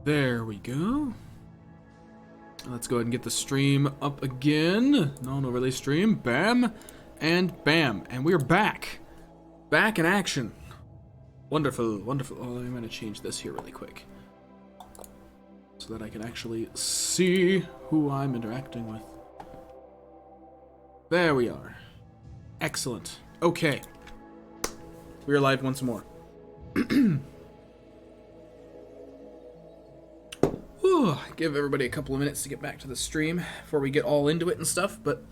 There we go. Let's go ahead and get the stream up again. Non-overlay stream. Bam. And bam. And we're back. Back in action. Wonderful, wonderful. Oh, I'm going to change this here really quick, so that I can actually see who I'm interacting with. There we are. Excellent. Okay. We're live once more. Give everybody a couple of minutes to get back to the stream before we get all into it and stuff, but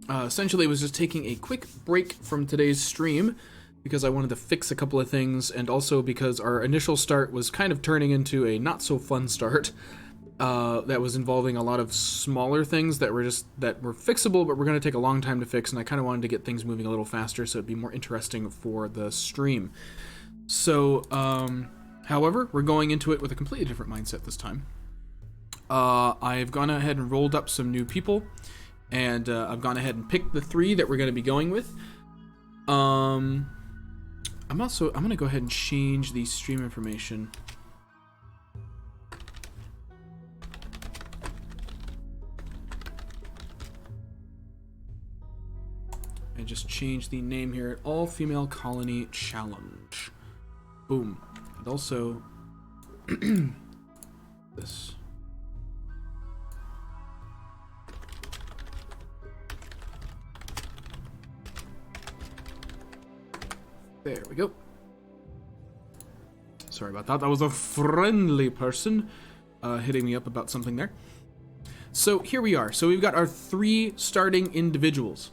essentially it was just taking a quick break from today's stream because I wanted to fix a couple of things, and also because our initial start was kind of turning into a not so fun start that was involving a lot of smaller things that were fixable, but were going to take a long time to fix, and I kind of wanted to get things moving a little faster so it'd be more interesting for the stream. So however, we're going into it with a completely different mindset this time. I've gone ahead and rolled up some new people, and I've gone ahead and picked the 3 that we're going to be going with. I'm going to go ahead and change the stream information. And just change the name here, All Female Colony Challenge. Boom. And also this. There we go. Sorry about that. That was a friendly person hitting me up about something there. So here we are. So we've got our 3 starting individuals.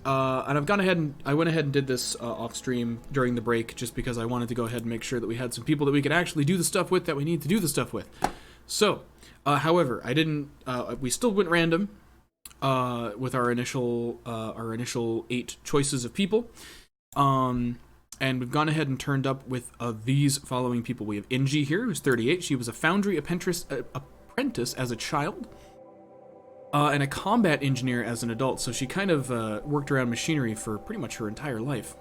And I went ahead and did this off stream during the break just because I wanted to go ahead and make sure that we had some people that we could actually do the stuff with that we need to do the stuff with. So, however, we still went random with our initial 8 choices of people. And we've gone ahead and turned up with these following people. We have Inji here, who's 38. She was a foundry apprentice as a child, and a combat engineer as an adult. So she kind of worked around machinery for pretty much her entire life.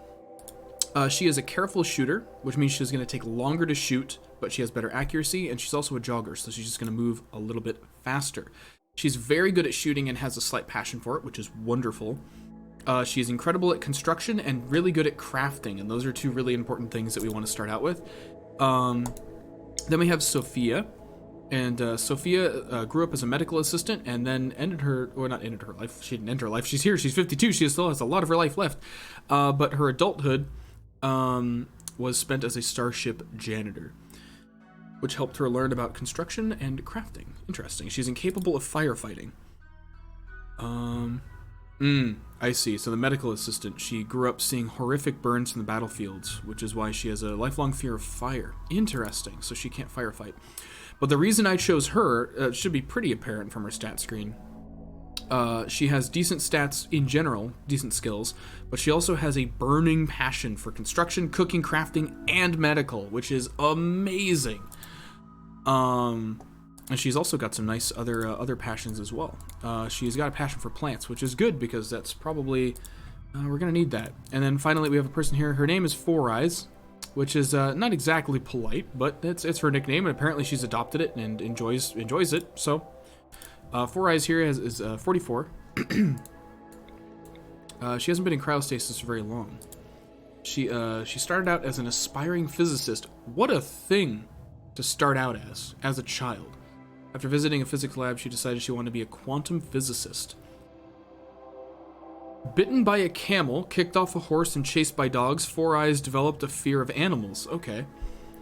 She is a careful shooter, which means she's going to take longer to shoot, but she has better accuracy, and she's also a jogger, so she's just going to move a little bit faster. She's very good at shooting and has a slight passion for it, which is wonderful. She is incredible at construction and really good at crafting, and those are 2 really important things that we want to start out with. Then we have Sophia, and Sophia grew up as a medical assistant and then not ended her life. She didn't end her life. She's here. She's 52. She still has a lot of her life left. But her adulthood was spent as a starship janitor, which helped her learn about construction and crafting. Interesting. She's incapable of firefighting. I see. So the medical assistant, she grew up seeing horrific burns from the battlefields, which is why she has a lifelong fear of fire. Interesting. So she can't firefight. But the reason I chose her should be pretty apparent from her stat screen. She has decent stats in general, decent skills, but she also has a burning passion for construction, cooking, crafting, and medical, which is amazing. And she's also got some nice other passions as well. She's got a passion for plants, which is good because that's probably we're gonna need that. And then finally we have a person here. Her name is 4 Eyes, which is not exactly polite, but it's her nickname, and apparently she's adopted it and enjoys it. So 4 Eyes here is 44. She hasn't been in cryostasis for very long. She started out as an aspiring physicist. What a thing to start out as a child. After visiting a physics lab, she decided she wanted to be a quantum physicist. Bitten by a camel, kicked off a horse, and chased by dogs, 4 Eyes developed a fear of animals. Okay.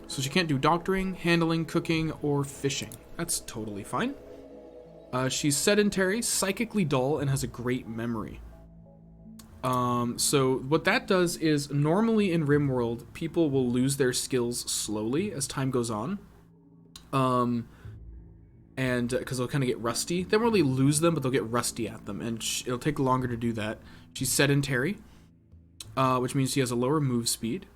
So she can't do doctoring, handling, cooking, or fishing. That's totally fine. She's sedentary, psychically dull, and has a great memory. So what that does is, normally in Rimworld, people will lose their skills slowly as time goes on. And because they'll kind of get rusty. They won't really lose them, but they'll get rusty at them, and it'll take longer to do that. She's sedentary, which means she has a lower move speed,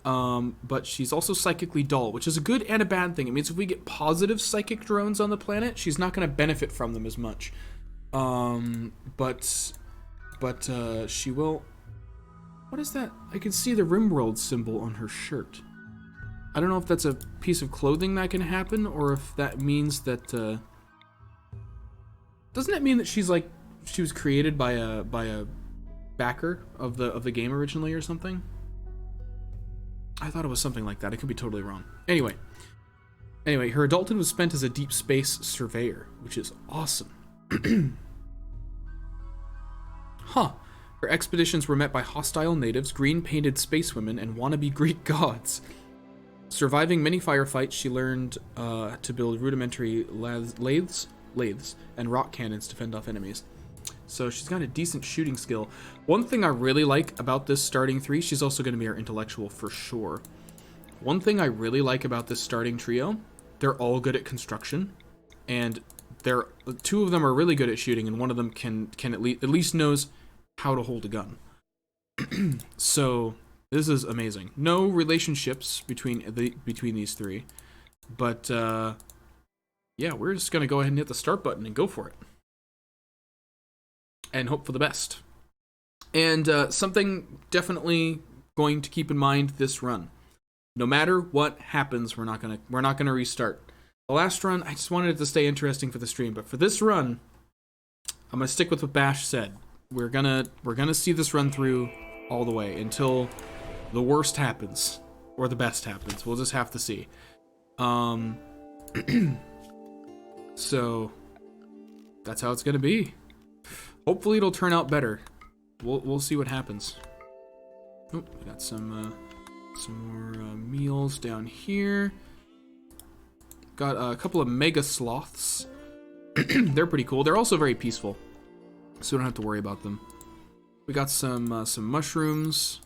but she's also psychically dull, which is a good and a bad thing. It means if we get positive psychic drones on the planet, she's not going to benefit from them as much. But she will... What is that? I can see the Rimworld symbol on her shirt. I don't know if that's a piece of clothing that can happen, or if that means that, doesn't that mean that she's like, she was created by a backer of the game originally or something? I thought it was something like that. I could be totally wrong. Anyway, her adulthood was spent as a deep space surveyor, which is awesome. Huh. Her expeditions were met by hostile natives, green-painted spacewomen, and wannabe Greek gods. Surviving many firefights, she learned to build rudimentary lathes, and rock cannons to fend off enemies. So she's got a decent shooting skill. One thing I really like about this starting 3, she's also going to be our intellectual for sure. One thing I really like about this starting trio, they're all good at construction, and two of them are really good at shooting, and one of them can at least knows how to hold a gun. So this is amazing. No relationships between these three, but yeah, we're just gonna go ahead and hit the start button and go for it, and hope for the best. And something definitely going to keep in mind this run. No matter what happens, we're not gonna restart. The last run, I just wanted it to stay interesting for the stream, but for this run, I'm gonna stick with what Bash said. We're gonna see this run through all the way until the worst happens or the best happens. We'll just have to see. So that's how it's gonna be. Hopefully it'll turn out better. We'll see what happens. Oh, we got some more meals down here. Got a couple of mega sloths. They're pretty cool. They're also very peaceful, so we don't have to worry about them. We got some mushrooms.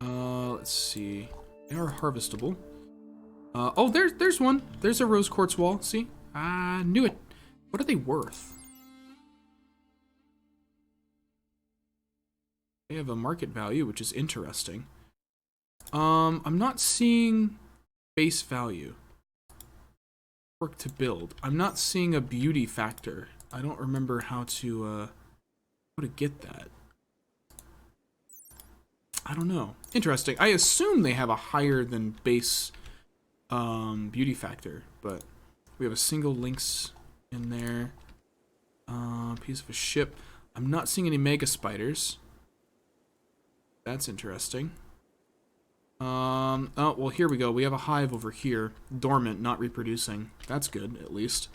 Let's see. They are harvestable. Oh, there's one. There's a rose quartz wall. See? I knew it. What are they worth? They have a market value, which is interesting. I'm not seeing base value. Work to build. I'm not seeing a beauty factor. I don't remember how to get that. I don't know. Interesting. I assume they have a higher than base beauty factor, but we have a single lynx in there. Piece of a ship. I'm not seeing any mega spiders. That's interesting. Oh, well, here we go. We have a hive over here. Dormant, not reproducing. That's good, at least.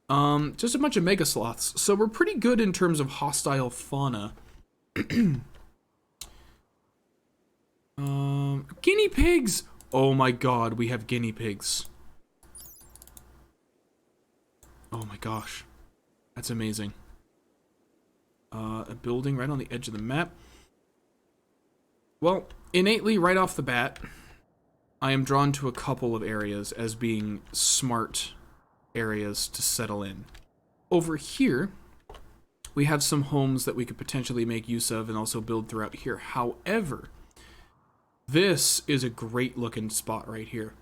Just a bunch of mega sloths. So we're pretty good in terms of hostile fauna. Guinea pigs! Oh my god, we have guinea pigs. Oh my gosh. That's amazing. A building right on the edge of the map. Well, innately, right off the bat, I am drawn to a couple of areas as being smart areas to settle in. Over here, we have some homes that we could potentially make use of and also build throughout here. However, this is a great looking spot right here,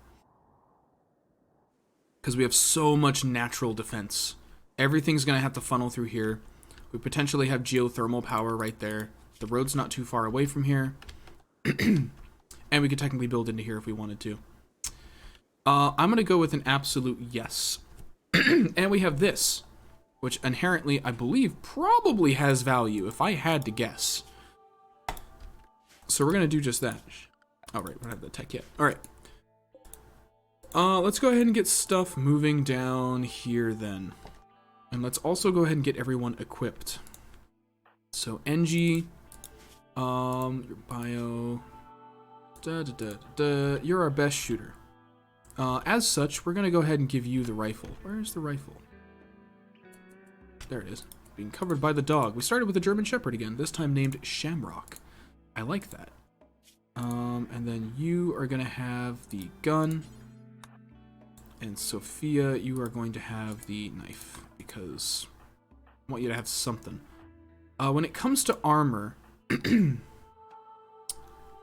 because we have so much natural defense. Everything's going to have to funnel through here. We potentially have geothermal power right there. The road's not too far away from here. And we could technically build into here if we wanted to. I'm going to go with an absolute yes. And we have this, which inherently, I believe, probably has value, if I had to guess. So we're going to do just that. All right, we don't have the tech yet. All right. Let's go ahead and get stuff moving down here then. And let's also go ahead and get everyone equipped. So NG, your bio, you're our best shooter. As such, we're gonna go ahead and give you the rifle. Where's the rifle? There it is. Being covered by the dog. We started with a German Shepherd again, this time named Shamrock. I like that. And then you are gonna have the gun. And Sophia, you are going to have the knife, because I want you to have something. When it comes to armor, do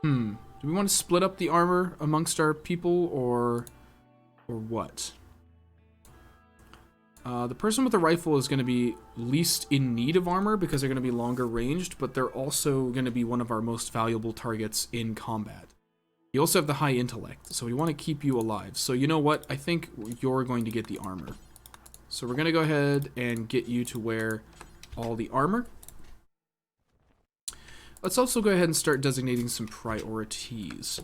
we want to split up the armor amongst our people, or what? The person with the rifle is going to be least in need of armor because they're going to be longer ranged, but they're also going to be one of our most valuable targets in combat. You also have the high intellect, so we want to keep you alive. So you know what? I think you're going to get the armor. So we're going to go ahead and get you to wear all the armor. Let's also go ahead and start designating some priorities.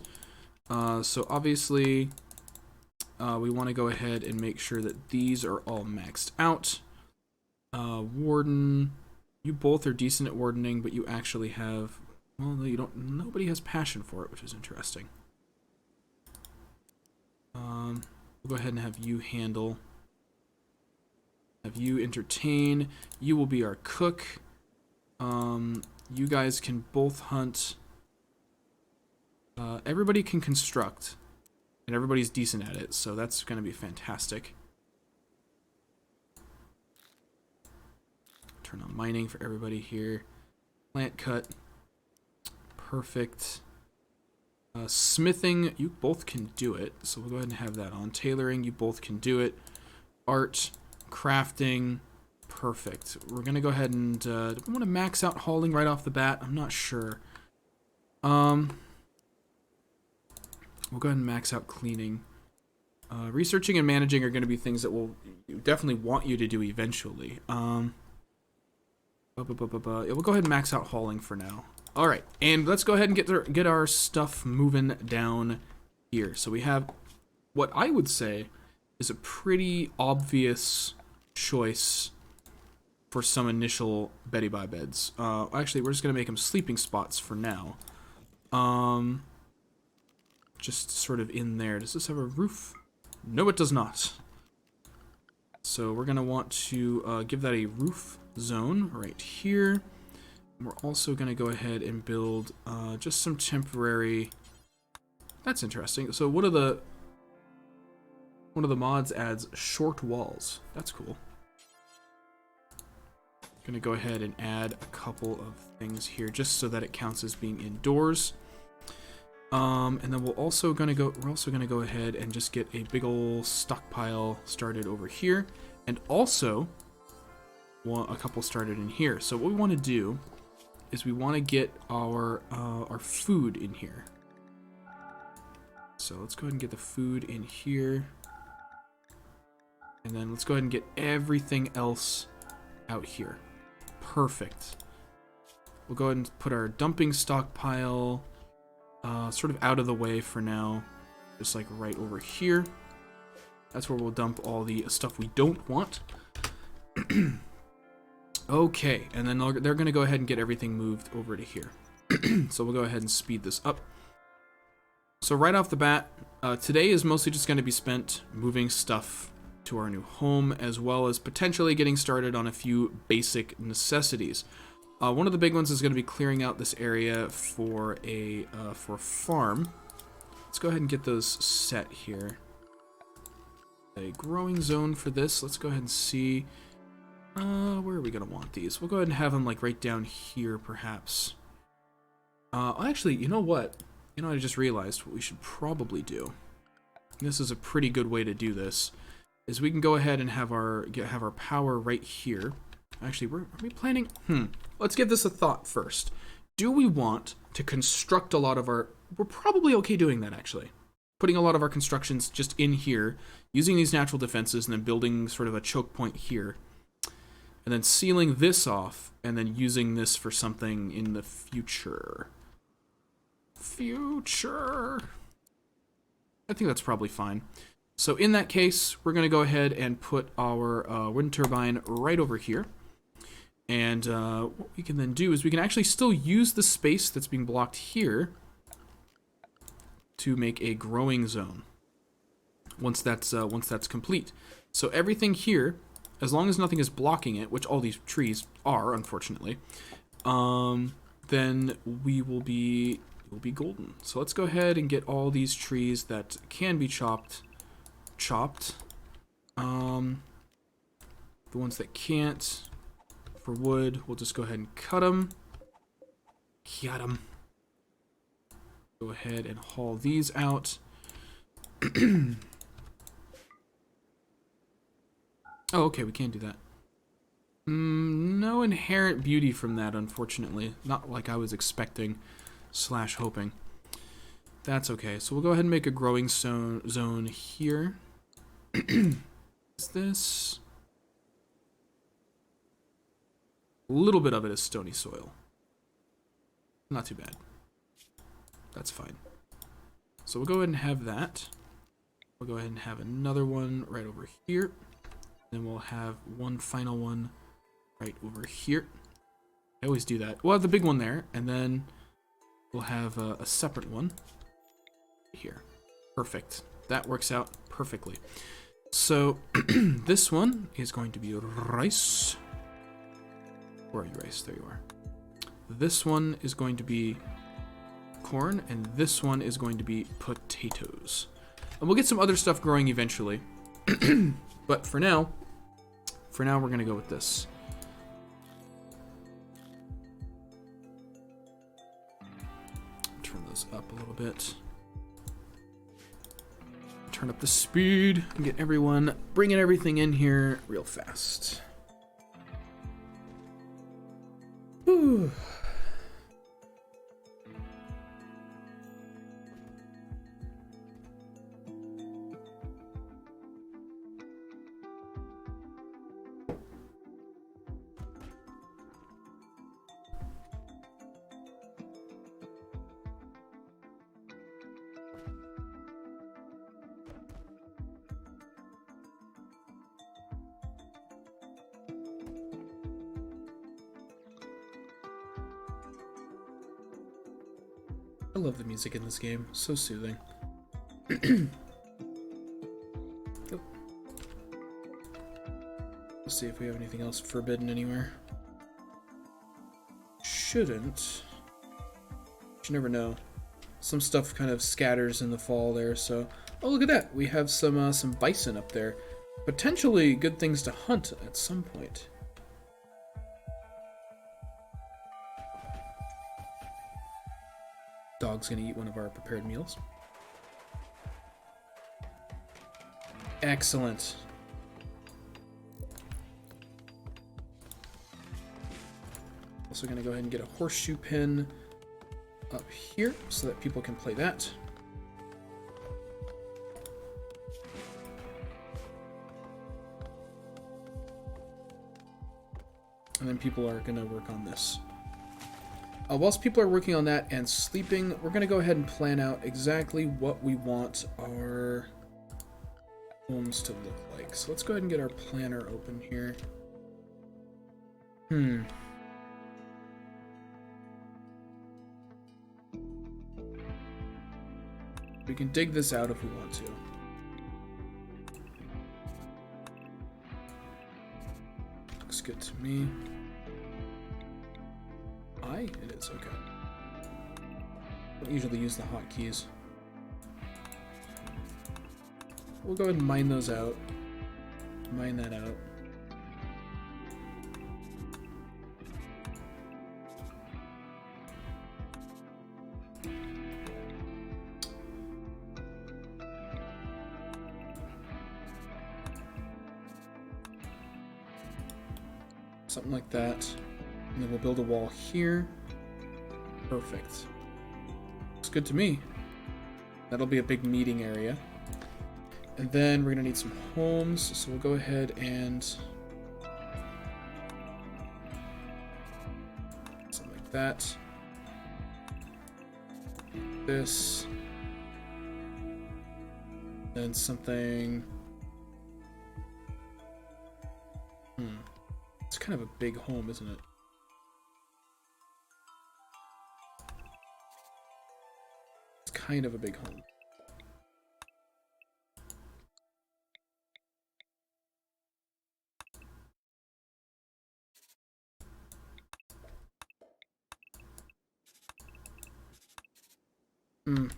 So obviously, we want to go ahead and make sure that these are all maxed out. Warden, you both are decent at wardening, but you actually have, well, you don't, nobody has passion for it, which is interesting. We'll go ahead and have you handle, have you entertain, you will be our cook. You guys can both hunt. Everybody can construct, and everybody's decent at it, so that's going to be fantastic. Turn on mining for everybody here. Plant cut. Perfect. Smithing, you both can do it, so we'll go ahead and have that on. Tailoring, you both can do it. Art, crafting, perfect. We're going to go ahead and, do we want to max out hauling right off the bat? I'm not sure. We'll go ahead and max out cleaning. Researching and managing are going to be things that we'll definitely want you to do eventually. Yeah, we'll go ahead and max out hauling for now. All right, and let's go ahead and get our stuff moving down here. So we have what I would say is a pretty obvious choice for some initial Betty Bye beds. Actually, we're just going to make them sleeping spots for now. Just sort of in there. Does this have a roof? No, it does not. So we're going to want to give that a roof zone right here. We're also going to go ahead and build just some temporary... That's interesting. So one of the mods adds short walls. That's cool. Going to go ahead and add a couple of things here just so that it counts as being indoors. And then we're also going to go ahead and just get a big old stockpile started over here, and also want a couple started in here. So what we want to do is we want to get our food in here. So let's go ahead and get the food in here, and then let's go ahead and get everything else out here. Perfect. We'll go ahead and put our dumping stockpile sort of out of the way for now, just like right over here. That's where we'll dump all the stuff we don't want. Okay, and then they're going to go ahead and get everything moved over to here. So we'll go ahead and speed this up. So right off the bat, today is mostly just going to be spent moving stuff to our new home, as well as potentially getting started on a few basic necessities. One of the big ones is going to be clearing out this area for a farm. Let's go ahead and get those set here. A growing zone for this. Let's go ahead and see where are we going to want these. We'll go ahead and have them like right down here, perhaps. Actually, you know what? You know, I just realized what we should probably do. This is a pretty good way to do this. Is we can go ahead and have our power right here. Actually, are we planning? Let's give this a thought first. Do we want to construct a lot of our... We're probably okay doing that, actually. Putting a lot of our constructions just in here, using these natural defenses, and then building sort of a choke point here. And then sealing this off, and then using this for something in the future. I think that's probably fine. So in that case, we're going to go ahead and put our wind turbine right over here. And what we can then do is we can actually still use the space that's being blocked here to make a growing zone once that's complete. So everything here, as long as nothing is blocking it, which all these trees are, unfortunately, then we'll be golden. So let's go ahead and get all these trees that can be chopped. The ones that can't, for wood, we'll just go ahead and cut them. Go ahead and haul these out. Oh, okay, we can't do that. No inherent beauty from that, unfortunately. Not like I was expecting / hoping. That's okay. So we'll go ahead and make a growing zone here. Is this? A little bit of it is stony soil. Not too bad. That's fine. So we'll go ahead and have that. We'll go ahead and have another one right over here. Then we'll have one final one right over here. I always do that. We'll have the big one there, and then we'll have a separate one here. Perfect. That works out perfectly. So this one is going to be rice. Where are you, rice? There you are. This one is going to be corn, and this one is going to be potatoes. And we'll get some other stuff growing eventually. But for now we're going to go with this. Turn those up a little bit. Turn up the speed and get everyone bringing everything in here real fast. Whew. I love the music in this game. So soothing. Oh. Let's see if we have anything else forbidden anywhere. Shouldn't. You never know. Some stuff kind of scatters in the fall there, so... Oh, look at that! We have some bison up there. Potentially good things to hunt at some point. Dog's gonna eat one of our prepared meals. Excellent. Also gonna go ahead and get a horseshoe pin up here so that people can play that. And then people are gonna work on this. Whilst people are working on that and sleeping, we're going to go ahead and plan out exactly what we want our homes to look like. So let's go ahead and get our planner open here. We can dig this out if we want to. Looks good to me. It is, okay. Don't usually use the hotkeys. We'll go ahead and mine those out. Mine that out. Something like that. And then we'll build a wall here. Perfect. Looks good to me. That'll be a big meeting area. And then we're going to need some homes, so we'll go ahead and... something like that. This. Then something... It's kind of a big home, isn't it? Kind of a big home.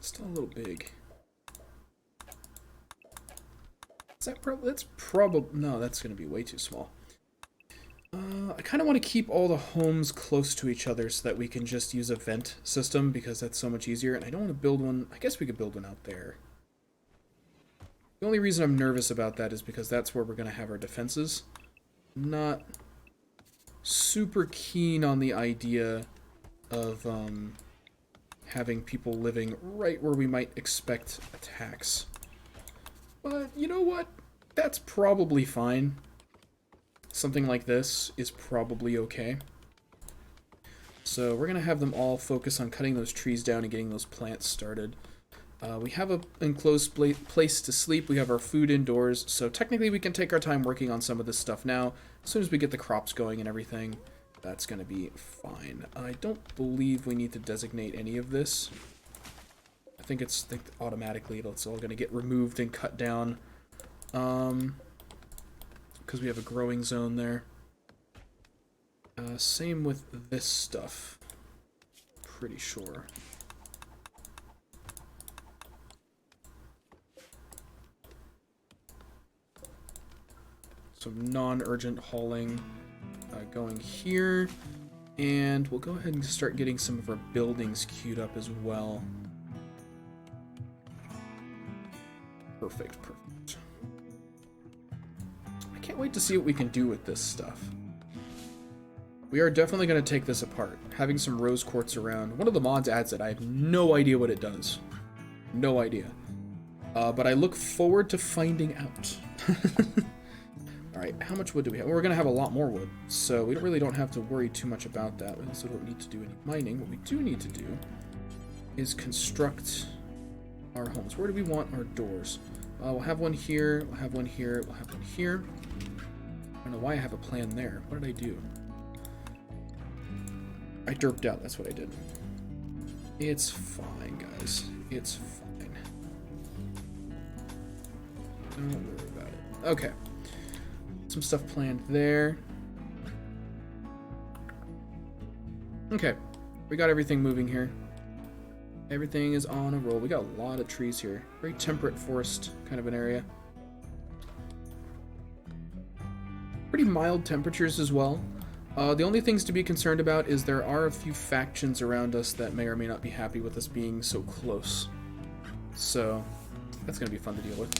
Still a little big. Is that that's probably... No, that's going to be way too small. I kind of want to keep all the homes close to each other so that we can just use a vent system, because that's so much easier. And I don't want to build one... I guess we could build one out there. The only reason I'm nervous about that is because that's where we're going to have our defenses. I'm not super keen on the idea of having people living right where we might expect attacks. But you know what? That's probably fine. Something like this is probably okay. So we're going to have them all focus on cutting those trees down and getting those plants started. We have an enclosed place to sleep. We have our food indoors. So technically we can take our time working on some of this stuff now. As soon as we get the crops going and everything, that's going to be fine. I don't believe we need to designate any of this. I think automatically it's all going to get removed and cut down. Because we have a growing zone there. Same with this stuff. Pretty sure. Some non-urgent hauling going here. And we'll go ahead and start getting some of our buildings queued up as well. Perfect, perfect. I can't wait to see what we can do with this stuff. We are definitely going to take this apart. Having some rose quartz around. One of the mods adds it. I have no idea what it does. No idea. But I look forward to finding out. Alright, how much wood do we have? Well, we're going to have a lot more wood. So we really don't have to worry too much about that. We also don't need to do any mining. What we do need to do is construct our homes. Where do we want our doors? We'll have one here. We'll have one here. We'll have one here. I don't know why I have a plan there. What did I do? I derped out, that's what I did. It's fine, guys. It's fine. Don't worry about it. Okay. Some stuff planned there. Okay. We got everything moving here. Everything is on a roll. We got a lot of trees here. Very temperate forest kind of an area. Pretty mild temperatures as well. The only things to be concerned about is there are a few factions around us that may or may not be happy with us being so close. So, that's going to be fun to deal with.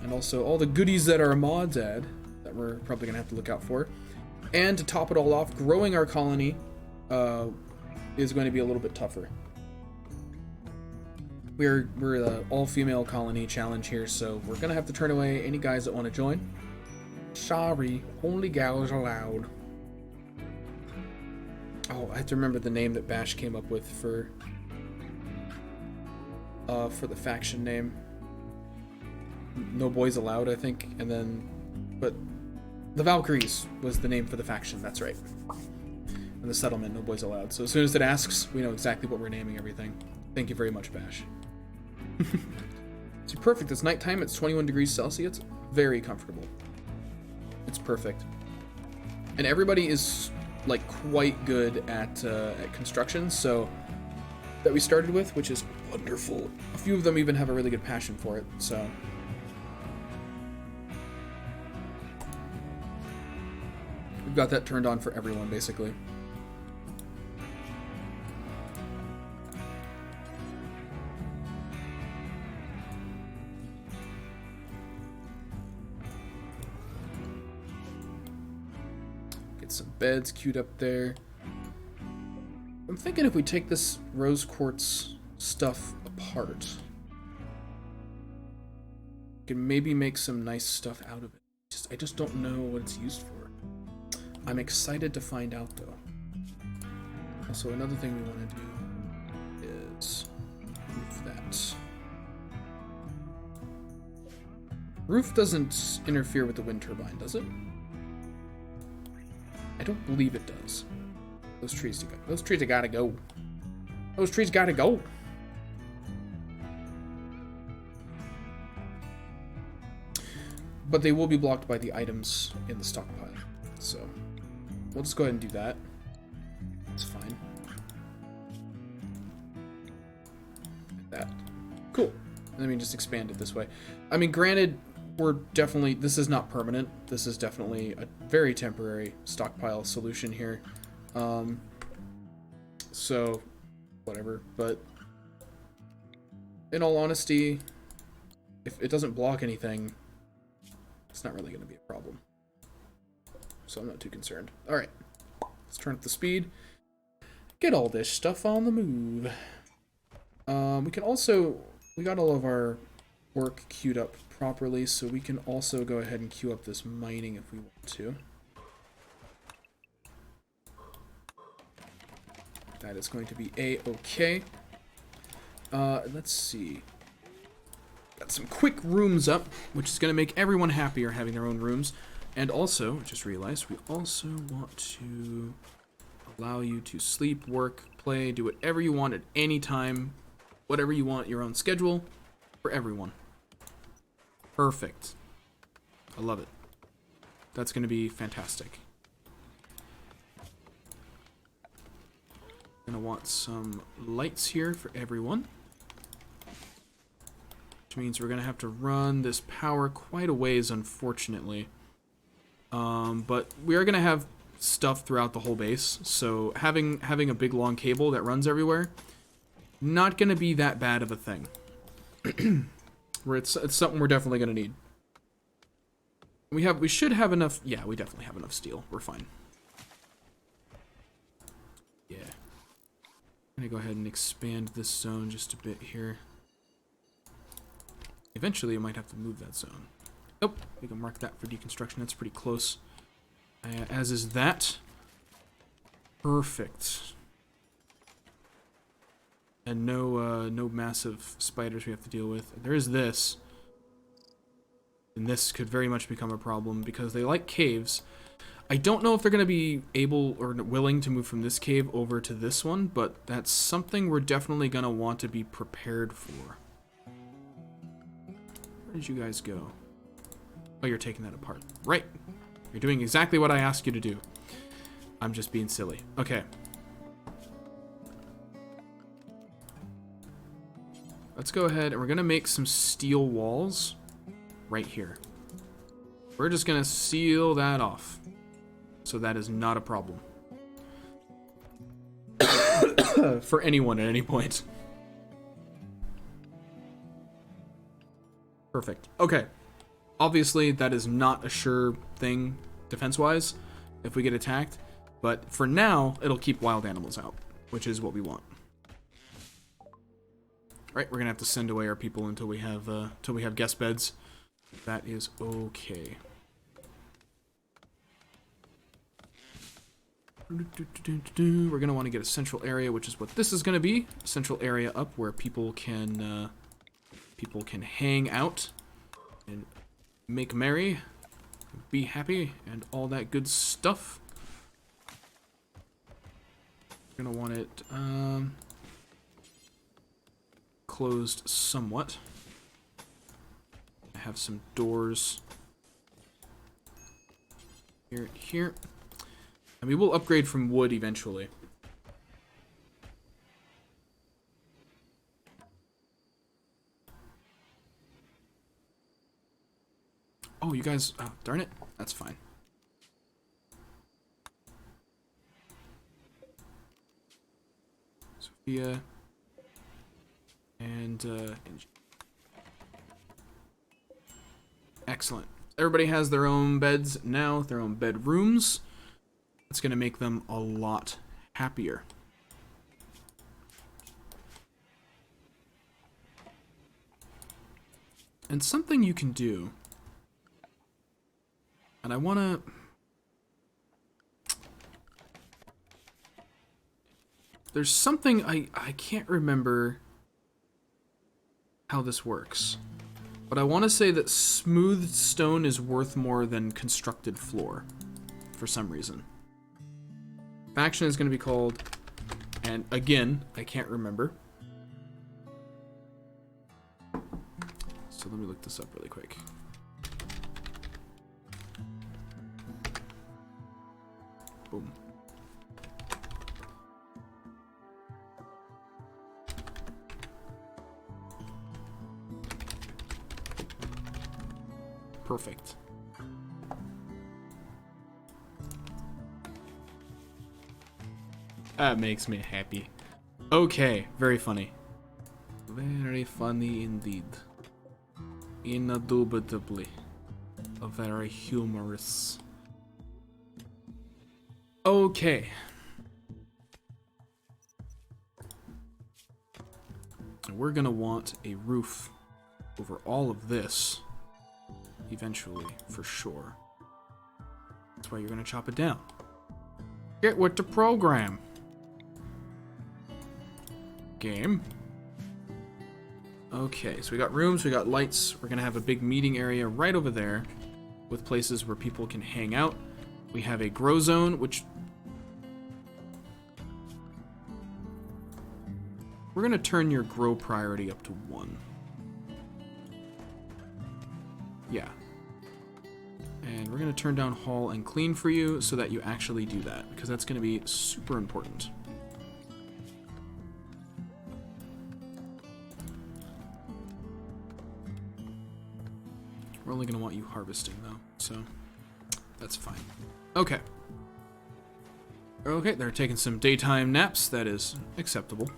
And also, all the goodies that our mods add, that we're probably going to have to look out for. And to top it all off, growing our colony is going to be a little bit tougher. We're an all-female colony challenge here, so we're going to have to turn away any guys that want to join. Sorry, only gals allowed. Oh, I have to remember the name that Bash came up with for the faction name. No boys allowed, I think, and then, but the Valkyries was the name for the faction. That's right. And the settlement, no boys allowed. So as soon as it asks, we know exactly what we're naming everything. Thank you very much, Bash. It's perfect. It's nighttime. It's 21 degrees Celsius. Very comfortable. It's perfect. And everybody is like quite good at construction, so that we started with, which is wonderful. A few of them even have a really good passion for it, so we've got that turned on for everyone, basically. Some beds queued up there. I'm thinking if we take this rose quartz stuff apart, we can maybe make some nice stuff out of it. I just don't know what it's used for. I'm excited to find out, though. Also, another thing we want to do is roof that. Roof doesn't interfere with the wind turbine, does it? I don't believe it does. Those trees gotta go. Those trees gotta go. But they will be blocked by the items in the stockpile. So we'll just go ahead and do that. It's fine. Like that. Cool. And then we can just expand it this way. I mean, granted, this is not permanent. This is definitely a very temporary stockpile solution here. So, whatever. But, in all honesty, if it doesn't block anything, it's not really going to be a problem. So I'm not too concerned. Alright. Let's turn up the speed. get all this stuff on the move. We can also, we got all of our work queued up properly, so we can also go ahead and queue up this mining if we want to. That is going to be a-okay. Let's see. Got some quick rooms up, which is going to make everyone happier having their own rooms. And also, just realized, we also want to allow you to sleep, work, play, do whatever you want at any time, whatever you want, your own schedule, for everyone. Perfect. I love it. That's going to be fantastic. Gonna want some lights here for everyone. Which means we're gonna have to run this power quite a ways, unfortunately. But we are gonna have stuff throughout the whole base, so having a big long cable that runs everywhere, not gonna be that bad of a thing. It's something we're definitely gonna need. We should have enough. Yeah, we definitely have enough steel. We're fine. Yeah. I'm gonna go ahead and expand this zone just a bit here. Eventually, I might have to move that zone. Oh, we can mark that for deconstruction. That's pretty close. As is that. Perfect. And no massive spiders we have to deal with. There is this. And this could very much become a problem because they like caves. I don't know if they're going to be able or willing to move from this cave over to this one, but that's something we're definitely going to want to be prepared for. Where did you guys go? Oh, you're taking that apart. Right. You're doing exactly what I asked you to do. I'm just being silly. Okay. Let's go ahead and we're going to make some steel walls right here. We're just going to seal that off. So that is not a problem. For anyone at any point. Perfect. Okay. Obviously, that is not a sure thing defense-wise if we get attacked. But for now, it'll keep wild animals out, which is what we want. Right, we're gonna have to send away our people until we have guest beds. That is okay. We're gonna want to get a central area, which is what this is gonna be. Central area up where people can hang out and make merry, be happy, and all that good stuff. We're gonna want it closed somewhat. I have some doors here. And we will upgrade from wood eventually. Oh, you guys... Oh, darn it. That's fine. Sophia. And excellent. Everybody has their own beds now, their own bedrooms. It's going to make them a lot happier. And something you can do, and I want to... There's something, I can't remember how this works. But I want to say that smoothed stone is worth more than constructed floor. For some reason. Faction is going to be called, and again, I can't remember. So let me look this up really quick. Boom. Perfect. That makes me happy. Okay, very funny. Very funny indeed. Indubitably. Very humorous. Okay. And we're going to want a roof over all of this eventually, for sure. That's why you're going to chop it down. Get with the program. Game. Okay, so we got rooms, we got lights. We're going to have a big meeting area right over there with places where people can hang out. We have a grow zone, which... We're going to turn your grow priority up to 1. Yeah. And we're going to turn down haul and clean for you so that you actually do that, because that's going to be super important. We're only going to want you harvesting, though, so that's fine. Okay. Okay, they're taking some daytime naps. That is acceptable.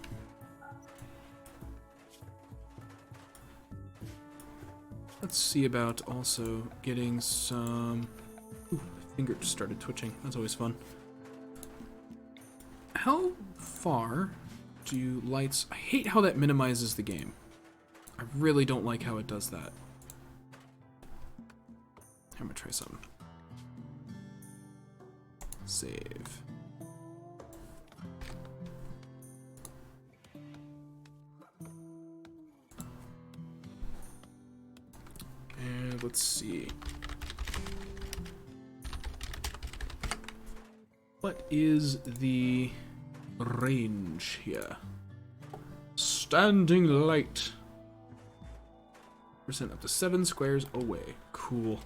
Let's see about also getting some... Ooh, my finger just started twitching. That's always fun. How far do lights... I hate how that minimizes the game. I really don't like how it does that. I'm gonna try something. Save. And let's see. What is the range here? Standing light. % up to 7 squares away. Cool.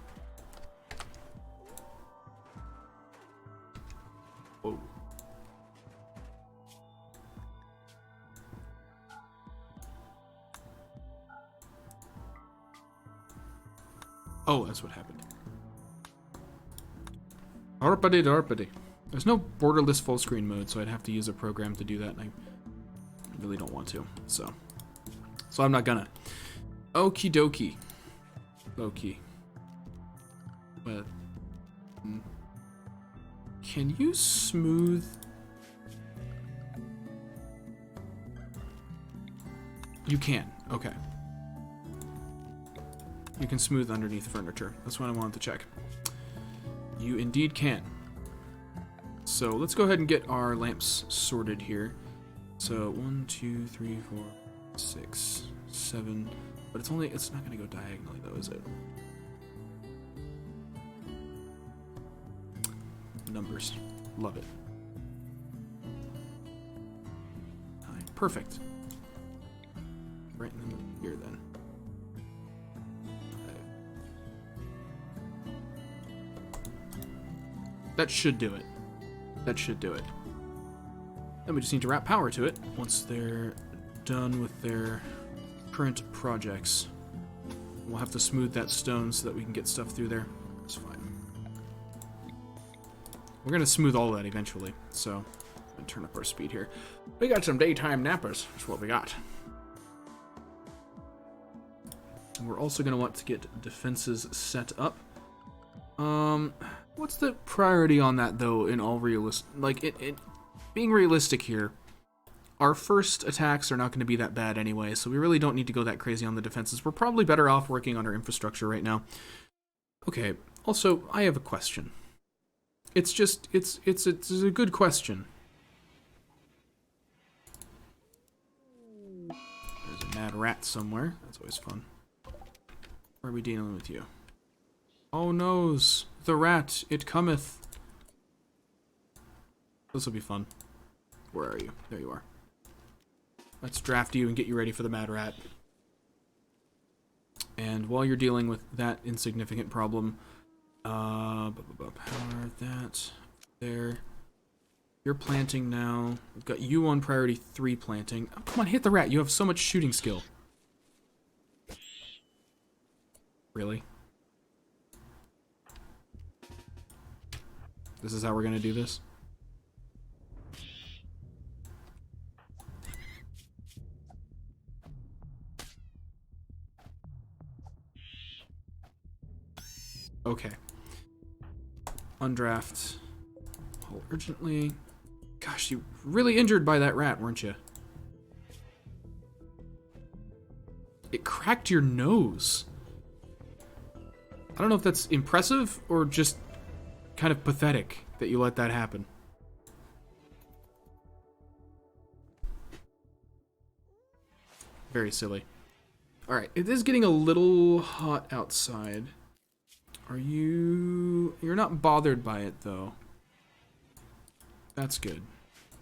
Whoa. Oh, that's what happened. Darpity darpity. There's no borderless full screen mode, so I'd have to use a program to do that, and I really don't want to, so I'm not gonna. Okie dokie. Low-key. But can you smooth? You can. Okay. You can smooth underneath furniture. That's what I wanted to check. You indeed can. So let's go ahead and get our lamps sorted here. So 1, 2, 3, 4, 6, 7. But it's not going to go diagonally though, is it? Numbers. Love it. 9. Perfect. Right in the middle here then. That should do it. That should do it. Then we just need to wrap power to it once they're done with their current projects. We'll have to smooth that stone so that we can get stuff through there. That's fine. We're going to smooth all that eventually, so I'm going to turn up our speed here. We got some daytime nappers. That's what we got. And we're also going to want to get defenses set up. What's the priority on that, though, in all being realistic here, our first attacks are not going to be that bad anyway, so we really don't need to go that crazy on the defenses. We're probably better off working on our infrastructure right now. Okay, also, I have a question. It's a good question. There's a mad rat somewhere. That's always fun. Where are we dealing with you? Oh noes, the rat, it cometh. This will be fun. Where are you? There you are. Let's draft you and get you ready for the mad rat. And while you're dealing with that insignificant problem, power that there. You're planting now. We've got you on priority 3 planting. Oh, come on, hit the rat. You have so much shooting skill. Really? This is how we're gonna do this? Okay. Undraft. Hold urgently. Gosh, you really injured by that rat, weren't you? cracked your nose. I don't know if that's impressive or just kind of pathetic that you let that happen. Very silly. Alright, it is getting a little hot outside. Are you... You're not bothered by it, though. That's good.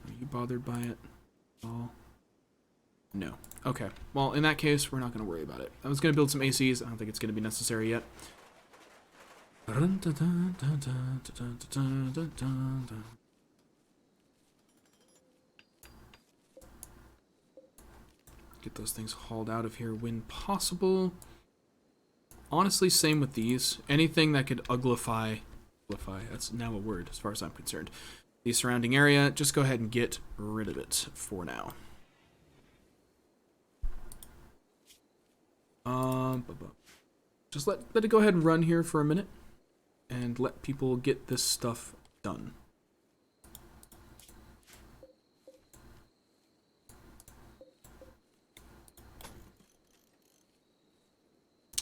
Are you bothered by it? Oh. No. Okay. Well, in that case, we're not going to worry about it. I was going to build some ACs. I don't think it's going to be necessary yet. Get those things hauled out of here when possible. Honestly, same with these. Anything that could uglify, that's now a word as far as I'm concerned, the surrounding area, just go ahead and get rid of it for now. Just let it go ahead and run here for a minute and let people get this stuff done.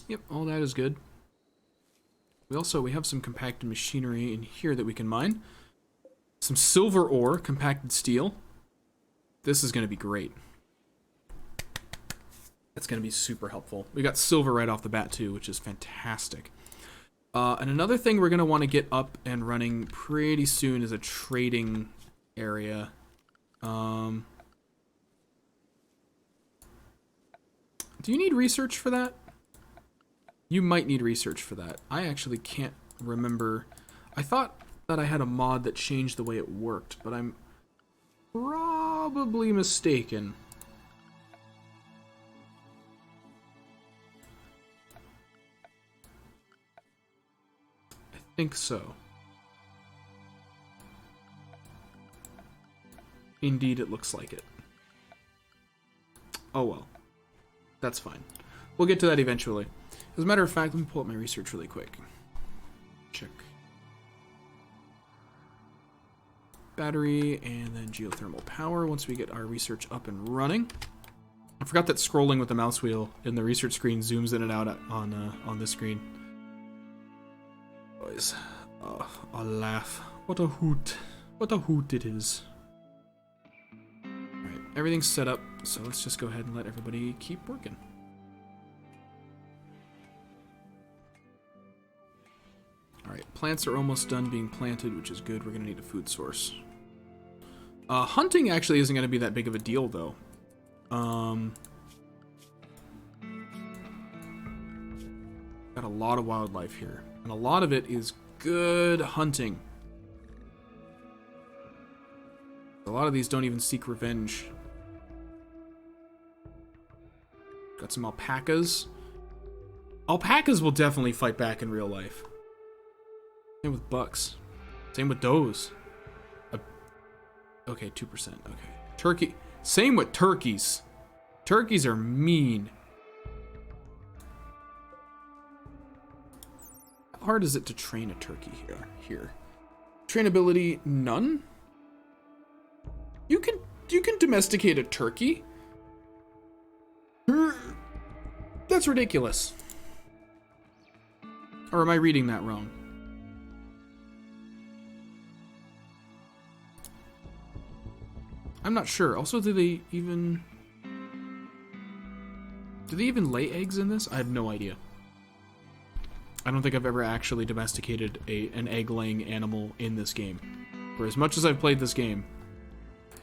Yep, all that is good. We have some compacted machinery in here that we can mine. Some silver ore, compacted steel. This is going to be great. That's going to be super helpful. We got silver right off the bat too, which is fantastic. And another thing we're going to want to get up and running pretty soon is a trading area. Do you need research for that? You might need research for that. I actually can't remember. I thought that I had a mod that changed the way it worked, but I'm probably mistaken. I think so. Indeed, it looks like it. Oh well. That's fine. We'll get to that eventually. As a matter of fact, let me pull up my research really quick. Check. Battery, and then geothermal power once we get our research up and running. I forgot that scrolling with the mouse wheel in the research screen zooms in and out on this screen. Boys, a laugh. What a hoot. What a hoot it is. Alright, everything's set up, so let's just go ahead and let everybody keep working. Alright, plants are almost done being planted, which is good. We're going to need a food source. Hunting actually isn't going to be that big of a deal, though. Got a lot of wildlife here. And a lot of it is good hunting. A lot of these don't even seek revenge. Got some alpacas. Alpacas will definitely fight back in real life. Same with bucks. Same with does. Okay, 2%. Okay. Turkey. Same with turkeys. Turkeys are mean. How hard is it to train a turkey here? Trainability, none? You can domesticate a turkey. That's ridiculous. Or am I reading that wrong? I'm not sure. Also, do they even lay eggs in this? I have no idea. I don't think I've ever actually domesticated an egg-laying animal in this game. For as much as I've played this game.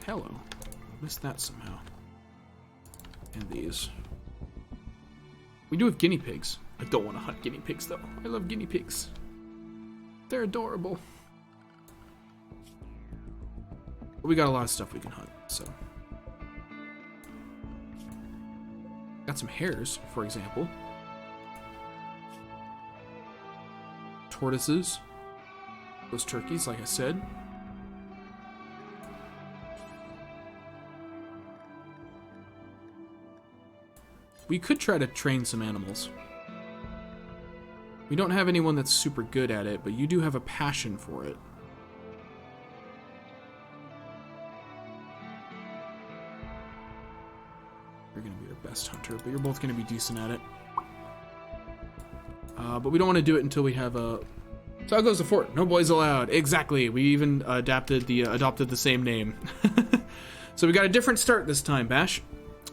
Hello. I missed that somehow. And these. We do have guinea pigs. I don't want to hunt guinea pigs, though. I love guinea pigs. They're adorable. But we got a lot of stuff we can hunt, so. Got some hares, for example. Tortoises. Those turkeys, like I said. We could try to train some animals. We don't have anyone that's super good at it, but you do have a passion for it. You're gonna be our best hunter, but you're both going to be decent at it. But we don't want to do it until we have a... So how goes the fort? No boys allowed. Exactly. We even adopted the same name. So we got a different start this time, Bash.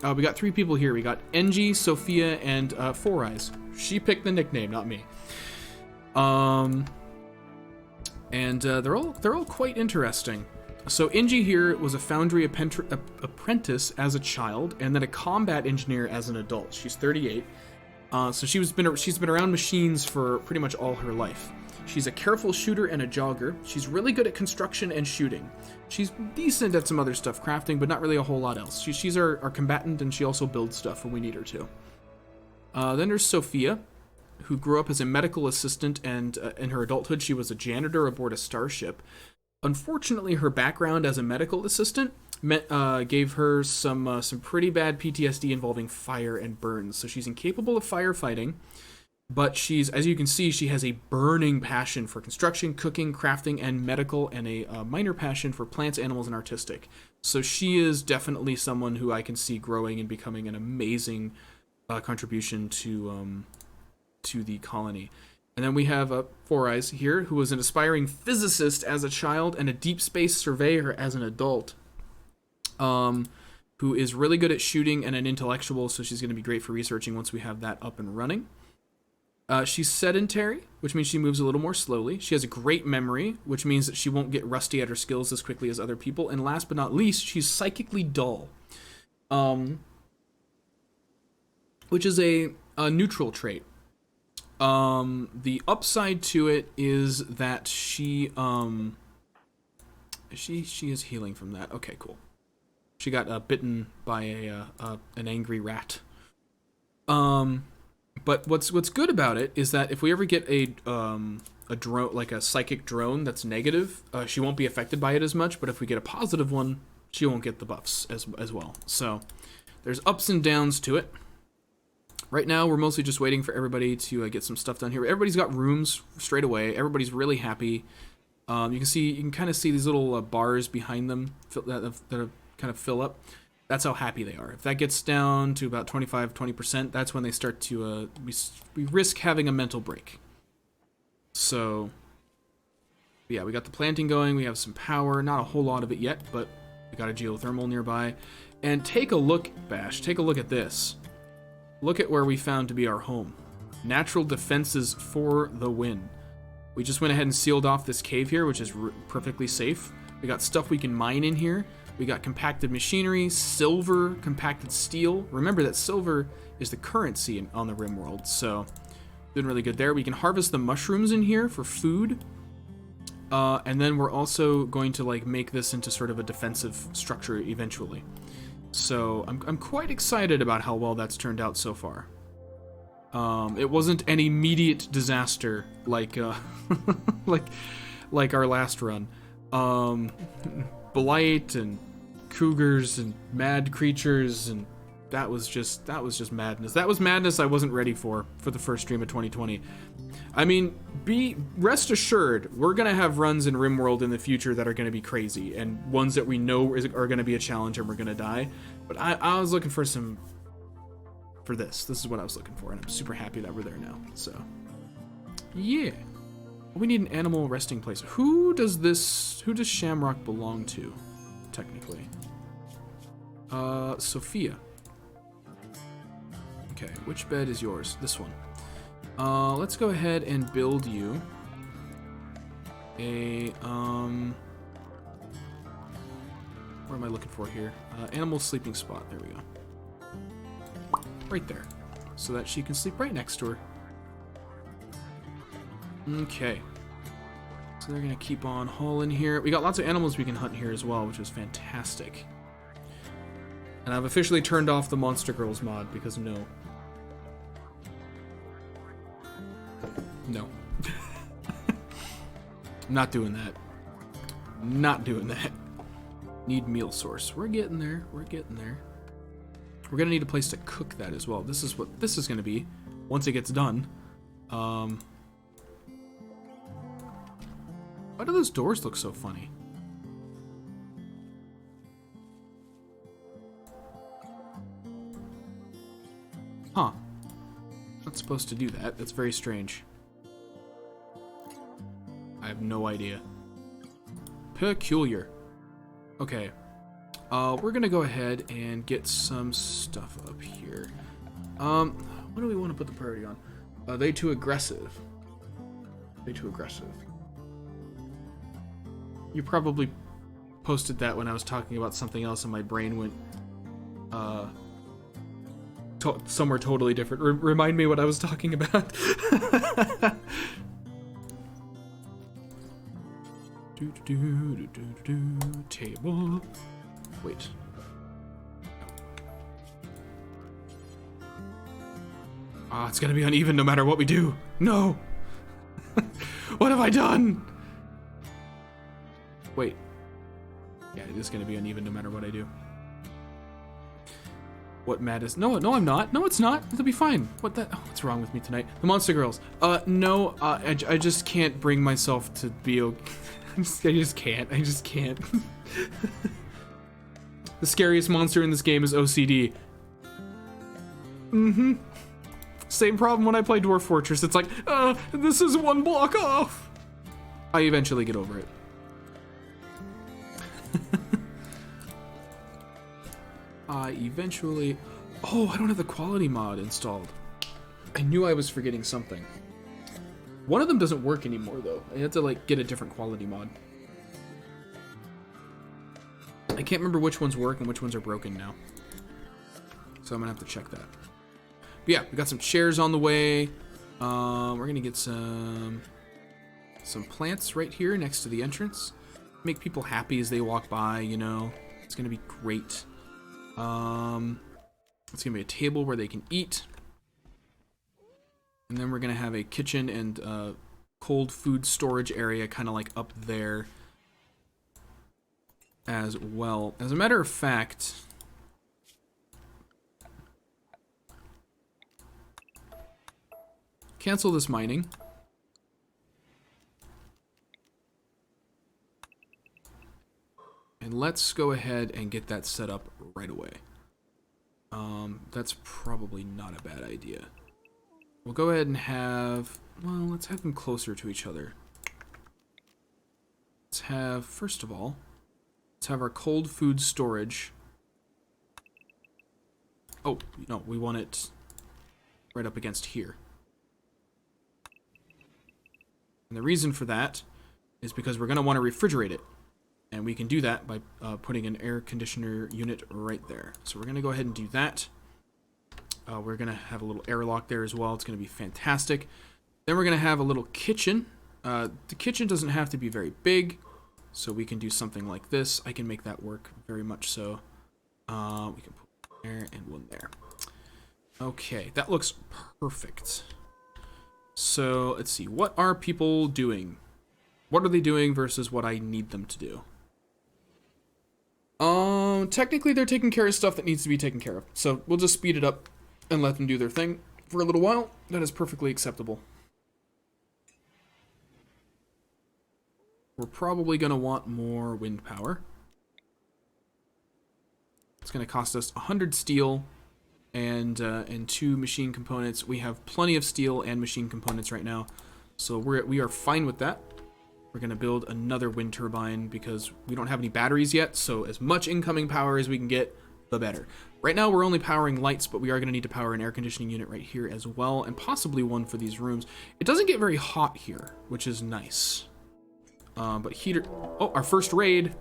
We got 3 people here. We got Engie, Sophia, and Four Eyes. She picked the nickname, not me. And they're all quite interesting. So Engie here was a foundry apprentice as a child, and then a combat engineer as an adult. She's 38. So she's been around machines for pretty much all her life. She's a careful shooter and a jogger. She's really good at construction and shooting. She's decent at some other stuff, crafting, but not really a whole lot else. She's our combatant, and she also builds stuff when we need her to. Then there's Sophia, who grew up as a medical assistant, and in her adulthood she was a janitor aboard a starship. Unfortunately, her background as a medical assistant gave her some pretty bad PTSD involving fire and burns. So she's incapable of firefighting, but as you can see, she has a burning passion for construction, cooking, crafting, and medical, and a minor passion for plants, animals, and artistic. So she is definitely someone who I can see growing and becoming an amazing contribution to the colony. And then we have Four Eyes here, who was an aspiring physicist as a child and a deep space surveyor as an adult, who is really good at shooting and an intellectual, so she's going to be great for researching once we have that up and running. She's sedentary, which means she moves a little more slowly. She has a great memory, which means that she won't get rusty at her skills as quickly as other people. And last but not least, she's psychically dull, which is a neutral trait. The upside to it is that she is healing from that. Okay, cool. She got bitten by an angry rat. But what's good about it is that if we ever get a drone, like a psychic drone that's negative, she won't be affected by it as much. But if we get a positive one, she won't get the buffs as well. So there's ups and downs to it. Right now, we're mostly just waiting for everybody to get some stuff done here. Everybody's got rooms straight away. Everybody's really happy. You can kind of see these little bars behind them that kind of fill up. That's how happy they are. If that gets down to about 20%, that's when they start to we risk having a mental break. So yeah, we got the planting going. We have some power. Not a whole lot of it yet, but we got a geothermal nearby. And take a look, Bash. Take a look at this. Look at where we found to be our home. Natural defenses for the win. We just went ahead and sealed off this cave here, which is perfectly safe. We got stuff we can mine in here. We got compacted machinery, silver, compacted steel. Remember that silver is the currency on the Rimworld, so doing really good there. We can harvest the mushrooms in here for food. And then we're also going to make this into sort of a defensive structure eventually. So I'm quite excited about how well that's turned out so far. It wasn't an immediate disaster like like our last run. Blight and cougars and mad creatures, and that was just madness. That was madness I wasn't ready for the first stream of 2020. I mean, rest assured, we're gonna have runs in Rimworld in the future that are gonna be crazy, and ones that we know are gonna be a challenge and we're gonna die. But I was looking for this. This is what I was looking for, and I'm super happy that we're there now. So yeah, we need an animal resting place. Who does Shamrock belong to, technically? Sophia. Okay, which bed is yours? This one. Let's go ahead and build you a, what am I looking for here? Animal sleeping spot. There we go. Right there. So that she can sleep right next to her. Okay. So they're gonna keep on hauling here. We got lots of animals we can hunt here as well, which is fantastic. And I've officially turned off the Monster Girls mod because no. No. I'm not doing that. Not doing that. Need meal source. We're getting there. We're getting there. We're gonna need a place to cook that as well. This is what this is gonna be once it gets done. Why do those doors look so funny? Huh. Not supposed to do that. That's very strange. I have no idea. Peculiar. Okay. We're gonna go ahead and get some stuff up here. What do we want to put the priority on? Are they too aggressive? They too aggressive. You probably posted that when I was talking about something else and my brain went somewhere totally different. Remind me what I was talking about. Table. Wait. Ah, it's gonna be uneven no matter what we do. No! What have I done? Wait. Yeah, it is gonna be uneven no matter what I do. What Matt is? No, I'm not. No, it's not. It'll be fine. What's wrong with me tonight? The Monster Girls. No. I just can't bring myself to be okay. I just can't. The scariest monster in this game is OCD. Mm-hmm. Same problem when I play Dwarf Fortress. It's like, this is one block off. I eventually get over it. Oh, I don't have the quality mod installed. I knew I was forgetting something. One of them doesn't work anymore, though. I had to, like, get a different quality mod. I can't remember which ones work and which ones are broken now. So I'm gonna have to check that. But yeah, we got some chairs on the way. We're gonna get some plants right here next to the entrance. Make people happy as they walk by, you know. It's gonna be great. It's gonna be a table where they can eat. And then we're gonna have a kitchen and cold food storage area kind of like up there as well. As a matter of fact, cancel this mining. And let's go ahead and get that set up right away. That's probably not a bad idea. We'll go ahead and have, well, let's have them closer to each other. Let's have, first of all, let's have our cold food storage. Oh, no, we want it right up against here. And the reason for that is because we're going to want to refrigerate it. And we can do that by putting an air conditioner unit right there. So we're going to go ahead and do that. We're going to have a little airlock there as well. It's going to be fantastic. Then we're going to have a little kitchen. The kitchen doesn't have to be very big, so we can do something like this. I can make that work very much so. We can put one there and one there. Okay, that looks perfect. So let's see. What are people doing? What are they doing versus what I need them to do? Technically they're taking care of stuff that needs to be taken care of. So we'll just speed it up and let them do their thing for a little while. That is perfectly acceptable. We're probably going to want more wind power. It's going to cost us 100 steel and 2 machine components. We have plenty of steel and machine components right now, so we are fine with that. We're going to build another wind turbine because we don't have any batteries yet, so as much incoming power as we can get, the better. Right now we're only powering lights, but we are going to need to power an air conditioning unit right here as well, and possibly one for these rooms. It doesn't get very hot here, which is nice. But heater... Oh, our first raid.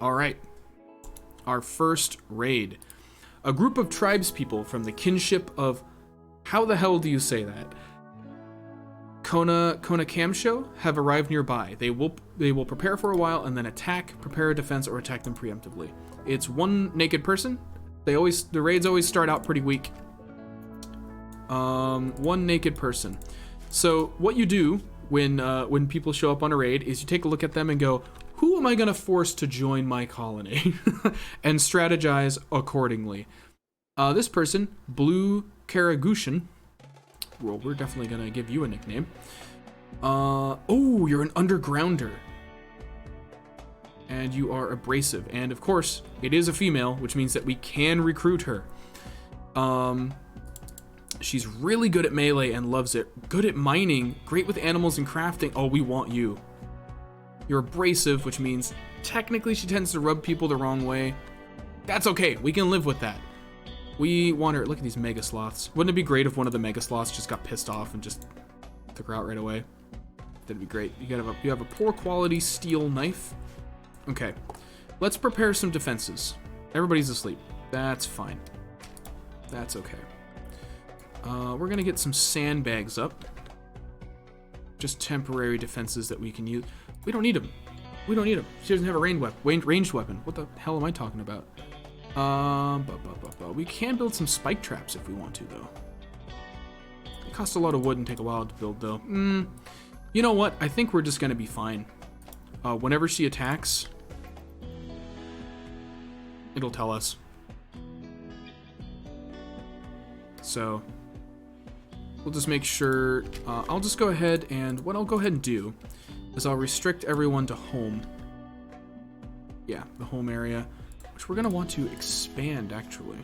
All right. Our first raid. A group of tribespeople from the kinship of... How the hell do you say that? Kona Kamsho have arrived nearby. They will prepare for a while and then attack, prepare a defense, or attack them preemptively. It's one naked person. The raids always start out pretty weak. One naked person. So what you do when people show up on a raid is you take a look at them and go, who am I going to force to join my colony? And strategize accordingly. This person, Blue Karagushin. Well, we're definitely going to give you a nickname. Oh, you're an undergrounder. And you are abrasive. And of course, it is a female, which means that we can recruit her. She's really good at melee and loves it. Good at mining, great with animals and crafting. Oh, we want you. You're abrasive, which means technically she tends to rub people the wrong way. That's okay, we can live with that. We want her, look at these mega sloths. Wouldn't it be great if one of the mega sloths just got pissed off and just took her out right away? That'd be great. You have a poor quality steel knife. Okay, let's prepare some defenses. Everybody's asleep. That's fine. That's okay. We're gonna get some sandbags up. Just temporary defenses that we can use. We don't need them. We don't need them. She doesn't have a ranged weapon. What the hell am I talking about? We can build some spike traps if we want to, though. It costs a lot of wood and take a while to build, though. You know what? I think we're just gonna be fine. Whenever she attacks, it'll tell us. So we'll just make sure, I'll just go ahead and what I'll go ahead and do is I'll restrict everyone to home. Yeah, the home area, which we're gonna want to expand actually.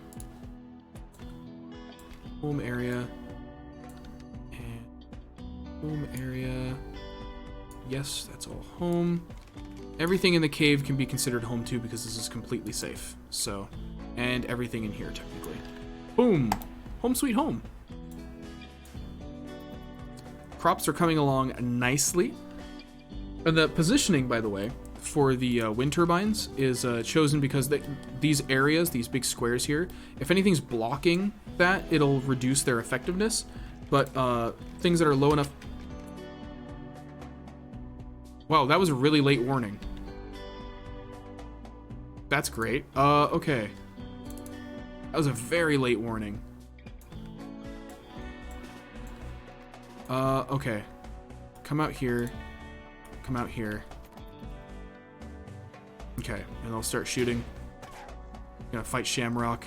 Home area and home area. Yes, that's all home. Everything in the cave can be considered home too because this is completely safe. So, and everything in here technically. Boom! Home sweet home. Crops are coming along nicely. And the positioning, by the way, for the wind turbines is chosen because these areas, these big squares here, if anything's blocking that, it'll reduce their effectiveness. But things that are low enough... Wow, that was a really late warning. That's great. Okay. That was a very late warning. Okay. Come out here. Come out here. Okay, and I'll start shooting. Gonna fight Shamrock.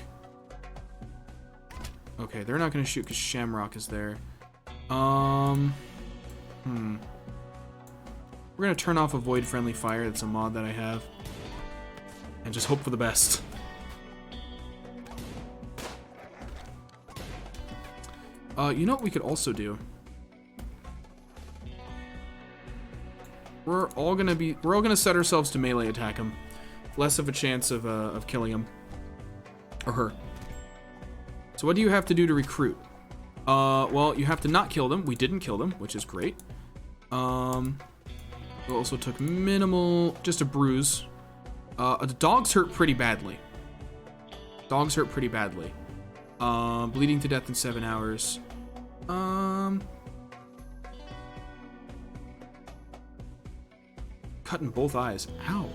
Okay, they're not gonna shoot because Shamrock is there. We're gonna turn off Avoid Friendly Fire. That's a mod that I have. And just hope for the best. You know what we could also do? We're all gonna set ourselves to melee attack him. Less of a chance of killing him. Or her. So what do you have to do to recruit? Well, you have to not kill them. We didn't kill them, which is great. We also took minimal, just a bruise. The dogs hurt pretty badly. Dogs hurt pretty badly. Bleeding to death in 7 hours. Cutting both eyes. Ow.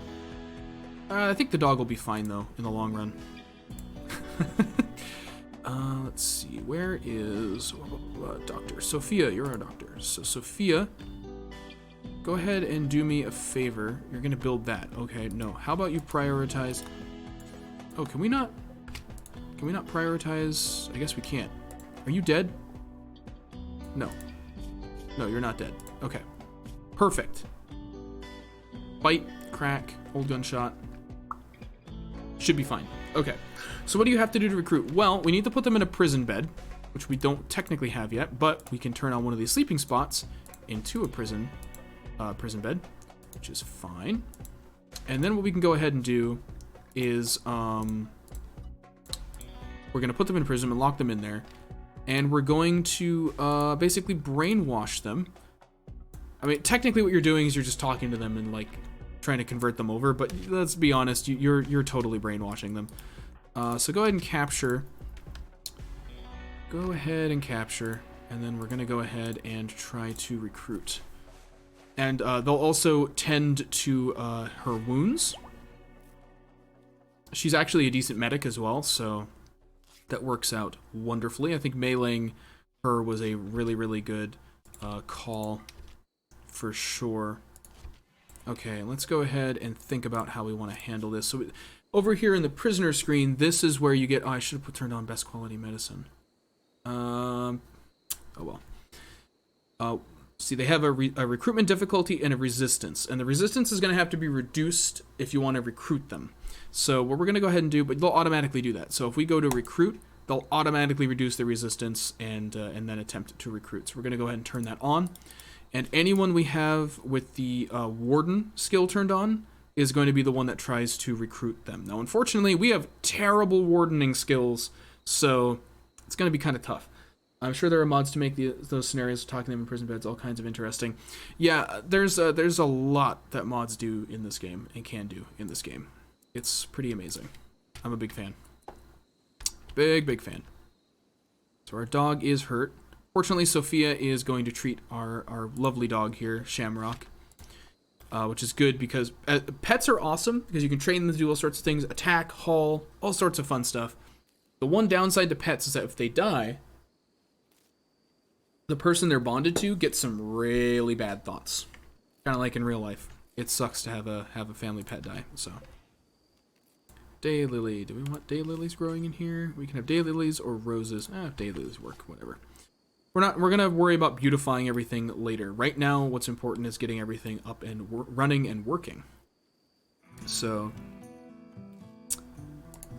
I think the dog will be fine, though, in the long run. Let's see. Where is Dr. Sophia? You're our doctor. So, Sophia, go ahead and do me a favor. You're going to build that. Okay, no. How about you prioritize... Oh, can we not prioritize... I guess we can't. Are you dead? No. No, you're not dead. Okay. Perfect. Bite, crack, old gunshot. Should be fine. Okay. So what do you have to do to recruit? Well, we need to put them in a prison bed, which we don't technically have yet, but we can turn on one of these sleeping spots into a prison bed, which is fine. And then what we can go ahead and do is we're going to put them in prison and lock them in there, and we're going to basically brainwash them. I mean, technically what you're doing is you're just talking to them and like trying to convert them over, but let's be honest, you're totally brainwashing them. So go ahead and capture. Go ahead and capture, and then we're gonna go ahead and try to recruit. And they'll also tend to her wounds. She's actually a decent medic as well, so that works out wonderfully. I think meleeing her was a really, really good call for sure. Okay, let's go ahead and think about how we want to handle this. So over here in the prisoner screen, this is where you get... Oh, I should have turned on best quality medicine. Oh well. See, they have a recruitment difficulty and a resistance. And the resistance is going to have to be reduced if you want to recruit them. So what we're going to go ahead and do, but they'll automatically do that. So if we go to recruit, they'll automatically reduce their resistance and then attempt to recruit. So we're going to go ahead and turn that on. And anyone we have with the Warden skill turned on is going to be the one that tries to recruit them. Now, unfortunately, we have terrible wardening skills, so it's going to be kind of tough. I'm sure there are mods to make those scenarios, talking to them in prison beds, all kinds of interesting. Yeah, there's a lot that mods do in this game and can do in this game. It's pretty amazing. I'm a big fan. Big fan. So our dog is hurt. Fortunately, Sophia is going to treat our lovely dog here, Shamrock, which is good because pets are awesome because you can train them to do all sorts of things, attack, haul, all sorts of fun stuff. The one downside to pets is that if they die, the person they're bonded to gets some really bad thoughts. Kind of like in real life. It sucks to have a family pet die, so. Daylily. Do we want daylilies growing in here? We can have daylilies or roses. Daylilies work, whatever. We're gonna worry about beautifying everything later. Right now, what's important is getting everything up and running and working. So,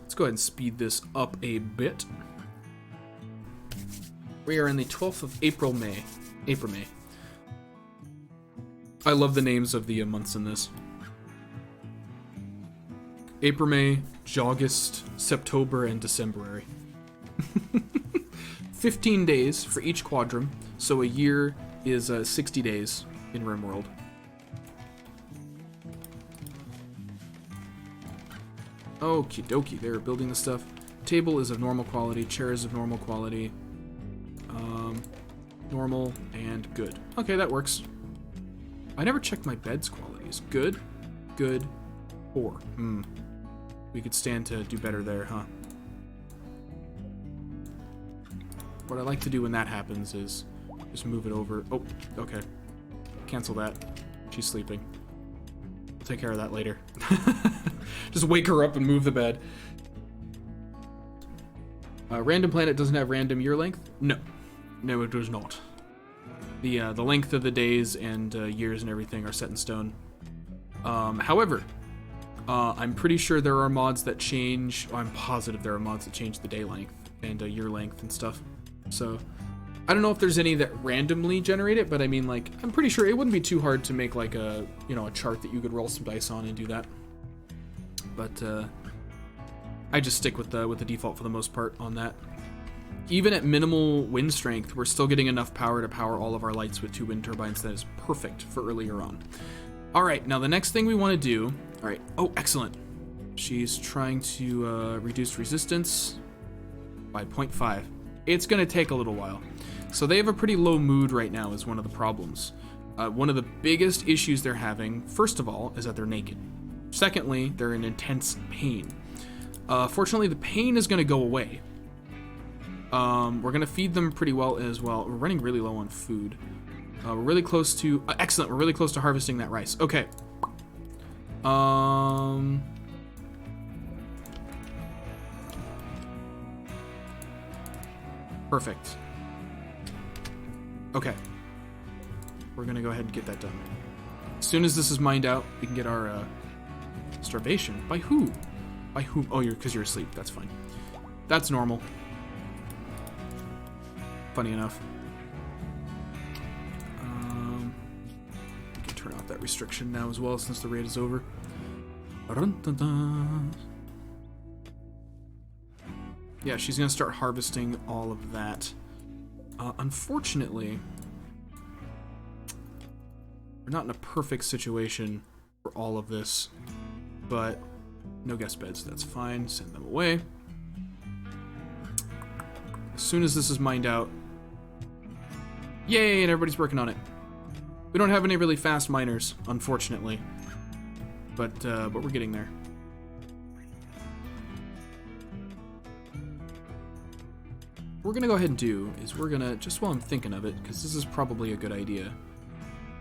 let's go ahead and speed this up a bit. We are in the 12th of April, May. I love the names of the months in this. April, May, August, September, and Decemberary. 15 days for each quadrum, so a year is 60 days in Rimworld. Okie dokie, they're building the stuff. Table is of normal quality, chair is of normal quality. Normal and good. Okay, that works. I never checked my bed's qualities. Good, 4. We could stand to do better there, huh? What I like to do when that happens is just move it over. Oh, okay. Cancel that. She's sleeping. We'll take care of that later. Just wake her up and move the bed. Random planet doesn't have random year length? No. No, it does not. The length of the days and years and everything are set in stone. However, I'm pretty sure there are mods that change. I'm positive there are mods that change the day length and year length and stuff. So, I don't know if there's any that randomly generate it, but I mean, like, I'm pretty sure it wouldn't be too hard to make like a chart that you could roll some dice on and do that. But I just stick with the default for the most part on that. Even at minimal wind strength, we're still getting enough power to power all of our lights with 2 wind turbines. That is perfect for earlier on. All right, now the next thing we want to do. All right. Oh, excellent. She's trying to reduce resistance by 0.5. It's going to take a little while. So they have a pretty low mood right now is one of the problems. One of the biggest issues they're having, first of all, is that they're naked. Secondly, they're in intense pain. Fortunately, the pain is going to go away. We're going to feed them pretty well as well. We're running really low on food. We're really close to... excellent, we're really close to harvesting that rice. Okay. Perfect. Okay. We're going to go ahead and get that done. As soon as this is mined out, we can get our starvation. By who? By whom? Oh, because you're asleep. That's fine. That's normal. Funny enough. We can turn off that restriction now as well since the raid is over. Yeah, she's going to start harvesting all of that. Unfortunately, we're not in a perfect situation for all of this, but no guest beds, that's fine. Send them away. As soon as this is mined out, yay, and everybody's working on it. We don't have any really fast miners, unfortunately, but we're getting there. What we're gonna go ahead and do is we're gonna, just while I'm thinking of it, because this is probably a good idea,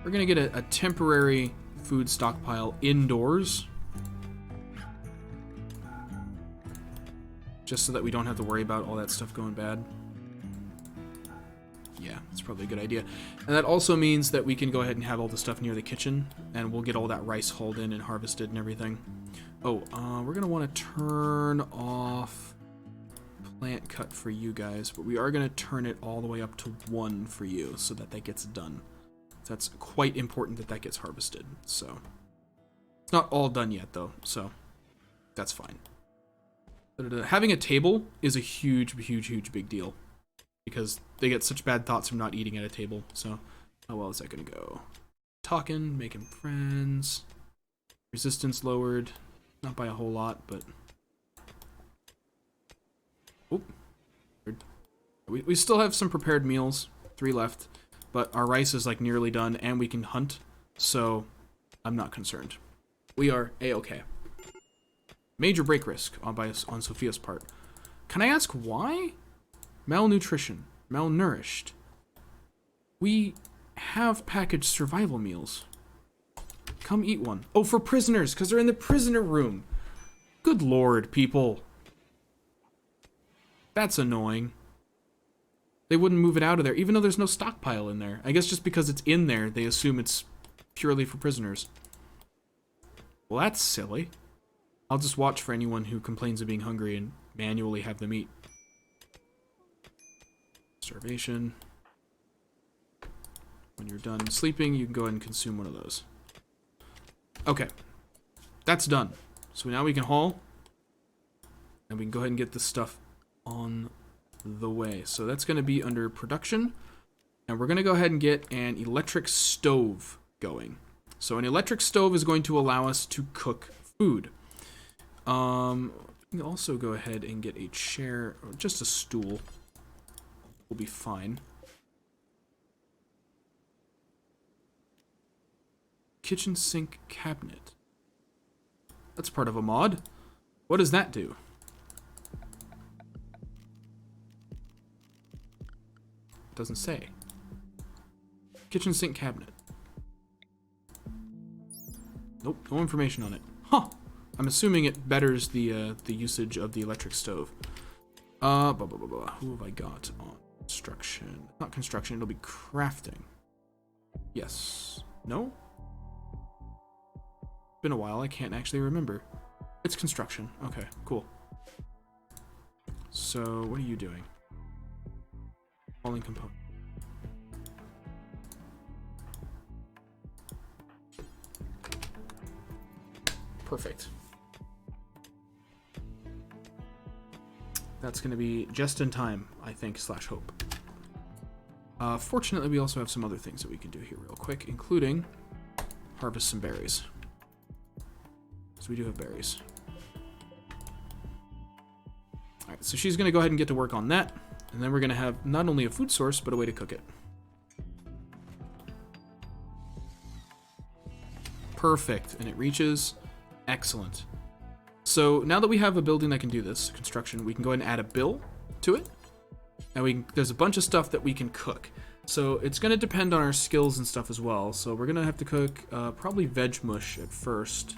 we're gonna get a temporary food stockpile indoors, just so that we don't have to worry about all that stuff going bad. Yeah, that's probably a good idea. And that also means that we can go ahead and have all the stuff near the kitchen, and we'll get all that rice hauled in and harvested and everything. Oh, we're gonna want to turn off plant cut for you guys, but we are going to turn it all the way up to 1 for you so that that gets done. That's quite important that that gets harvested, so. It's not all done yet, though, so that's fine. Having a table is a huge, huge, huge big deal because they get such bad thoughts from not eating at a table, so how well is that going to go? Talking, making friends, resistance lowered, not by a whole lot, but... Oop. We still have some prepared meals, 3 left, but our rice is like nearly done and we can hunt, so I'm not concerned. We are A-okay. Major break risk on Sophia's part. Can I ask why? Malnutrition. Malnourished. We have packaged survival meals. Come eat one. Oh, for prisoners, because they're in the prisoner room. Good lord, people. That's annoying. They wouldn't move it out of there, even though there's no stockpile in there. I guess just because it's in there, they assume it's purely for prisoners. Well, that's silly. I'll just watch for anyone who complains of being hungry and manually have them eat. Starvation. When you're done sleeping, you can go ahead and consume one of those. Okay. That's done. So now we can haul. And we can go ahead and get this stuff on the way. So that's going to be under production. And we're going to go ahead and get an electric stove going. So an electric stove is going to allow us to cook food. We can also go ahead and get a chair, or just a stool. Will be fine. Kitchen sink cabinet. That's part of a mod. What does that do? Doesn't say. Kitchen sink cabinet. Nope, no information on it. Huh. I'm assuming it betters the usage of the electric stove. Blah, blah, blah, blah. Who have I got on construction? Not construction, it'll be crafting. Yes. No? Been a while, I can't actually remember. It's construction. Okay, cool. So, what are you doing? Falling component. Perfect. That's going to be just in time, I think, / hope. Fortunately, we also have some other things that we can do here real quick, including harvest some berries. So we do have berries. Alright, so she's going to go ahead and get to work on that, and then we're going to have not only a food source, but a way to cook it. Perfect, and it reaches. Excellent. So now that we have a building that can do this, construction, we can go ahead and add a bill to it. And there's a bunch of stuff that we can cook. So it's going to depend on our skills and stuff as well. So we're going to have to cook probably veg mush at first.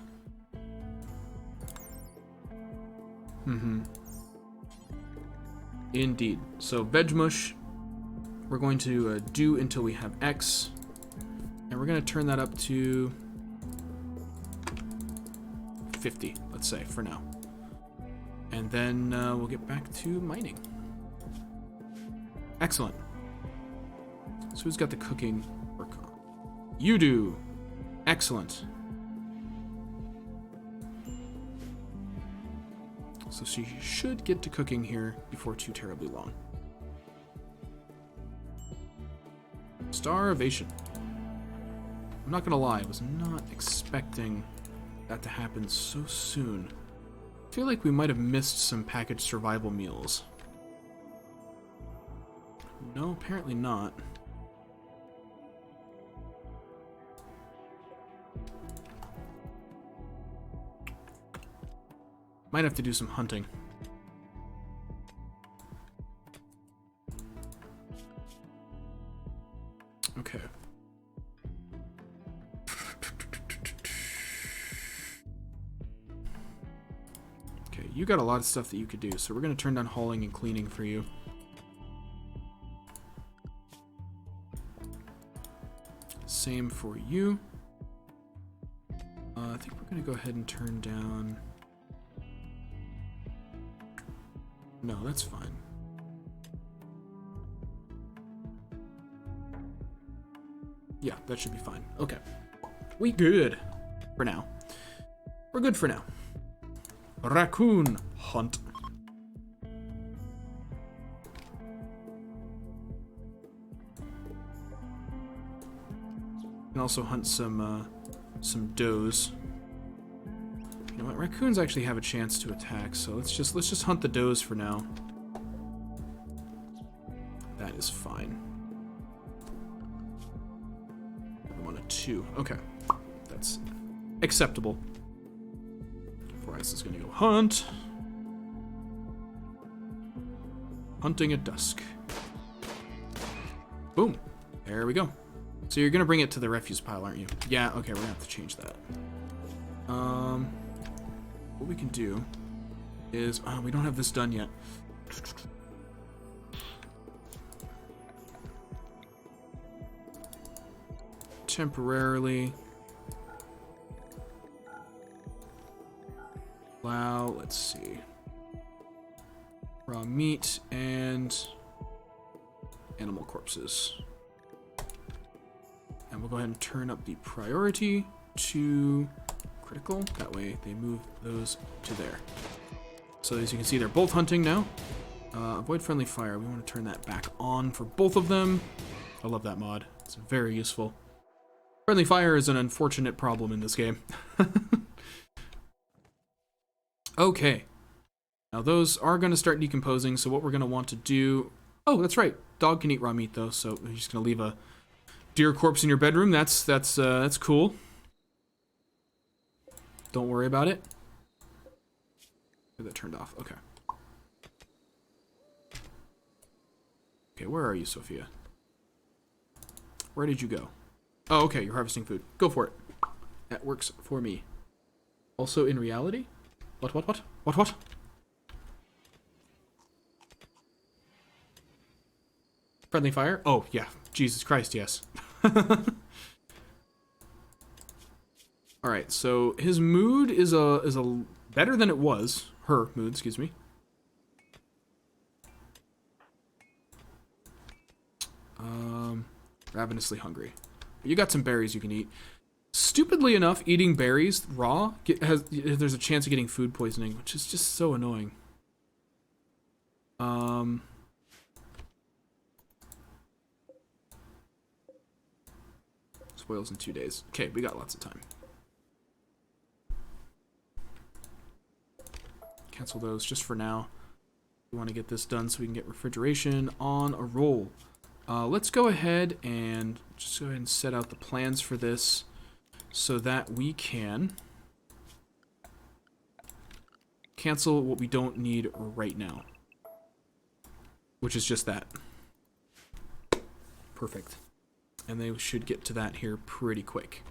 Indeed. So veg mush, we're going to do until we have X. And we're going to turn that up to 50, let's say, for now. And then we'll get back to mining. Excellent. So who's got the cooking work on? You do. Excellent. So she should get to cooking here before too terribly long. Starvation. I'm not gonna lie, I was not expecting that to happen so soon. I feel like we might have missed some packaged survival meals. No, apparently not. Might have to do some hunting. Okay. Okay, you got a lot of stuff that you could do, so we're going to turn down hauling and cleaning for you. Same for you. I think we're going to go ahead and turn down... No, that's fine. Yeah, that should be fine. Okay. We good. For now. We're good for now. Raccoon hunt. Can also hunt some does. You know what? Raccoons actually have a chance to attack, so let's just hunt the does for now. That is fine. I'm on a 2. Okay, that's acceptable. Forest is gonna go hunt. Hunting at dusk. Boom. There we go. So you're gonna bring it to the refuse pile, aren't you? Yeah, okay, we're gonna have to change that. What we can do is, oh, we don't have this done yet. Temporarily. Wow, let's see. Raw meat and animal corpses. And we'll go ahead and turn up the priority to critical. That way they move those to there. So as you can see, they're both hunting now. Avoid friendly fire. We want to turn that back on for both of them. I love that mod. It's very useful. Friendly fire is an unfortunate problem in this game. Okay. Now those are going to start decomposing, so what we're going to want to do... Oh, that's right. Dog can eat raw meat, though, so you're just going to leave a deer corpse in your bedroom. That's cool. Don't worry about it. Get that turned off. Okay. Okay, where are you, Sophia? Where did you go? Oh, okay, you're harvesting food. Go for it. That works for me. Also in reality? What? Friendly fire? Oh, yeah. Jesus Christ, yes. Alright, so his mood is a better than it was. Her mood, excuse me. Ravenously hungry. You got some berries you can eat. Stupidly enough, eating berries raw there's a chance of getting food poisoning, which is just so annoying. Spoils in 2 days. Okay, we got lots of time. Cancel those just for now. We want to get this done so we can get refrigeration on a roll. Let's go ahead and set out the plans for this so that we can cancel what we don't need right now, which is just that. Perfect. And they should get to that here pretty quick.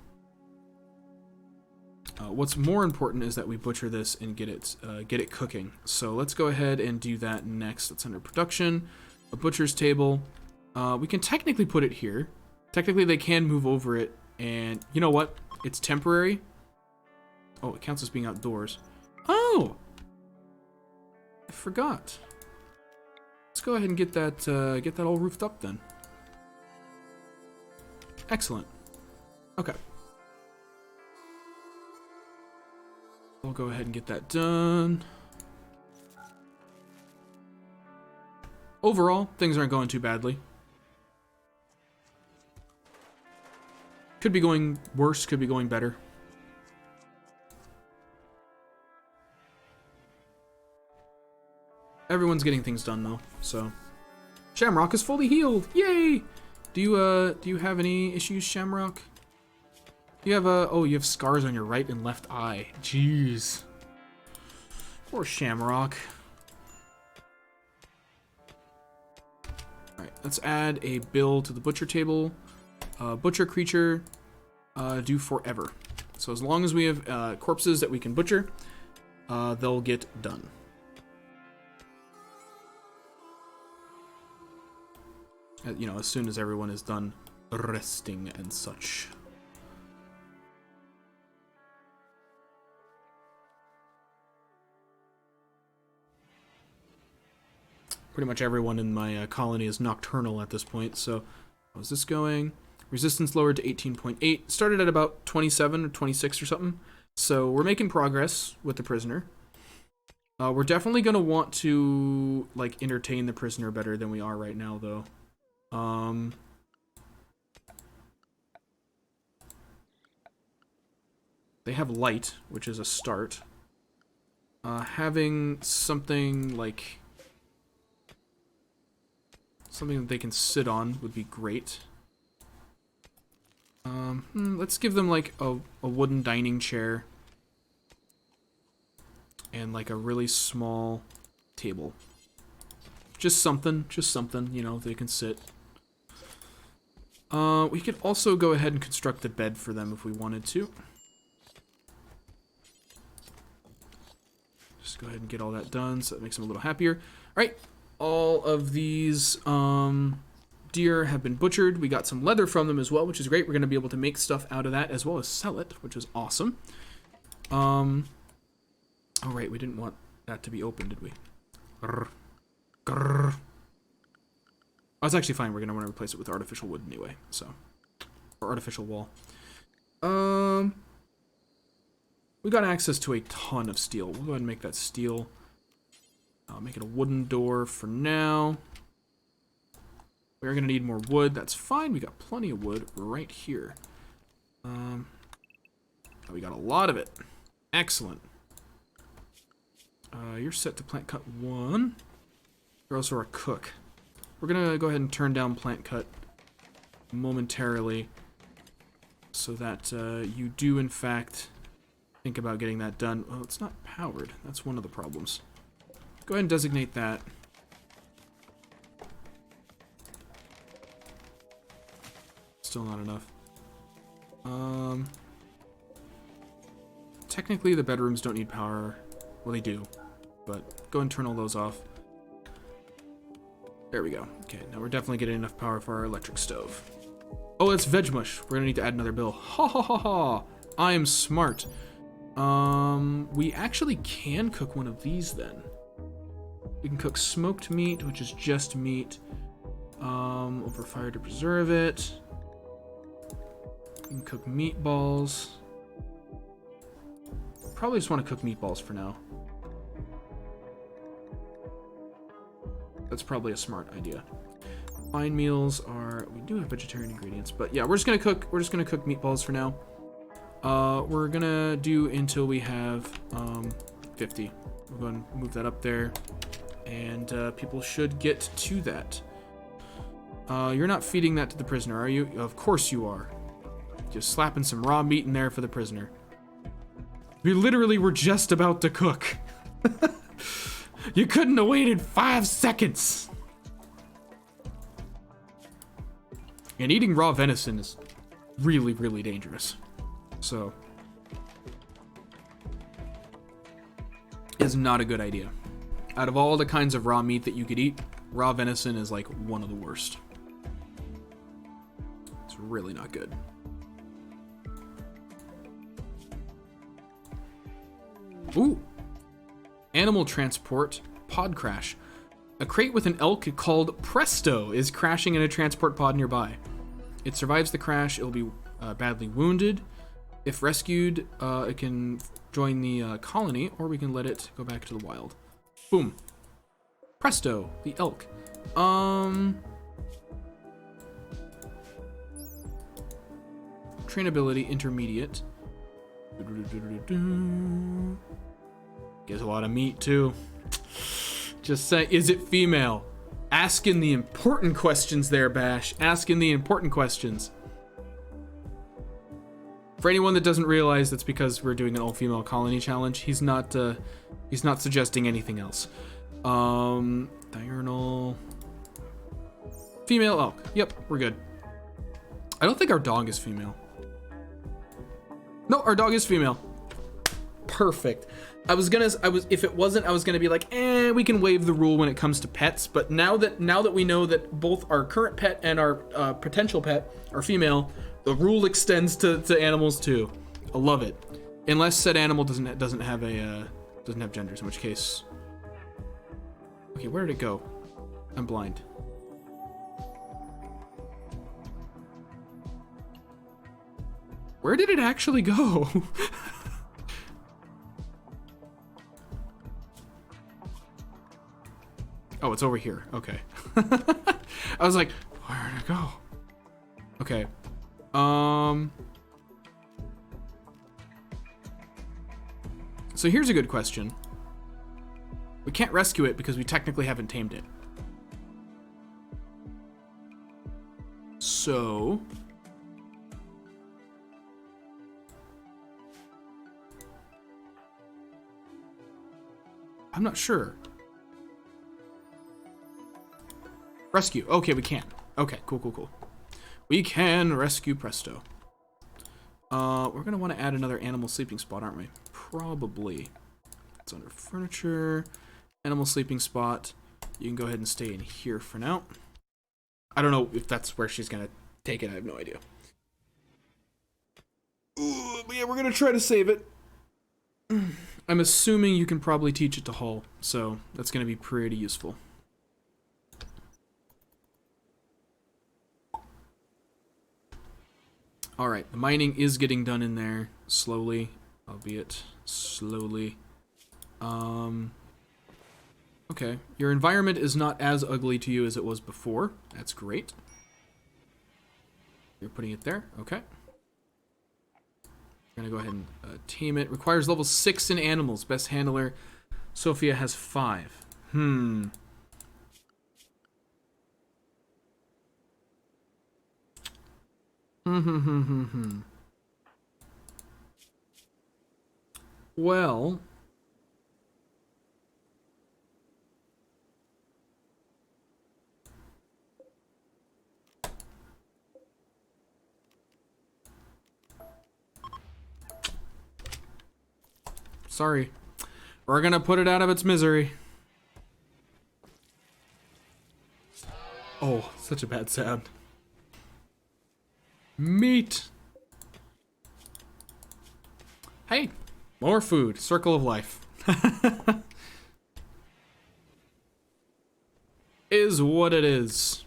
What's more important is that we butcher this and get it cooking. So let's go ahead and do that next. That's under production, a butcher's table. We can technically put it here. Technically, they can move over it, and you know what? It's temporary. Oh, it counts as being outdoors. Oh, I forgot. Let's go ahead and get that all roofed up then. Excellent. Okay. We'll go ahead and get that done. Overall, things aren't going too badly. Could be going worse, could be going better. Everyone's getting things done though, so. Shamrock is fully healed! Yay! Do you have any issues, Shamrock? You have you have scars on your right and left eye. Jeez. Poor Shamrock. Alright, let's add a bill to the butcher table. Butcher creature, do forever. So as long as we have corpses that we can butcher, they'll get done. You know, as soon as everyone is done resting and such. pretty much everyone in my colony is nocturnal at this point. So how's this going? Resistance lowered to 18.8. Started at about 27 or 26 or something. So we're making progress with the prisoner. We're definitely going to want to, like, entertain the prisoner better than we are right now, though. They have light, which is a start. Having something, like... something that they can sit on would be great. Let's give them, like, a wooden dining chair. And, like, a really small table. Just something, you know, they can sit. We could also go ahead and construct the bed for them if we wanted to. Just go ahead and get all that done so that makes them a little happier. Alright, all of these deer have been butchered. We got some leather from them as well, which is great. We're going to be able to make stuff out of that as well as sell it, which is awesome. Oh, right, we didn't want that to be open, did we? Grrr. Grrr. Oh, it's actually fine. We're going to want to replace it with artificial wood anyway, so. Or artificial wall. We got access to a ton of steel. We'll go ahead and make that steel. I'll make it a wooden door for now. We're going to need more wood. That's fine. We got plenty of wood right here. We got a lot of it. Excellent. You're set to plant cut 1. You're also a cook. We're going to go ahead and turn down plant cut momentarily so that you do, in fact, think about getting that done. Oh, it's not powered. That's one of the problems. Go ahead and designate that. Still not enough. Technically, the bedrooms don't need power. Well, they do, but go and turn all those off. There we go. Okay, now we're definitely getting enough power for our electric stove. Oh, it's veg mush. We're gonna need to add another bill. Ha ha ha ha! I am smart. We actually can cook one of these then. We can cook smoked meat, which is just meat, over fire to preserve it. We can cook meatballs. Probably just want to cook meatballs for now. That's probably a smart idea. Fine meals are, we do have vegetarian ingredients, but yeah, we're just gonna cook meatballs for now. We're gonna do until we have 50. We'll go and move that up there, and people should get to that. You're not feeding that to the prisoner, are you? Of course you are. Just slapping some raw meat in there for the prisoner. We literally were just about to cook. You couldn't have waited 5 seconds. And eating raw venison is really, really dangerous. So, is not a good idea. Out of all the kinds of raw meat that you could eat, raw venison is like one of the worst. It's really not good. Ooh. Animal transport pod crash. A crate with an elk called Presto is crashing in a transport pod nearby. It survives the crash. It'll be badly wounded. If rescued, it can join the colony, or we can let it go back to the wild. Boom. Presto, the elk. Trainability intermediate. Gives a lot of meat too. Just say, is it female? Asking the important questions there, Bash. Asking the important questions. For anyone that doesn't realize, that's because we're doing an all-female colony challenge. He's not suggesting anything else. Diurnal. Female elk. Yep, we're good. I don't think our dog is female. No, our dog is female. Perfect. If it wasn't, I was gonna be like, we can waive the rule when it comes to pets. But now that we know that both our current pet and our potential pet are female, the rule extends to animals too. I love it. Unless said animal doesn't have genders, in which case. Okay, where did it go? I'm blind. Where did it actually go? Oh, it's over here. Okay. I was like, where did it go? Okay. So here's a good question. We can't rescue it because we technically haven't tamed it. So... I'm not sure. Rescue. Okay, we can. Okay, cool, cool, cool. We can rescue Presto. We're gonna want to add another animal sleeping spot, aren't we? Probably. It's under furniture. Animal sleeping spot. You can go ahead and stay in here for now. I don't know if that's where she's gonna take it. I have no idea. Ooh, but yeah, we're gonna try to save it. I'm assuming you can probably teach it to Hull, so that's gonna be pretty useful. Alright, the mining is getting done in there, slowly, albeit slowly. Okay, your environment is not as ugly to you as it was before. That's great. You're putting it there, okay. We're gonna go ahead and tame it. Requires level 6 in animals. Best handler, Sophia has 5. Well, sorry. We're gonna put it out of its misery. Oh, such a bad sound. Meat. Hey, more food. Circle of life. Is what it is.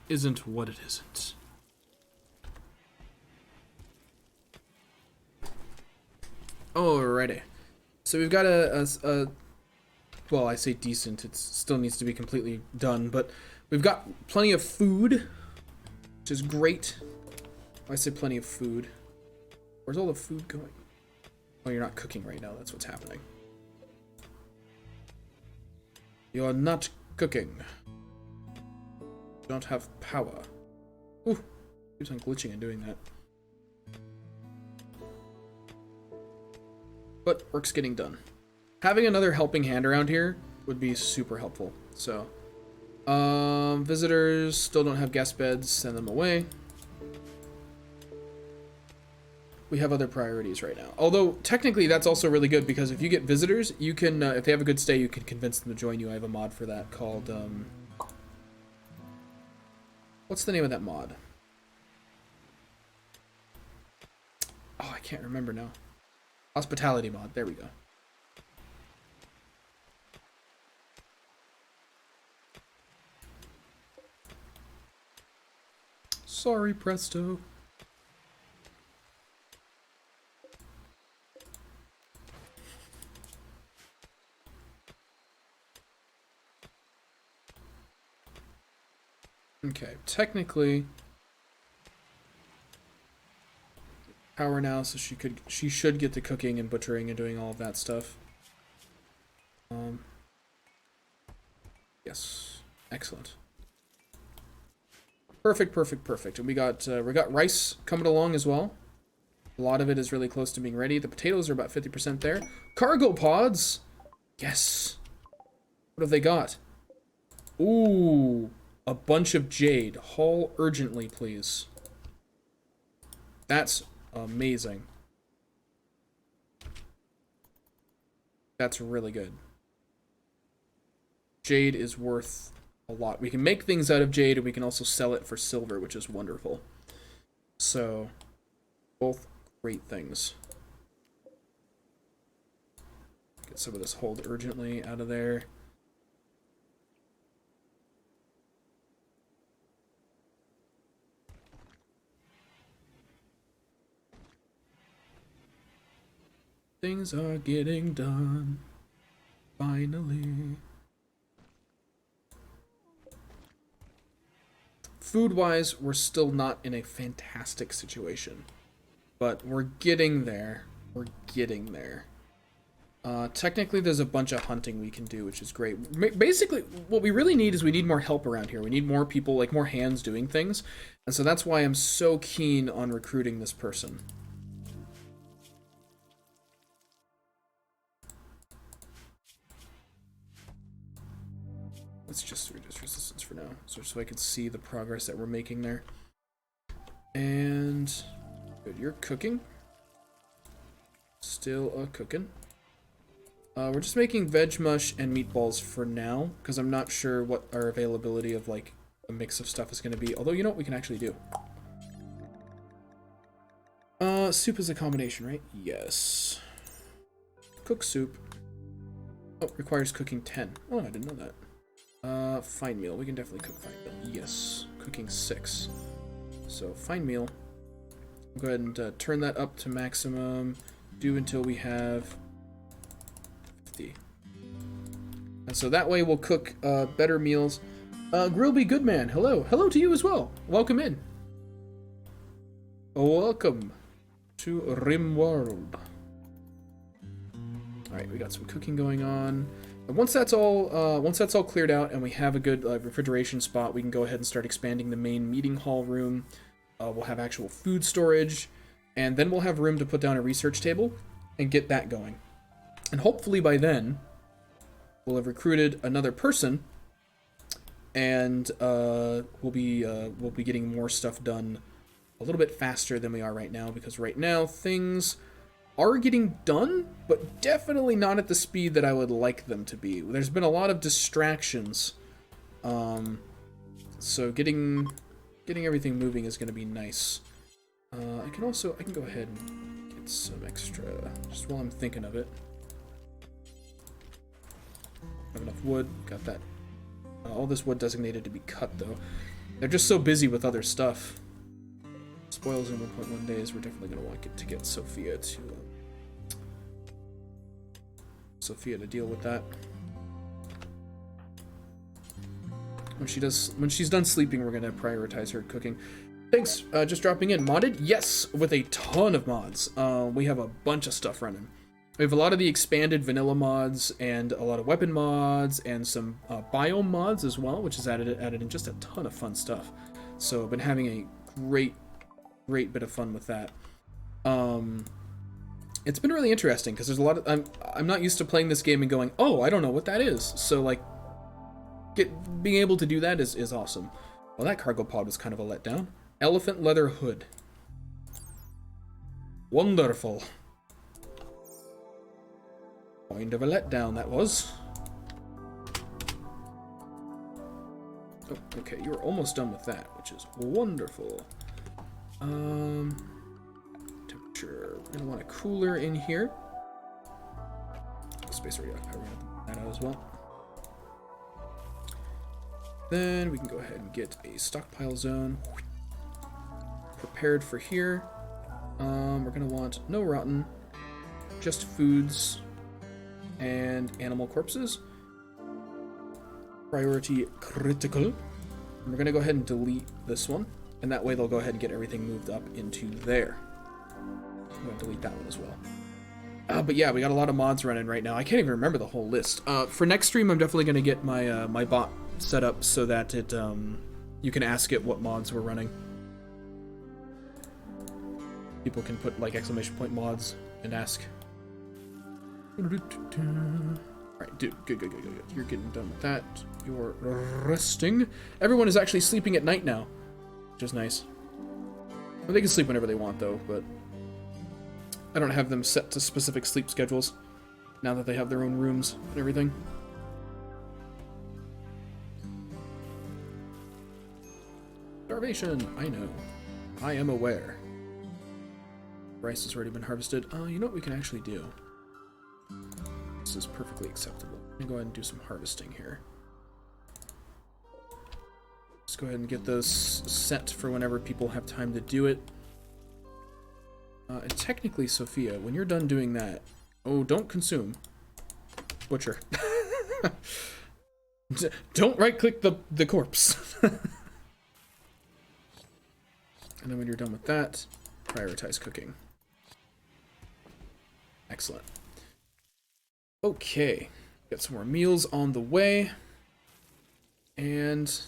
Isn't what it isn't. Alrighty. So we've got a well, I say decent. It still needs to be completely done, but we've got plenty of food, which is great. I say plenty of food. Where's all the food going? Oh, you're not cooking right now. That's what's happening. You're not cooking. You don't have power. Ooh, keeps on glitching and doing that. But work's getting done. Having another helping hand around here would be super helpful. So, visitors still don't have guest beds. Send them away. We have other priorities right now. Although, technically, that's also really good, because if you get visitors, you can, if they have a good stay, you can convince them to join you. I have a mod for that called, what's the name of that mod? Oh, I can't remember now. Hospitality mod. There we go. Sorry, Presto. Okay, technically power now, so she should get the cooking and butchering and doing all of that stuff. Yes, excellent. Perfect, perfect, perfect. And we got rice coming along as well. A lot of it is really close to being ready. The potatoes are about 50% there. Cargo pods. Yes. What have they got? Ooh. A bunch of jade. Haul urgently, please. That's amazing. That's really good. Jade is worth a lot. We can make things out of jade, and we can also sell it for silver, which is wonderful. So, both great things. Get some of this hold urgently out of there. Things are getting done. Finally. Food-wise, we're still not in a fantastic situation. But we're getting there. We're getting there. Technically, there's a bunch of hunting we can do, which is great. Basically, what we really need is we need more help around here. We need more people, like more hands doing things. And so that's why I'm so keen on recruiting this person. Let's just reduce resistance for now, so I can see the progress that we're making there. And good, you're cooking. Still cooking. We're just making veg mush and meatballs for now, because I'm not sure what our availability of like a mix of stuff is going to be. Although, you know what we can actually do? Soup is a combination, right? Yes. Cook soup. Oh, requires cooking 10. Oh, I didn't know that. Fine meal. We can definitely cook fine meal. Yes. Cooking 6. So, fine meal. Go ahead and turn that up to maximum. Do until we have 50. And so that way we'll cook better meals. Grillby Goodman, hello. Hello to you as well. Welcome in. Welcome to Rimworld. Alright, we got some cooking going on. And once that's all cleared out and we have a good refrigeration spot, we can go ahead and start expanding the main meeting hall room. We'll have actual food storage, and then we'll have room to put down a research table and get that going. And hopefully by then, we'll have recruited another person, and we'll be getting more stuff done a little bit faster than we are right now, because right now things are getting done, but definitely not at the speed that I would like them to be. There's been a lot of distractions, so getting everything moving is going to be nice. I can go ahead and get some extra, just while I'm thinking of it. Have enough wood, got that. All this wood designated to be cut, though. They're just so busy with other stuff. Spoils in 1.1 days, we're definitely going to want to get Sophia to deal with that. When she's done sleeping, we're gonna prioritize her cooking. Thanks, just dropping in. Modded? Yes, with a ton of mods. We have a bunch of stuff running. We have a lot of the expanded vanilla mods and a lot of weapon mods and some biome mods as well, which is added in just a ton of fun stuff. So I've been having a great bit of fun with that. It's been really interesting because there's a lot of I'm not used to playing this game and going, oh, I don't know what that is. So like being able to do that is awesome. Well, that cargo pod was kind of a letdown. Elephant leather hood. Wonderful. Kind of a letdown that was. Oh, okay, you're almost done with that, which is wonderful. Temperature. We're gonna want a cooler in here. Space radio. We're gonna put that out as well. Then we can go ahead and get a stockpile zone prepared for here. We're gonna want no rotten, just foods and animal corpses. Priority critical. And we're gonna go ahead and delete this one, and that way they'll go ahead and get everything moved up into there. I'm gonna delete that one as well. But yeah, we got a lot of mods running right now. I can't even remember the whole list. For next stream, I'm definitely gonna get my my bot set up so that it you can ask it what mods we're running. People can put like exclamation point mods and ask. Alright, dude, good. You're getting done with that. You're resting. Everyone is actually sleeping at night now, which is nice. Well, they can sleep whenever they want though, but I don't have them set to specific sleep schedules now that they have their own rooms and everything. Starvation, I know. I am aware. Rice has already been harvested. You know what we can actually do? This is perfectly acceptable. Let me go ahead and do some harvesting here. Let's go ahead and get those set for whenever people have time to do it. And technically, Sophia, when you're done doing that, Oh, don't consume. Butcher. Don't right-click the corpse. And then when you're done with that, prioritize cooking. Excellent. Okay. Got some more meals on the way. And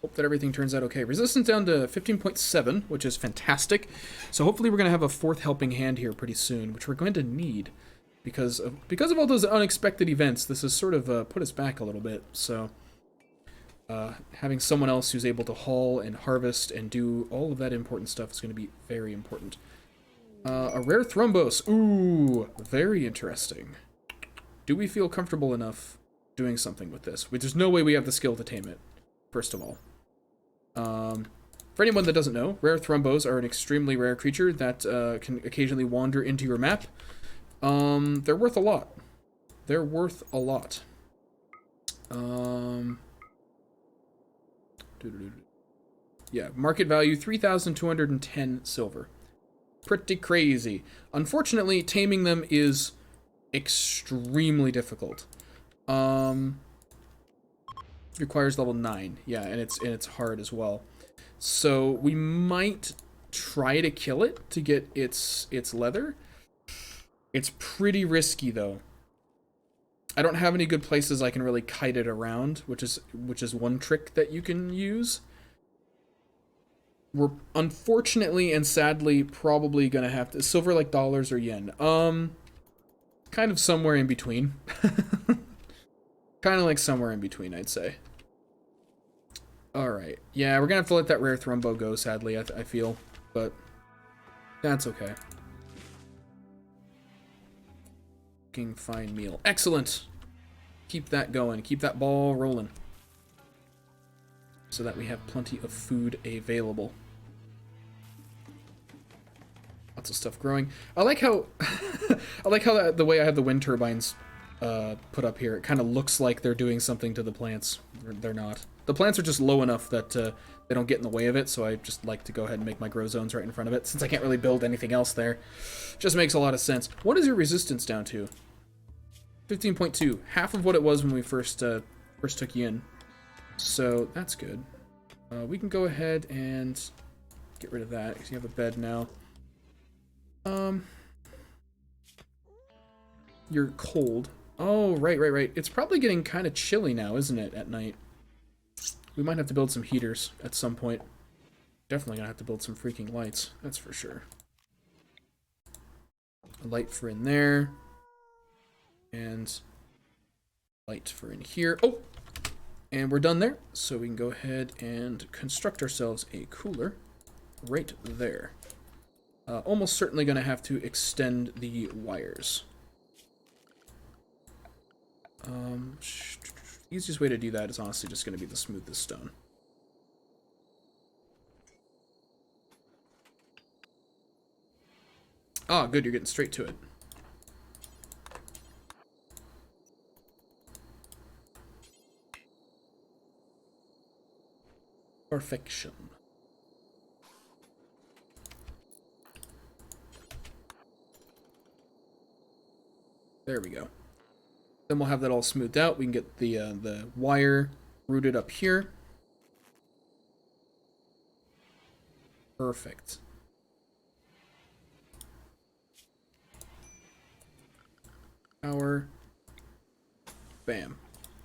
hope that everything turns out okay. Resistance down to 15.7, which is fantastic. So hopefully we're going to have a 4th helping hand here pretty soon, which we're going to need. Because of all those unexpected events, this has sort of put us back a little bit. So having someone else who's able to haul and harvest and do all of that important stuff is going to be very important. A rare thrombos. Ooh, very interesting. Do we feel comfortable enough doing something with this? There's no way we have the skill to tame it, first of all. For anyone that doesn't know, rare thrombos are an extremely rare creature that can occasionally wander into your map. They're worth a lot. They're worth a lot. Yeah, market value 3,210 silver. Pretty crazy. Unfortunately, taming them is extremely difficult. Requires level 9. Yeah, and it's hard as well. So we might try to kill it to get its leather. It's pretty risky though. I don't have any good places I can really kite it around, which is one trick that you can use. We're unfortunately and sadly probably gonna have to silver like dollars or yen. Kind of somewhere in between. Kind of like somewhere in between, I'd say. Alright. Yeah, we're gonna have to let that rare thrombo go, sadly, I feel. But that's okay. Cooking fine meal. Excellent! Keep that going. Keep that ball rolling. So that we have plenty of food available. Lots of stuff growing. I like how the way I have the wind turbines put up here, it kind of looks like they're doing something to the plants. They're not. The plants are just low enough that they don't get in the way of it, so I just like to go ahead and make my grow zones right in front of it, since I can't really build anything else there. Just makes a lot of sense. What is your resistance down to? 15.2. Half of what it was when we first took you in. So that's good. We can go ahead and get rid of that, because you have a bed now. You're cold. Oh, right. It's probably getting kind of chilly now, isn't it, at night? We might have to build some heaters at some point. Definitely gonna have to build some freaking lights, that's for sure. A light for in there. And light for in here. Oh! And we're done there, so we can go ahead and construct ourselves a cooler right there. Almost certainly going to have to extend the wires. The easiest way to do that is honestly just going to be the smoothest stone. Ah, good, you're getting straight to it. Perfection. There we go. Then we'll have that all smoothed out. We can get the wire routed up here. Perfect. Power. Bam.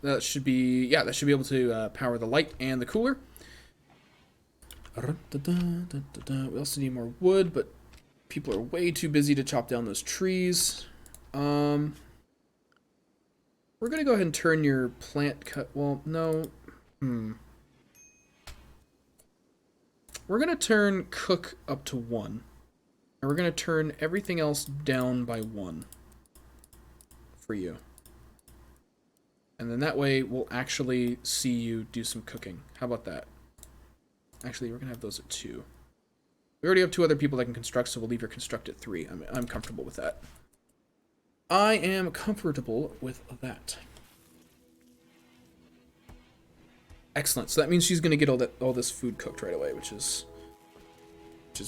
That should be, yeah, that should be able to power the light and the cooler. We also need more wood, but people are way too busy to chop down those trees. We're gonna go ahead and turn your plant cut. Well, no. We're gonna turn cook up to 1, and we're gonna turn everything else down by 1 for you. And then that way we'll actually see you do some cooking. How about that? Actually, we're gonna have those at 2. We already have 2 other people that can construct, so we'll leave your construct at 3. I'm comfortable with that. I am comfortable with that. Excellent. So that means she's gonna get all this food cooked right away, which is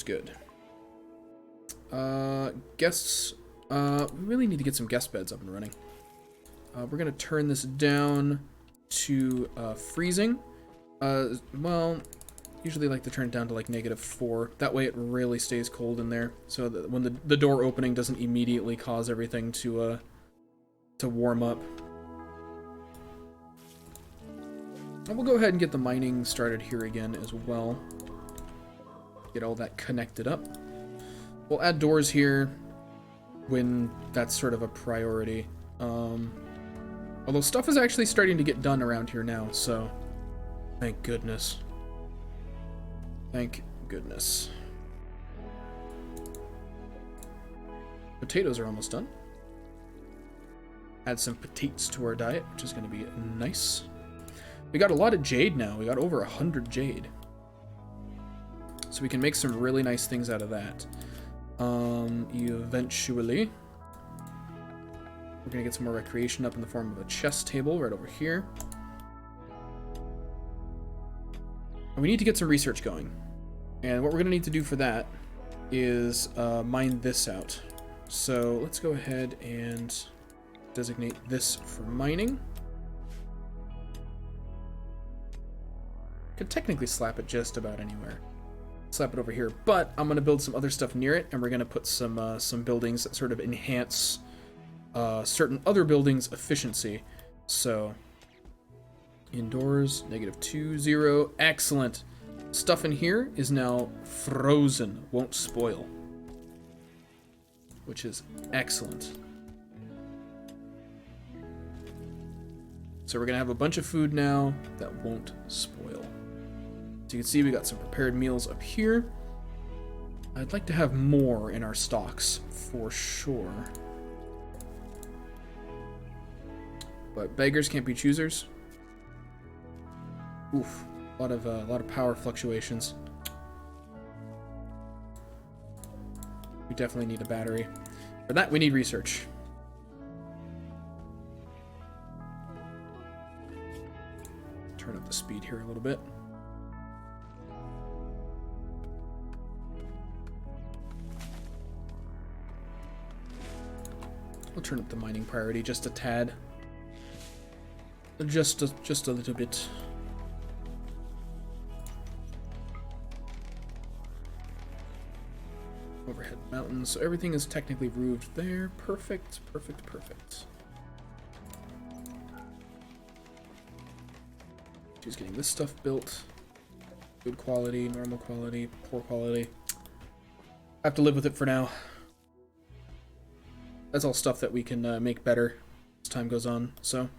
good. Guests. We really need to get some guest beds up and running. We're gonna turn this down to freezing. Well, usually like to turn it down to like -4. That way it really stays cold in there, so that when the door opening doesn't immediately cause everything to warm up. And we'll go ahead and get the mining started here again as well. Get all that connected up. We'll add doors here when that's sort of a priority. Although stuff is actually starting to get done around here now, so thank goodness. Thank goodness. Potatoes are almost done. Add some potatoes to our diet, which is going to be nice. We got a lot of jade now. We got over 100 jade. So we can make some really nice things out of that. Eventually. We're going to get some more recreation up in the form of a chess table right over here. And we need to get some research going. And what we're going to need to do for that is mine this out. So let's go ahead and designate this for mining. Could technically slap it just about anywhere. Slap it over here, but I'm going to build some other stuff near it, and we're going to put some buildings that sort of enhance certain other buildings' efficiency. So indoors, -2, 0, excellent. Stuff in here is now frozen, won't spoil, which is excellent. So we're gonna have a bunch of food now that won't spoil. So you can see we got some prepared meals up here. I'd like to have more in our stocks for sure. But beggars can't be choosers. Oof, a lot of power fluctuations. We definitely need a battery. For that, we need research. Turn up the speed here a little bit. We'll turn up the mining priority just a tad. Just a little bit. Overhead mountains, so everything is technically roofed there. Perfect, perfect, perfect. She's getting this stuff built. Good quality, normal quality, poor quality. I have to live with it for now. That's all stuff that we can make better as time goes on, so.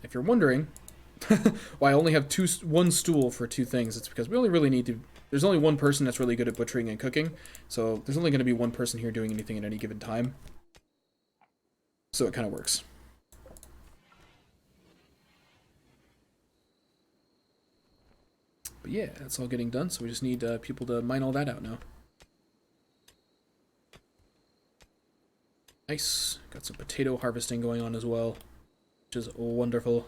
If you're wondering why I only have one stool for 2 things, it's because we only really need to... There's only one person that's really good at butchering and cooking, so there's only going to be one person here doing anything at any given time. So it kind of works. But yeah, that's all getting done, so we just need people to mine all that out now. Nice. Got some potato harvesting going on as well, which is wonderful.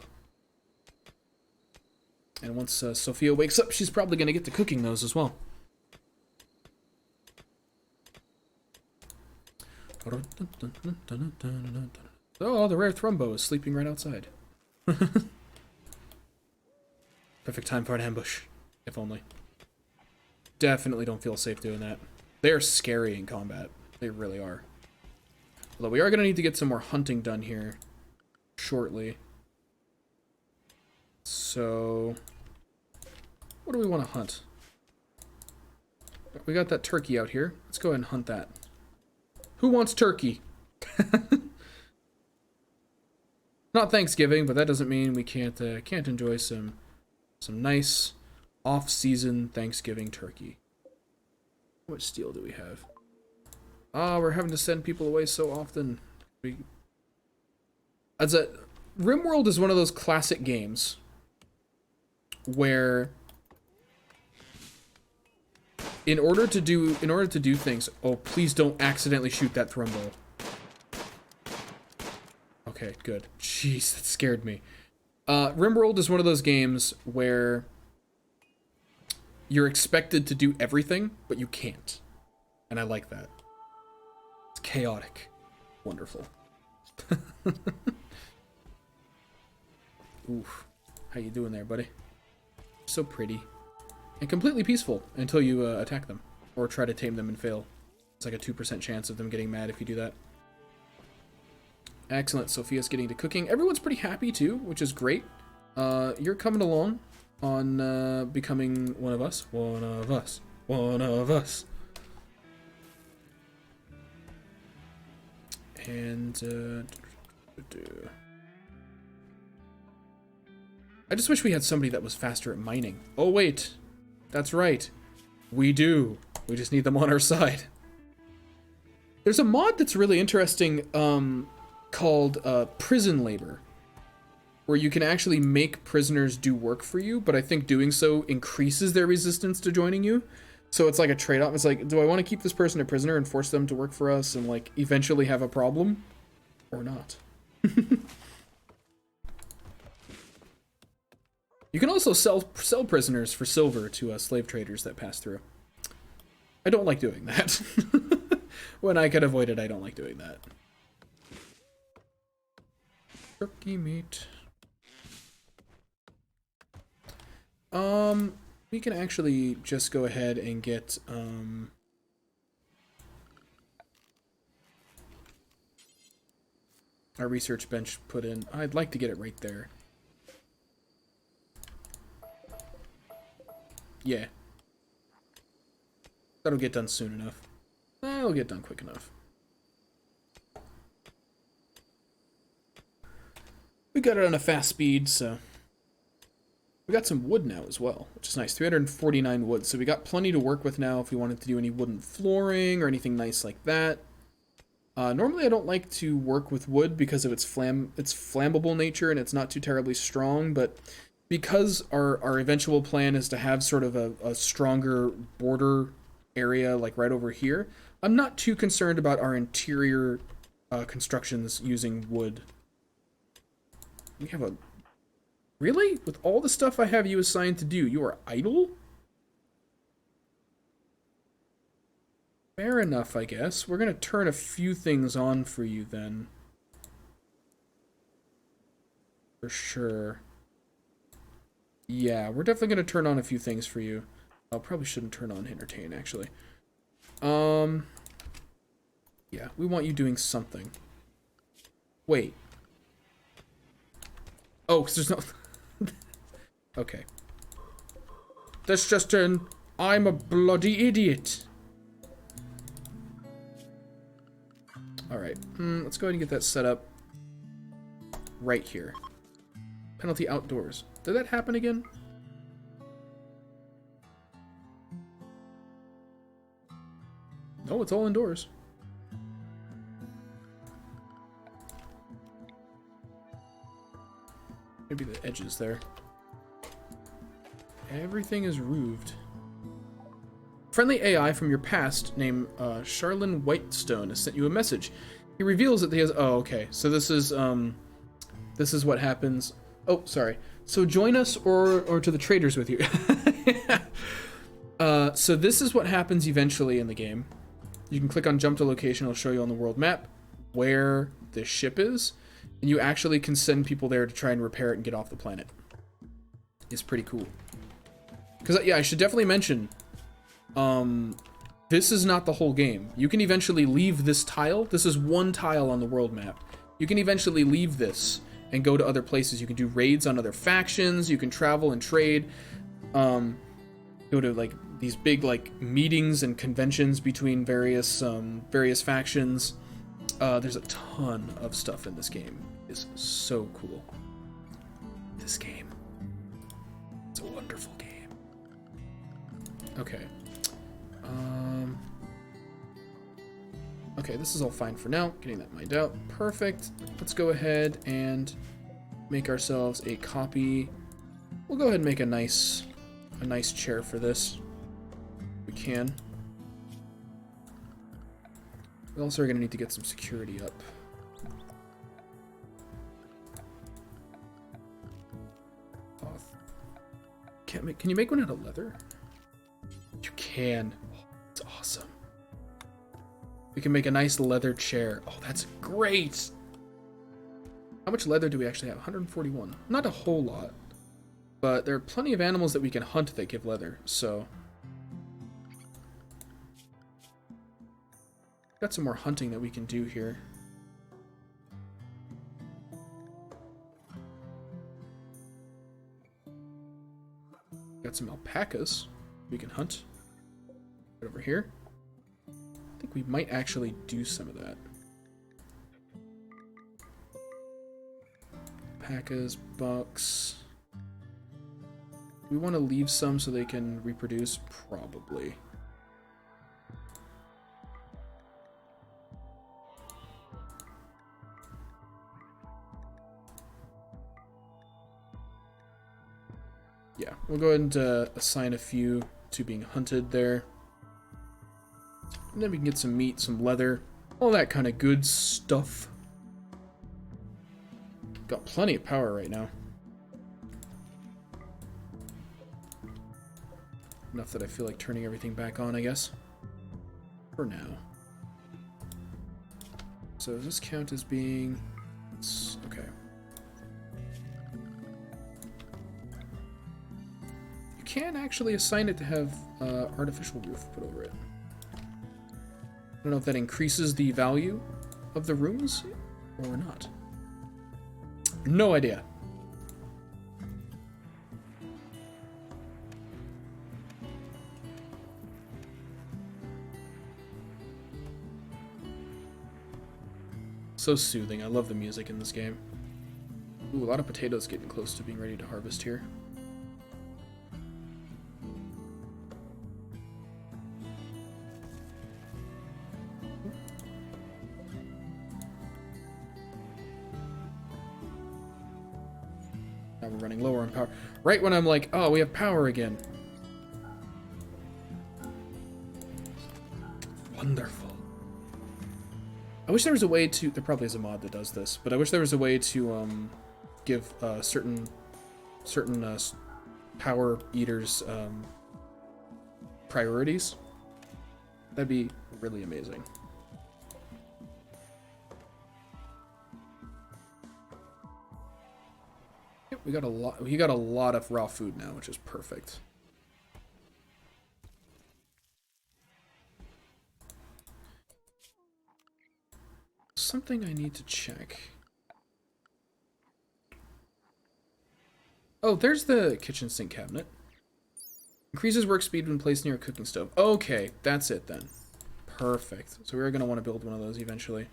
And once Sophia wakes up, she's probably going to get to cooking those as well. Oh, the rare Thrumbo is sleeping right outside. Perfect time for an ambush, if only. Definitely don't feel safe doing that. They are scary in combat. They really are. Although we are going to need to get some more hunting done here shortly. So, what do we want to hunt? We got that turkey out here. Let's go ahead and hunt that. Who wants turkey? Not Thanksgiving, but that doesn't mean we can't enjoy some nice off-season Thanksgiving turkey. How much steel do we have? Ah, we're having to send people away so often. Rimworld is one of those classic games where in order to do things, oh, please don't accidentally shoot that Thrumbo. Okay, good. Jeez, that scared me. Rimworld is one of those games where you're expected to do everything, but you can't. And I like that. It's chaotic. Wonderful. Oof. How you doing there, buddy? So pretty. And completely peaceful until you attack them. Or try to tame them and fail. It's like a 2% chance of them getting mad if you do that. Excellent. Sophia's getting to cooking. Everyone's pretty happy too, which is great. You're coming along on becoming one of us. One of us. One of us. And I just wish we had somebody that was faster at mining. Oh wait, that's right. We do. We just need them on our side. There's a mod that's really interesting called prison labor, where you can actually make prisoners do work for you, but I think doing so increases their resistance to joining you. So it's like a trade-off. It's like, do I want to keep this person a prisoner and force them to work for us and like eventually have a problem, or not? You can also sell prisoners for silver to slave traders that pass through. I don't like doing that. When I can avoid it, I don't like doing that. Turkey meat. We can actually just go ahead and get our research bench put in. I'd like to get it right there. Yeah. That'll get done soon enough. That'll get done quick enough. We got it on a fast speed, so... We got some wood now as well, which is nice. 349 wood, so we got plenty to work with now if we wanted to do any wooden flooring or anything nice like that. Normally I don't like to work with wood because of its flammable nature and it's not too terribly strong, but because our eventual plan is to have sort of a stronger border area like right over here, I'm not too concerned about our interior constructions using wood. We have a... Really? With all the stuff I have you assigned to do, you are idle? Fair enough, I guess. We're going to turn a few things on for you then. For sure. Yeah, we're definitely going to turn on a few things for you. I probably shouldn't turn on entertain, actually. Yeah, we want you doing something. Wait. Oh, because there's no... Okay. That's just an... I'm a bloody idiot. Alright. Let's go ahead and get that set up. Right here. Penalty outdoors. Did that happen again? No, it's all indoors. Maybe the edges there. Everything is roofed. Friendly AI from your past named Charlene Whitestone has sent you a message. He reveals that he has... Oh, okay. So this is what happens... Oh, sorry. So join us or to the traders with you. So this is what happens eventually in the game. You can click on jump to location. It'll show you on the world map where this ship is. And you actually can send people there to try and repair it and get off the planet. It's pretty cool. Because, yeah, I should definitely mention, this is not the whole game. You can eventually leave this tile. This is one tile on the world map. You can eventually leave this and go to other places. You can do raids on other factions. You can travel and trade. Go to, like, these big, like, meetings and conventions between various factions. There's a ton of stuff in this game. It's so cool. This game. It's a wonderful game. Okay. Okay, this is all fine for now. Getting that mined out. Perfect. Let's go ahead and make ourselves a copy. We'll go ahead and make a nice chair for this. We can. We also are going to need to get some security up. Can you make one out of leather? You can. Oh, it's awesome. We can make a nice leather chair. Oh, that's great! How much leather do we actually have? 141. Not a whole lot. But there are plenty of animals that we can hunt that give leather, so... Got some more hunting that we can do here. Got some alpacas we can hunt. Right over here. I think we might actually do some of that. Alpacas, bucks. We want to leave some so they can reproduce? Probably. Yeah, we'll go ahead and assign a few to being hunted there. And then we can get some meat, some leather, all that kind of good stuff. Got plenty of power right now. Enough that I feel like turning everything back on, I guess. For now. So does this count as being... Okay. You can actually assign it to have artificial roof put over it. I don't know if that increases the value of the rooms or not. No idea. So soothing. I love the music in this game. Ooh, a lot of potatoes getting close to being ready to harvest here. Now we're running lower on power. Right when I'm like, oh, we have power again. Wonderful. I wish there was a way to... There probably is a mod that does this, but I wish there was a way to give certain power eaters priorities. That'd be really amazing. Yep, we got a lot. We got a lot of raw food now, which is perfect. Something I need to check. Oh, there's the kitchen sink cabinet. Increases work speed when placed near a cooking stove. Okay, that's it then. Perfect. So we're gonna want to build one of those eventually.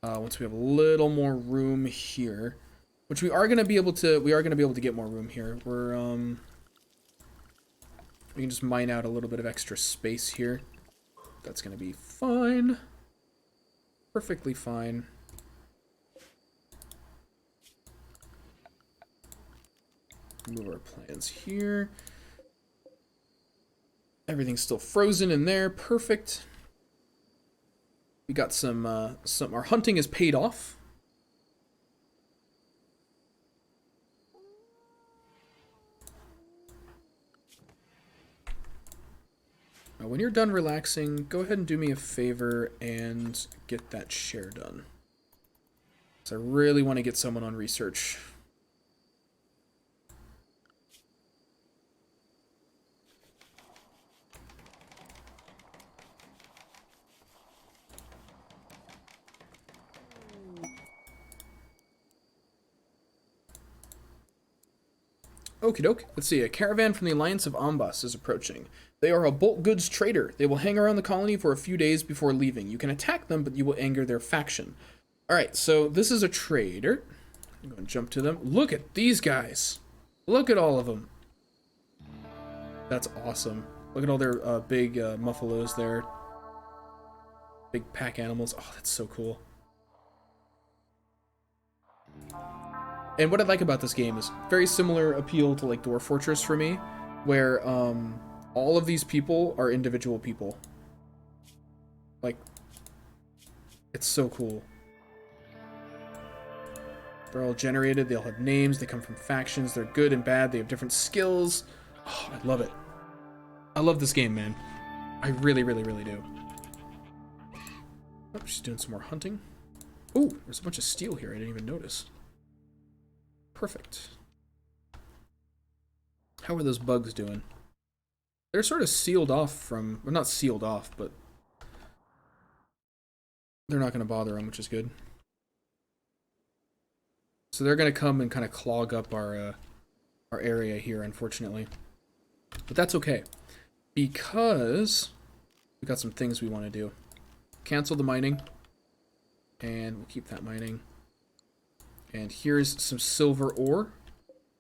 Once we have a little more room here, which we are gonna be able to. We are gonna be able to get more room here. We're we can just mine out a little bit of extra space here. That's gonna be fine. Perfectly fine. Move our plants here. Everything's still frozen in there. Perfect. We got some our hunting is paid off. Now, when you're done relaxing, go ahead and do me a favor and get that share done. So I really want to get someone on research. Okie doke. Let's see. A caravan from the Alliance of Ambas is approaching. They are a bulk goods trader. They will hang around the colony for a few days before leaving. You can attack them, but you will anger their faction. Alright, so this is a trader. I'm going to jump to them. Look at these guys. Look at all of them. That's awesome. Look at all their big muffalos there. Big pack animals. Oh, that's so cool. And what I like about this game is very similar appeal to like Dwarf Fortress for me, where all of these people are individual people. Like, it's so cool. They're all generated, they all have names, they come from factions, they're good and bad, they have different skills. Oh, I love it. I love this game, man. I really, really, really do. Oh, she's doing some more hunting. Oh, there's a bunch of steel here. I didn't even notice. Perfect. How are those bugs doing? They're sort of sealed off from... Well, not sealed off, but... They're not going to bother them, which is good. So they're going to come and kind of clog up our area here, unfortunately. But that's okay. Because we got some things we want to do. Cancel the mining. And we'll keep that mining. And here's some silver ore.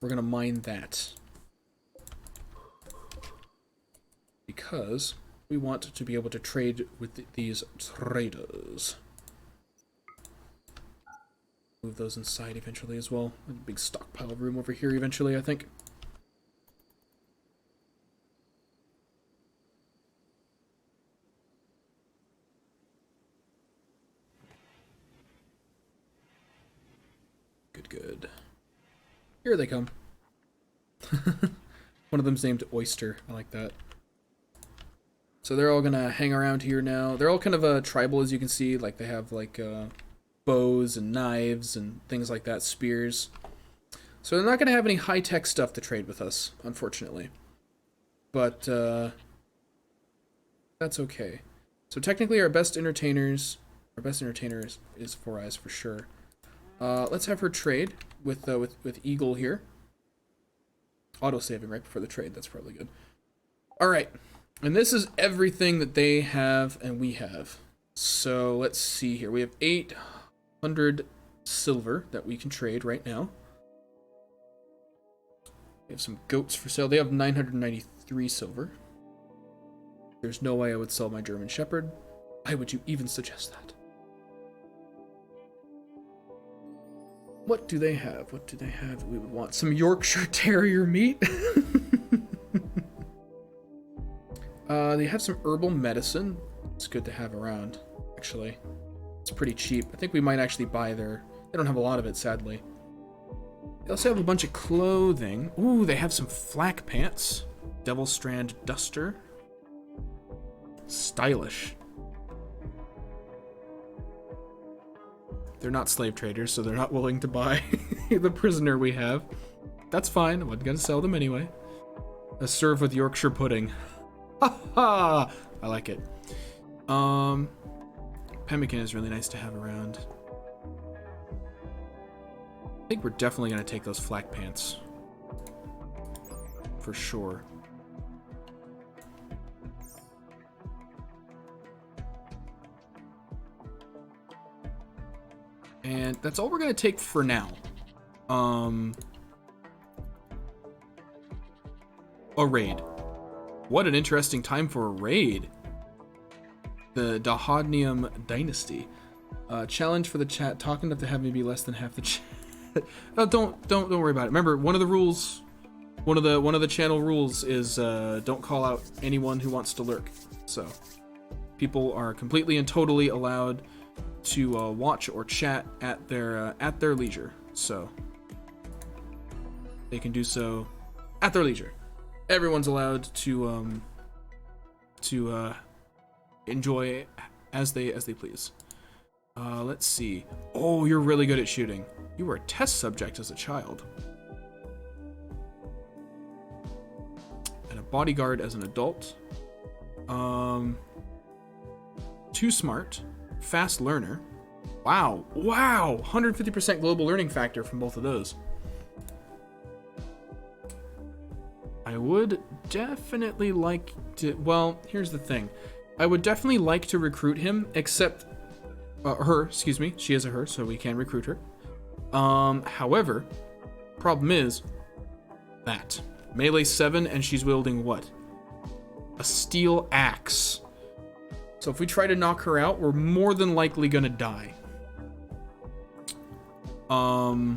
We're going to mine that. Because we want to be able to trade with these traders. Move those inside eventually as well. A big stockpile of room over here eventually, I think. Good. Here they come. One of them's named Oyster. I like that. So they're all gonna hang around here now. They're all kind of tribal, as you can see. Like they have like bows and knives and things like that, spears. So they're not gonna have any high-tech stuff to trade with us, unfortunately. But that's okay. So technically, our best entertainer is Four Eyes for sure. Let's have her trade with Eagle here. Auto-saving right before the trade. That's probably good. All right. And this is everything that they have and we have. So let's see here. We have 800 silver that we can trade right now. We have some goats for sale. They have 993 silver. There's no way I would sell my German Shepherd. Why would you even suggest that? What do they have? What do they have? We would want some Yorkshire Terrier meat. They have some herbal medicine. It's good to have around, actually. It's pretty cheap. I think we might actually buy their... They don't have a lot of it, sadly. They also have a bunch of clothing. Ooh, they have some flak pants. Devil Strand Duster. Stylish. They're not slave traders, so they're not willing to buy the prisoner we have. That's fine. I'm gonna sell them anyway. Serve with Yorkshire pudding. Ha ha! I like it. Pemmican is really nice to have around. I think we're definitely gonna take those flak pants. For sure. And that's all we're gonna take for now. A raid. What an interesting time for a raid. The Dahodnium Dynasty. Challenge for the chat. Talk enough to have me be less than half the chat. Oh, don't worry about it. Remember, one of the rules, one of the channel rules is don't call out anyone who wants to lurk. So people are completely and totally allowed to watch or chat at their leisure. So they can do so at their leisure. Everyone's allowed to enjoy as they please. Let's see. Oh, you're really good at shooting. You were a test subject as a child. And a bodyguard as an adult. Too smart. Fast learner. Wow. 150% global learning factor from both of those. I would definitely like to... Well, here's the thing. I would definitely like to recruit him, except... her, excuse me. She is a her, so we can recruit her. However, problem is... that. Melee 7, and she's wielding what? A steel axe. So if we try to knock her out, we're more than likely gonna die. I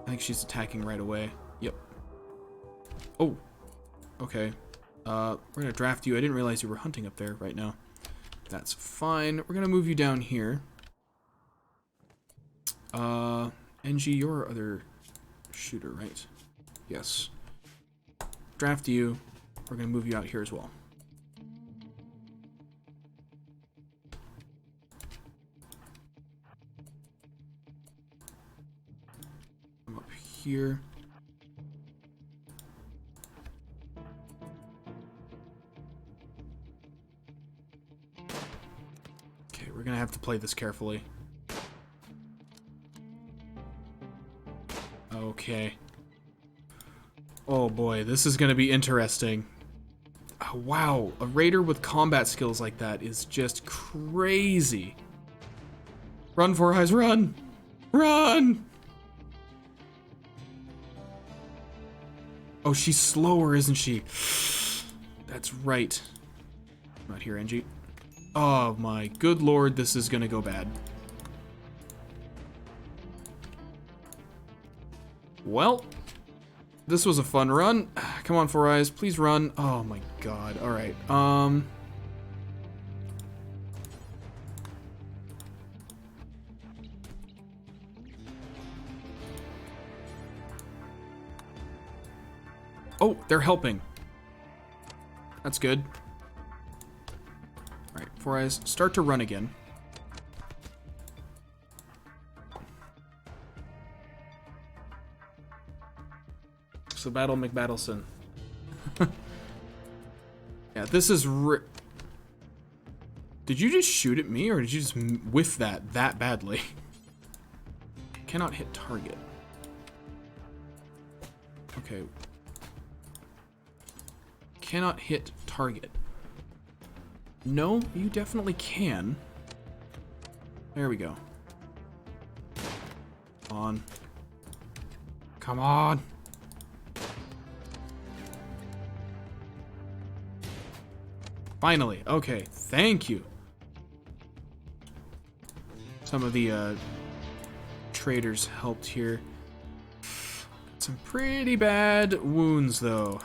think she's attacking right away. Yep. Oh, okay. We're gonna draft you. I didn't realize you were hunting up there right now. That's fine. We're gonna move you down here. NG, you're our other shooter, right? Yes. Draft you. We're gonna move you out here as well. here. Okay, we're gonna have to play this carefully. Okay. Oh boy, this is gonna be interesting. Oh, wow, a raider with combat skills like that is just crazy. Run, Four Eyes, run! Run! Oh, she's slower, isn't she? That's right. Not here, Angie. Oh my good lord, this is gonna go bad. Well, this was a fun run. Come on, Four Eyes, please run. Oh my god, alright. Oh, they're helping. That's good. Alright, Four Eyes, start to run again. So Battle McBattleson. Yeah, this is Did you just shoot at me, or did you just whiff that badly? Cannot hit target. Okay. Cannot hit target. No, you definitely can. There we go. On. Come on. Finally. Okay. Thank you. Some of the traders helped here. Some pretty bad wounds, though.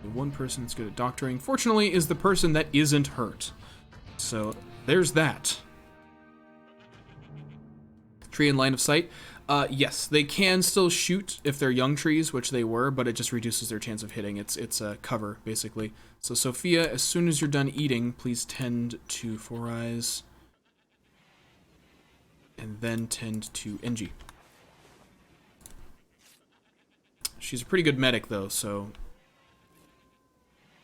The one person that's good at doctoring, fortunately, is the person that isn't hurt. So there's that. Tree in line of sight. Yes, they can still shoot if they're young trees, which they were, but it just reduces their chance of hitting. It's a cover, basically. So Sophia, as soon as you're done eating, please tend to Four Eyes. And then tend to Engie. She's a pretty good medic, though, so...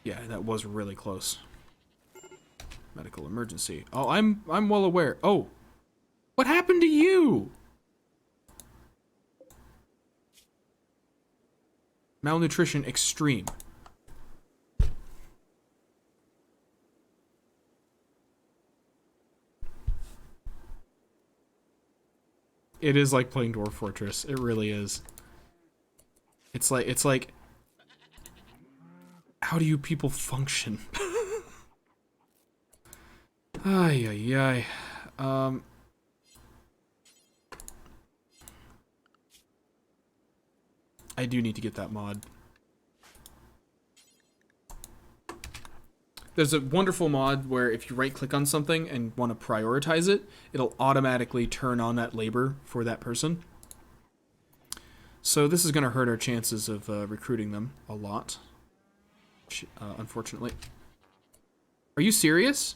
Yeah, that was really close. Medical emergency. Oh, I'm well aware. Oh! What happened to you? Malnutrition extreme. It is like playing Dwarf Fortress. It really is. It's like how do you people function? Ay ay ay. I do need to get that mod. There's a wonderful mod where if you right-click on something and want to prioritize it, it'll automatically turn on that labor for that person. So this is going to hurt our chances of recruiting them a lot, unfortunately. Are you serious?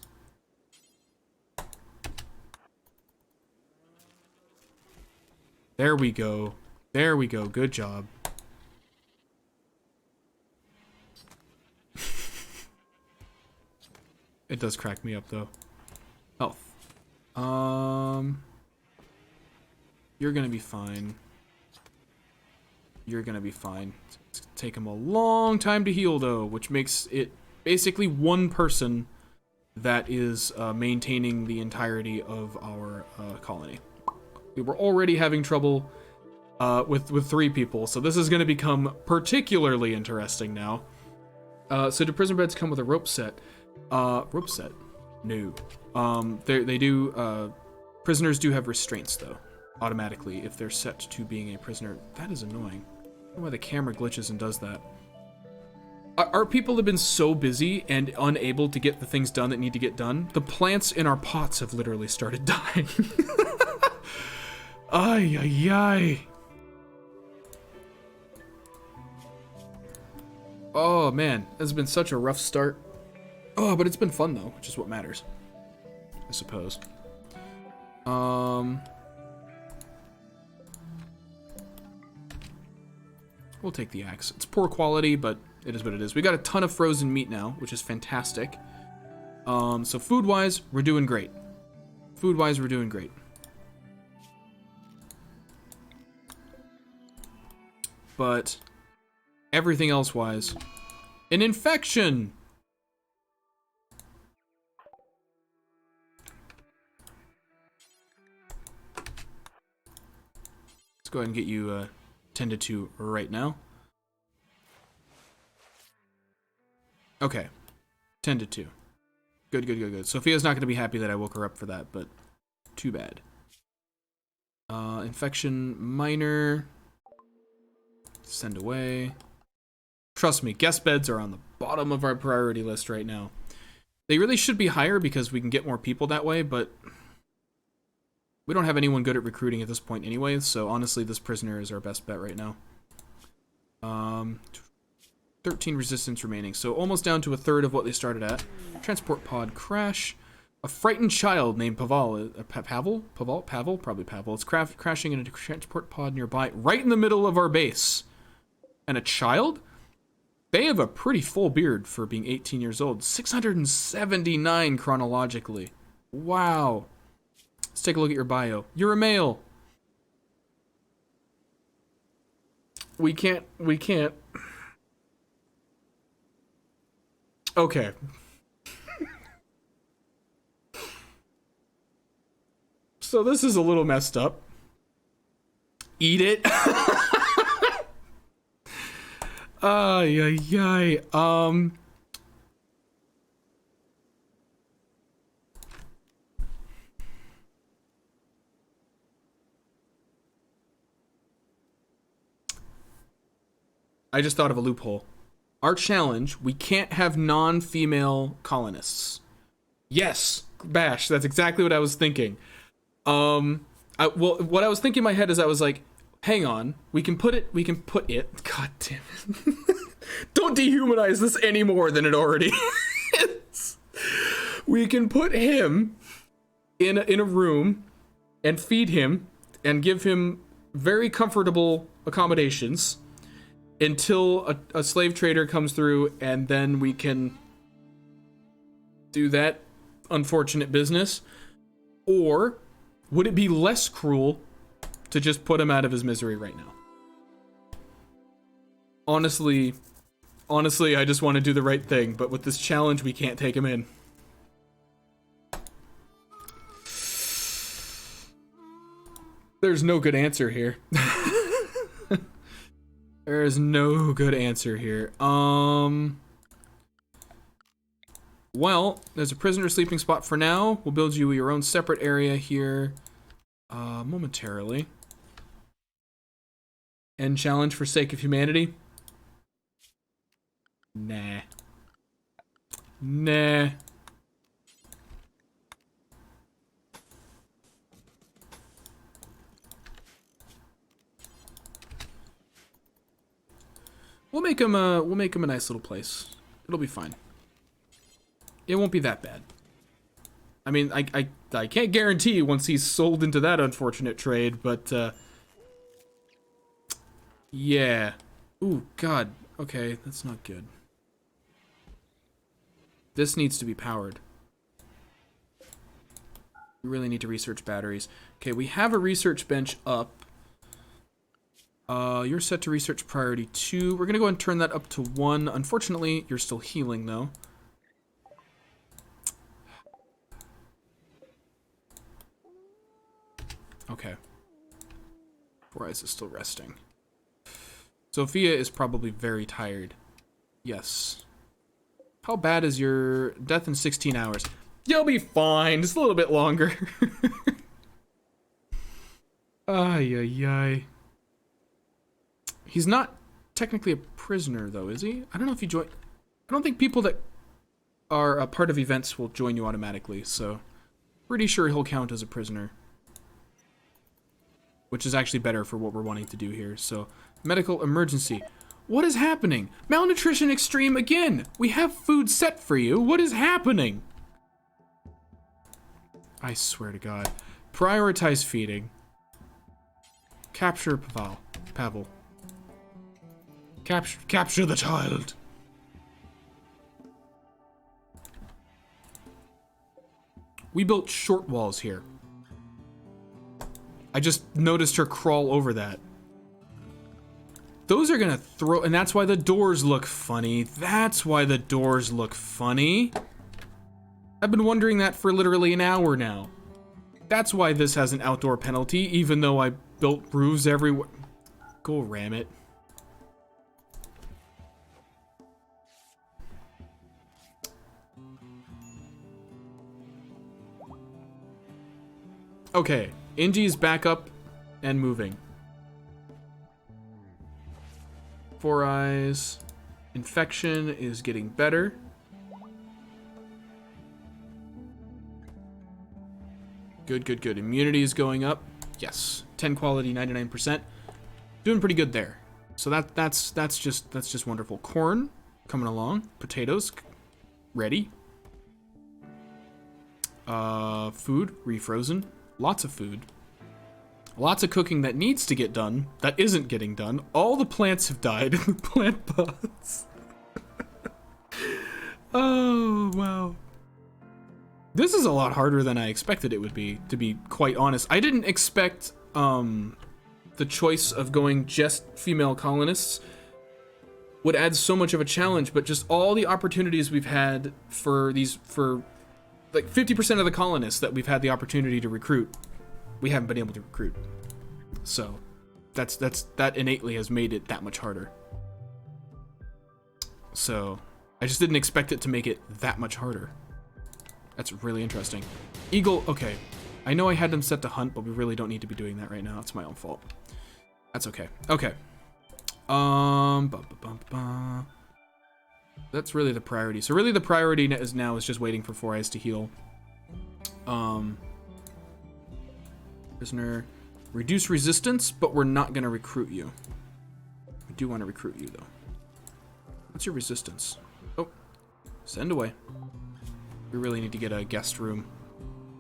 There we go. There we go. Good job. It does crack me up, though. Health. You're gonna be fine. You're gonna be fine. It's gonna take him a long time to heal, though, which makes it basically one person that is maintaining the entirety of our colony. We were already having trouble with 3 people, so this is gonna become particularly interesting now. So do prison beds come with a rope set? Rope set? No. They do, prisoners do have restraints, though, automatically, if they're set to being a prisoner. That is annoying. I don't know why the camera glitches and does that. Our people have been so busy and unable to get the things done that need to get done. The plants in our pots have literally started dying. Ay, ay, ay. Oh, man. This has been such a rough start. Oh, but it's been fun, though, which is what matters. I suppose. We'll take the axe. It's poor quality, but it is what it is. We got a ton of frozen meat now, which is fantastic. So food-wise, we're doing great. Food-wise, we're doing great. But everything else-wise, an infection! Let's go ahead and get you tended to right now. Okay, tended to. Good, good, good, good. Sophia's not going to be happy that I woke her up for that, but too bad. Infection minor. Send away. Trust me, guest beds are on the bottom of our priority list right now. They really should be higher because we can get more people that way, but we don't have anyone good at recruiting at this point anyway, so honestly, this prisoner is our best bet right now. 13 resistance remaining, so almost down to a third of what they started at. Transport pod crash. A frightened child named Pavel, probably Pavel. It's crashing into a transport pod nearby, right in the middle of our base. And a child? They have a pretty full beard for being 18 years old. 679 chronologically. Wow. Let's take a look at your bio. You're a male. We can't. Okay. So this is a little messed up. Eat it. Ay, ay, ay. I just thought of a loophole. Our challenge, we can't have non-female colonists. Yes, Bash, that's exactly what I was thinking. Well, what I was thinking in my head is I was like, hang on, we can put it, god damn it. Don't dehumanize this any more than it already is. We can put him in a room and feed him and give him very comfortable accommodations until a slave trader comes through, and then we can do that unfortunate business. Or would it be less cruel to just put him out of his misery right now? Honestly, I just want to do the right thing, but with this challenge, we can't take him in. There's no good answer here. There is no good answer here. Well, there's a prisoner sleeping spot for now. We'll build you your own separate area here momentarily. End challenge for sake of humanity? Nah. Nah. We'll make him a nice little place. It'll be fine. It won't be that bad. I mean, I can't guarantee once he's sold into that unfortunate trade, but yeah. Ooh, God. Okay, that's not good. This needs to be powered. We really need to research batteries. Okay, we have a research bench up. You're set to research priority 2. We're gonna go and turn that up to 1. Unfortunately, you're still healing though. Okay. Four Eyes is still resting. Sophia is probably very tired. Yes. How bad is your death in 16 hours? You'll be fine. Just a little bit longer. Ay, ay, ay. He's not technically a prisoner, though, is he? I don't know if you join... I don't think people that are a part of events will join you automatically, so... Pretty sure he'll count as a prisoner. Which is actually better for what we're wanting to do here, so... Medical emergency. What is happening? Malnutrition extreme again! We have food set for you. What is happening? I swear to God. Prioritize feeding. Capture Pavel. Capture the child. We built short walls here. I just noticed her crawl over that. Those are gonna throw, and that's why the doors look funny. That's why the doors look funny. I've been wondering that for literally an hour now. That's why this has an outdoor penalty, even though I built roofs everywhere. Go ram it. Okay, Indy's back up and moving. 4 eyes. Infection is getting better. Good, good, good. Immunity is going up. Yes. 10 quality, 99%. Doing pretty good there. So that's just wonderful. Corn coming along. Potatoes ready. Food refrozen. Lots of food. Lots of cooking that needs to get done, that isn't getting done. All the plants have died in the plant pots. Oh, wow. This is a lot harder than I expected it would be, to be quite honest. I didn't expect the choice of going just female colonists would add so much of a challenge, but just all the opportunities we've had for like 50% of the colonists that we've had the opportunity to recruit, we haven't been able to recruit. So that innately has made it that much harder. So I just didn't expect it to make it that much harder. That's really interesting. Eagle, okay. I know I had them set to hunt, but we really don't need to be doing that right now. It's my own fault. That's okay. Okay. That's really the priority. So really the priority now is just waiting for 4 eyes to heal. Prisoner. Reduce resistance, but we're not going to recruit you. We do want to recruit you, though. What's your resistance? Oh. Send away. We really need to get a guest room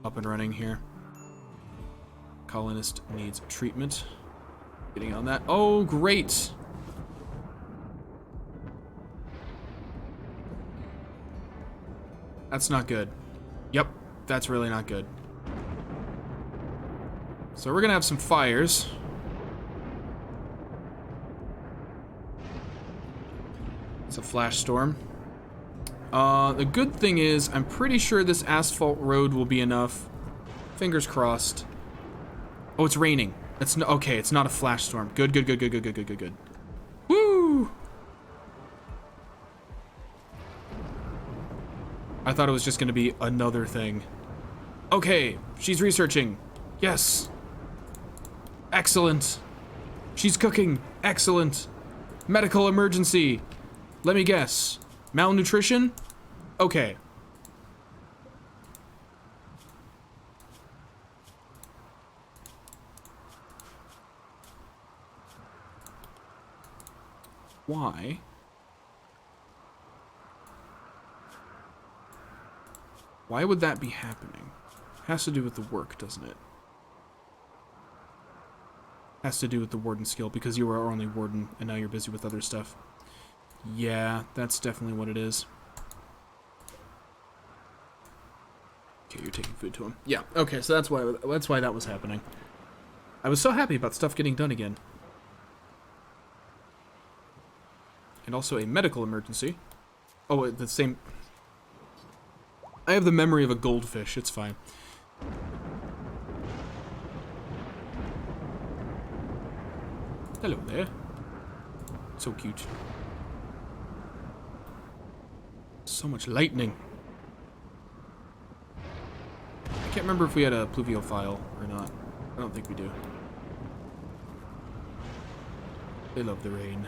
up and running here. Colonist needs treatment. Getting on that. Oh, great! That's not good. Yep, that's really not good. So we're gonna have some fires. It's a flash storm. The good thing is, I'm pretty sure this asphalt road will be enough. Fingers crossed. Oh, it's raining. It's no, okay, it's not a flash storm. Good, good, good, good, good, good, good, good, good. Woo! I thought it was just gonna be another thing. Okay, she's researching. Yes. Excellent. She's cooking. Excellent. Medical emergency. Let me guess. Malnutrition? Okay. Why? Why would that be happening? Has to do with the work, doesn't it? Has to do with the warden skill, because you were only warden and now you're busy with other stuff. Yeah, that's definitely what it is. Okay, you're taking food to him. Yeah, okay, so that's why that was happening. I was so happy about stuff getting done again. And also a medical emergency. Oh, the same... I have the memory of a goldfish, it's fine. Hello there. So cute. So much lightning. I can't remember if we had a pluvial file or not. I don't think we do. They love the rain.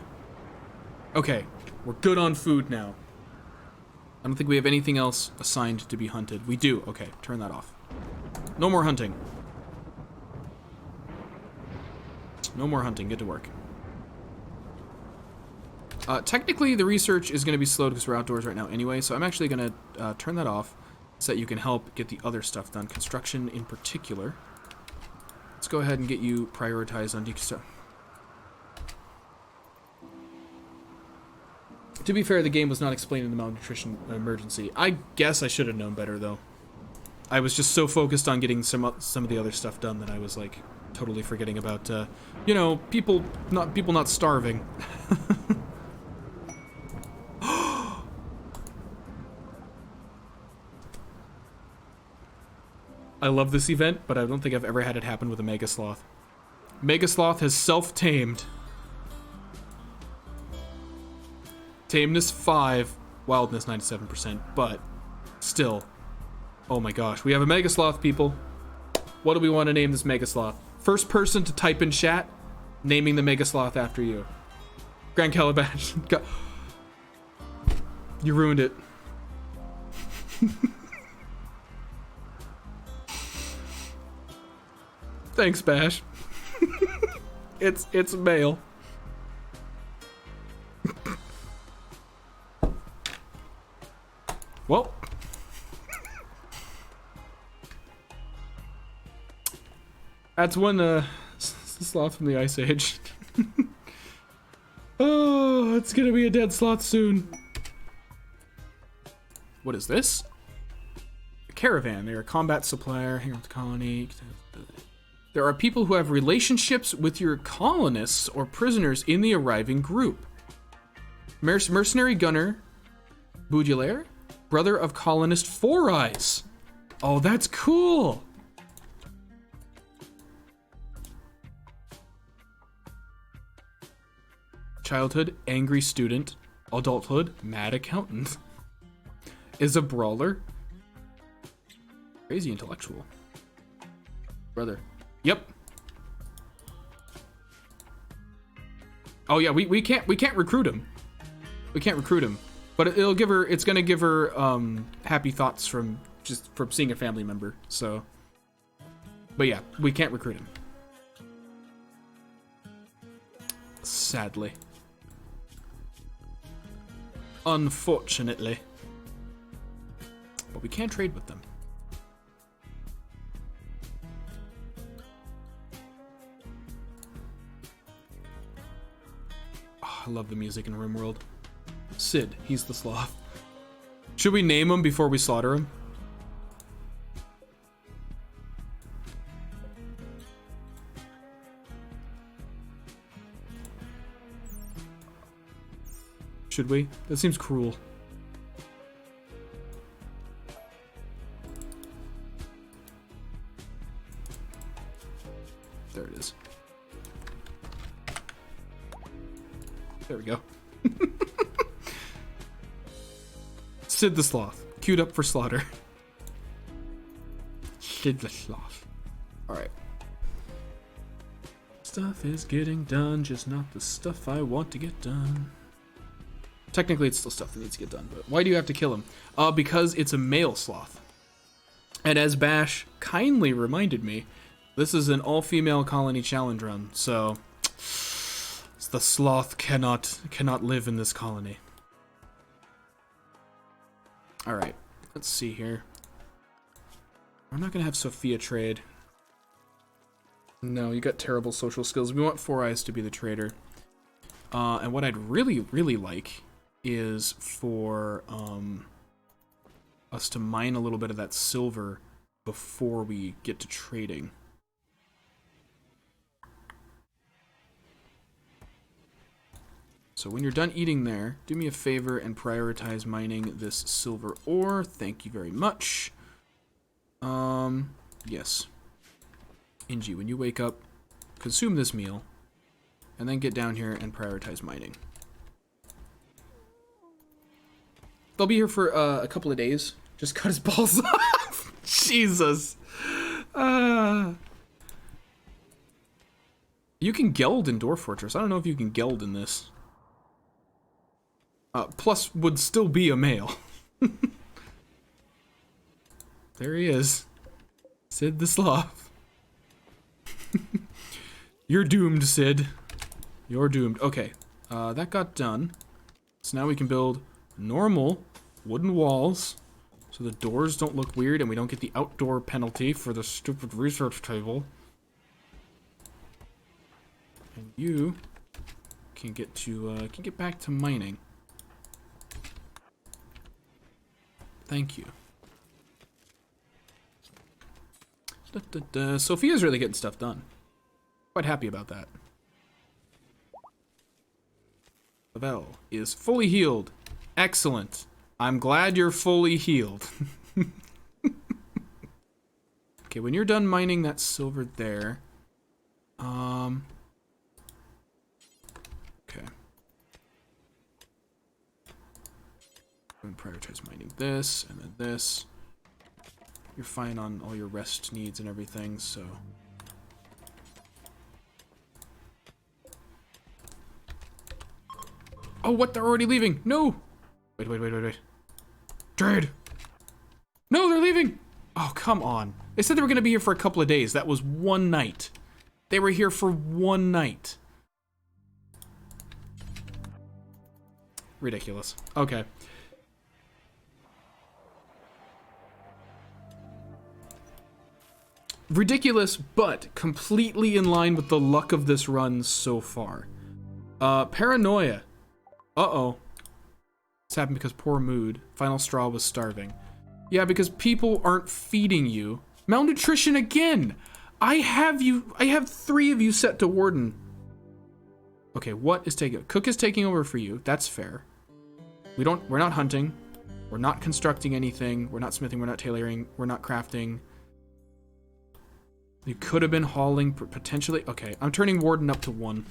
Okay, we're good on food now. I don't think we have anything else assigned to be hunted. We do. Okay, turn that off. No more hunting. No more hunting. Get to work. Technically, the research is going to be slowed because we're outdoors right now anyway, so I'm actually going to turn that off. so that you can help get the other stuff done. Construction in particular. Let's go ahead and get you prioritized on deconstruction. To be fair, the game was not explaining the malnutrition emergency. I guess I should have known better, though. I was just so focused on getting some of the other stuff done that I was like totally forgetting about, you know, people not starving. I love this event, but I don't think I've ever had it happen with a Mega Sloth. Mega Sloth has self-tamed. Tameness 5, wildness 97%, but still. Oh my gosh, we have a Mega Sloth, people. What do we want to name this Mega Sloth? First person to type in chat, naming the Mega Sloth after you. Grand Calabash. You ruined it. Thanks, Bash. It's male. Well. That's one sloth from the Ice Age. Oh, it's gonna be a dead sloth soon. What is this? A caravan. They're a combat supplier. Hang on with the colony. There are people who have relationships with your colonists or prisoners in the arriving group. Mercenary gunner, Baudelaire, brother of colonist Four Eyes. Oh, that's cool. Childhood, angry student. Adulthood, mad accountant. Is a brawler. Crazy intellectual. Brother. Yep. Oh yeah, we can't recruit him. We can't recruit him. But it'll give her, it's gonna give her happy thoughts from seeing a family member. So, but yeah, we can't recruit him. Sadly. Unfortunately. But we can trade with them. Oh, I love the music in Rimworld. Sid, he's the sloth. Should we name him before we slaughter him? Should we? That seems cruel. There it is. There we go. Sid the Sloth. Queued up for slaughter. Sid the Sloth. Alright. Stuff is getting done, just not the stuff I want to get done. Technically, it's still stuff that needs to get done, but why do you have to kill him? Because it's a male sloth. And as Bash kindly reminded me, this is an all-female colony challenge run, so the sloth cannot live in this colony. Alright, let's see here. I'm not gonna have Sophia trade. No, you got terrible social skills. We want Four Eyes to be the trader. And what I'd really, really like is for us to mine a little bit of that silver before we get to trading. So when you're done eating there, do me a favor and prioritize mining this silver ore. Thank you very much. Yes. Inji, when you wake up, consume this meal, and then get down here and prioritize mining. They'll be here for a couple of days. Just cut his balls off. Jesus. You can geld in Door Fortress. I don't know if you can geld in this. Plus would still be a male. There he is. Sid the Sloth. You're doomed, Sid. You're doomed. Okay, that got done. So now we can build normal wooden walls so the doors don't look weird and we don't get the outdoor penalty for the stupid research table. And you can get back to mining. Thank you. Sophia's really getting stuff done. Quite happy about that. Pavel is fully healed. Excellent. I'm glad you're fully healed. Okay, when you're done mining that silver there, okay. I'm gonna prioritize mining this and then this. You're fine on all your rest needs and everything, so. Oh, what? They're already leaving. No. Wait. Trade. No, they're leaving. Oh, come on. They said they were going to be here for a couple of days. That was one night. They were here for one night. Ridiculous. Okay. Ridiculous, but completely in line with the luck of this run so far. Paranoia. Uh-oh. This happened because poor mood. Final straw was starving. Yeah, because people aren't feeding you. Malnutrition again! I have 3 of you set to warden. Okay, what is taking... Cook is taking over for you. That's fair. We're not hunting. We're not constructing anything. We're not smithing. We're not tailoring. We're not crafting. You could have been hauling, potentially. Okay, I'm turning warden up to 1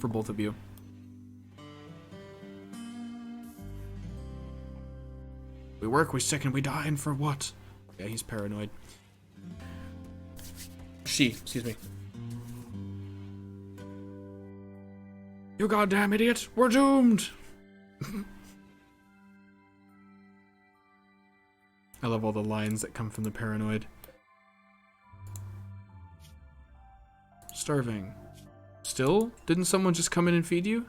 for both of you. We work, we sick, and we die, and for what? Yeah, he's paranoid. Excuse me. You goddamn idiot! We're doomed! I love all the lines that come from the paranoid. Starving. Still? Didn't someone just come in and feed you?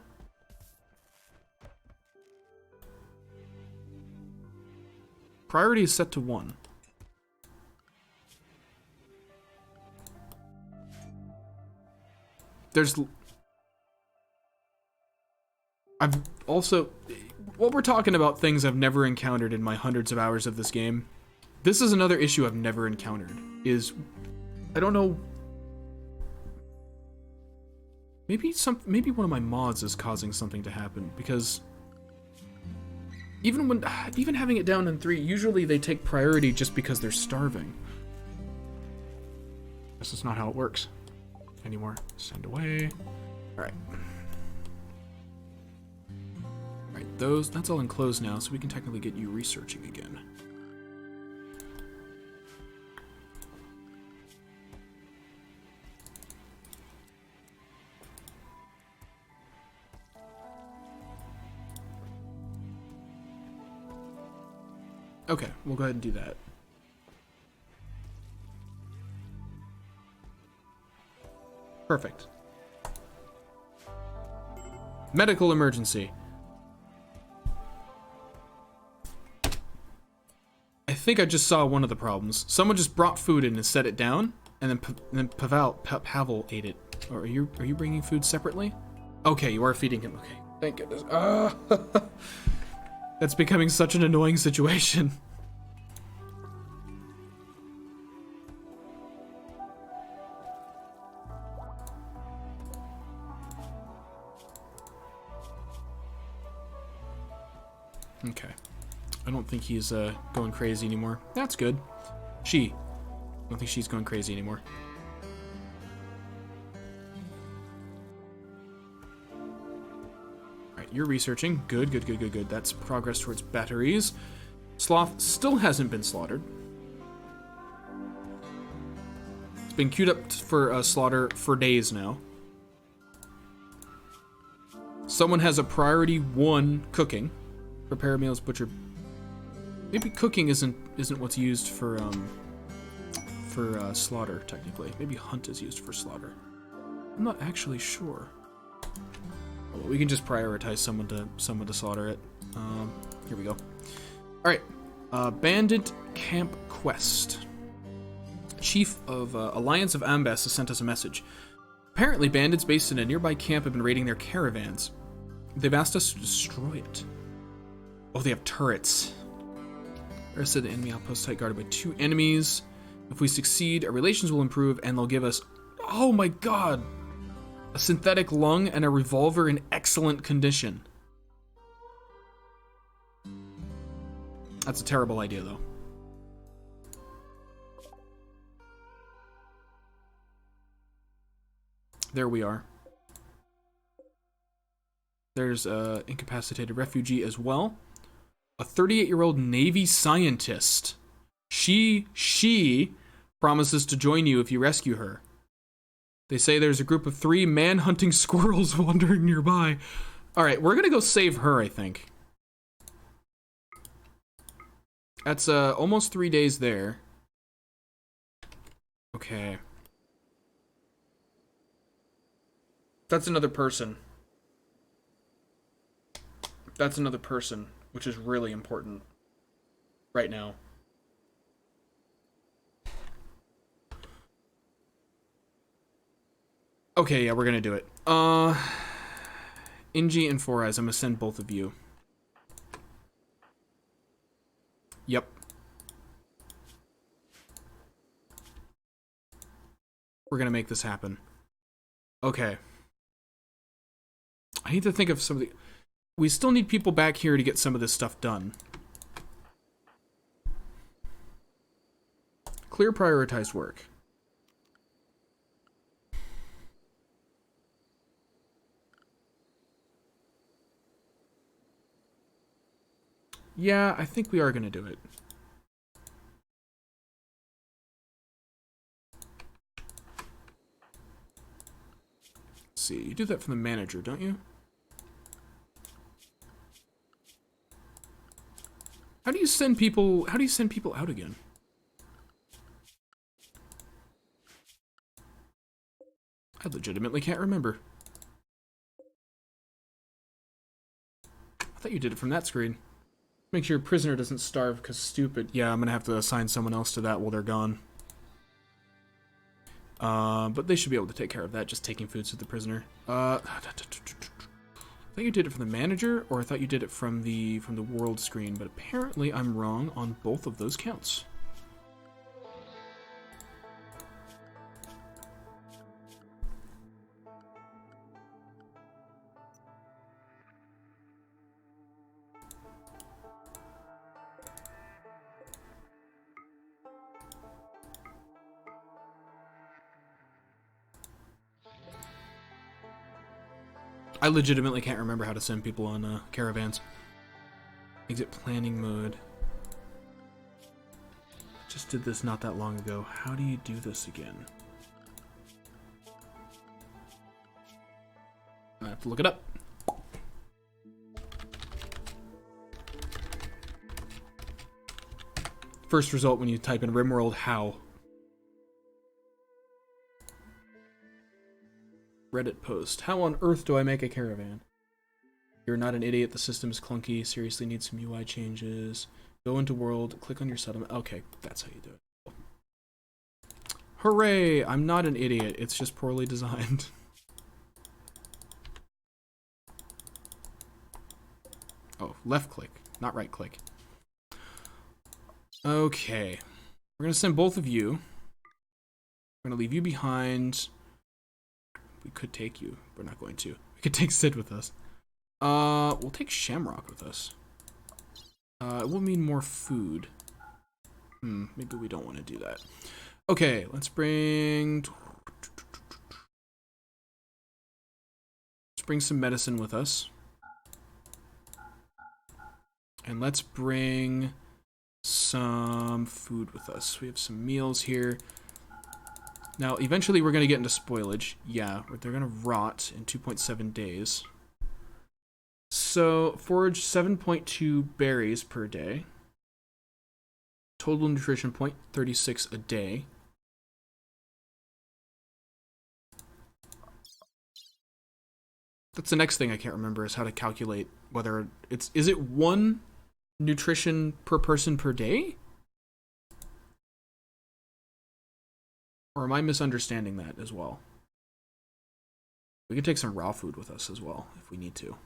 Priority is set to 1. I've also... What we're talking about things I've never encountered in my hundreds of hours of this game. This is another issue I've never encountered. I don't know... Maybe one of my mods is causing something to happen, because... Even having it down in 3, usually they take priority just because they're starving. This is not how it works anymore. Send away. Alright. Alright, that's all enclosed now, so we can technically get you researching again. Okay, we'll go ahead and do that. Perfect. Medical emergency. I think I just saw one of the problems. Someone just brought food in and set it down, and then Pavel ate it. Or are you bringing food separately? Okay, you are feeding him. Okay, thank goodness. That's becoming such an annoying situation. Okay. I don't think he's going crazy anymore. That's good. I don't think she's going crazy anymore. You're researching. Good. That's progress towards batteries. Sloth still hasn't been slaughtered. It's been queued up for slaughter for days now. Someone has a priority 1 cooking. Prepare meals, butcher. Maybe cooking isn't what's used for slaughter technically. Maybe hunt is used for slaughter. I'm not actually sure. Well, we can just prioritize someone to slaughter it. Here we go. All right, Bandit Camp Quest. Chief of Alliance of Ambas has sent us a message. Apparently, bandits based in a nearby camp have been raiding their caravans. They've asked us to destroy it. Oh, they have turrets. There said the enemy outpost tight guarded by 2 enemies. If we succeed, our relations will improve, and they'll give us... Oh my god! A synthetic lung and a revolver in excellent condition. That's a terrible idea, though. There we are. There's a incapacitated refugee as well. A 38-year-old Navy scientist. She promises to join you if you rescue her. They say there's a group of 3 man-hunting squirrels wandering nearby. Alright, we're gonna go save her, I think. That's almost 3 days there. Okay. That's another person. That's another person, which is really important right now. Okay, yeah, we're gonna do it. Inji and Four Eyes, I'm gonna send both of you. Yep. We're gonna make this happen. Okay. I need to think of some of the... We still need people back here to get some of this stuff done. Clear prioritized work. Yeah, I think we are going to do it. Let's see, you do that from the manager, don't you? How do you send people out again? I legitimately can't remember. I thought you did it from that screen. Make sure your prisoner doesn't starve because stupid. Yeah, I'm gonna have to assign someone else to that while they're gone. But they should be able to take care of that, just taking foods to the prisoner. I thought you did it from the manager, or I thought you did it from the world screen, but apparently I'm wrong on both of those counts. I legitimately can't remember how to send people on caravans. Exit planning mode. Just did this not that long ago. How do you do this again? I have to look it up. First result when you type in Rimworld, how? Reddit post. How on earth do I make a caravan? You're not an idiot. The system is clunky. Seriously needs some UI changes. Go into world. Click on your settlement. Okay, that's how you do it. Hooray! I'm not an idiot. It's just poorly designed. Oh, left click, not right click. Okay. We're going to send both of you. We're going to leave you behind. We could take you. We're not going to. We could take Sid with us. We'll take Shamrock with us. It will mean more food. Maybe we don't want to do that. Okay, let's bring some medicine with us. And let's bring some food with us. We have some meals here. Now, eventually we're going to get into spoilage. Yeah, they're going to rot in 2.7 days. So, forage 7.2 berries per day. Total nutrition 0.36 a day. That's the next thing I can't remember is how to calculate whether it's... Is it 1 nutrition per person per day? Or am I misunderstanding that as well? We could take some raw food with us as well if we need to.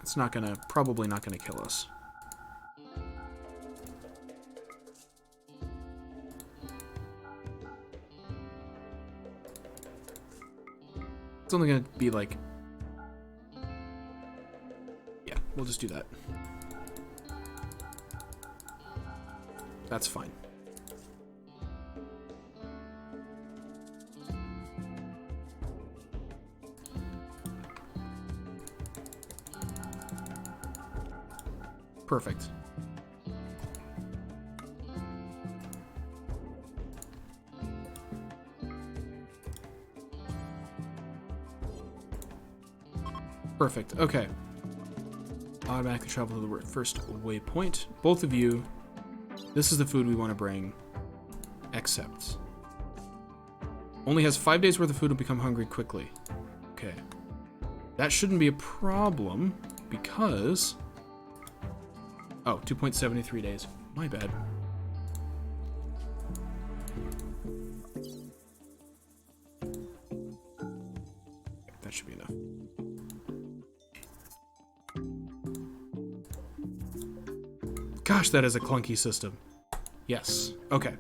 It's not gonna, probably not gonna kill us. It's only gonna be like, yeah, we'll just do that. That's fine. Perfect. Perfect. Okay. Automatically travel to the first waypoint. Both of you, this is the food we want to bring. Except. Only has 5 days worth of food and become hungry quickly. Okay. That shouldn't be a problem because... Oh, 2.73 days. My bad. That should be enough. Gosh, that is a clunky system. Yes. Okay.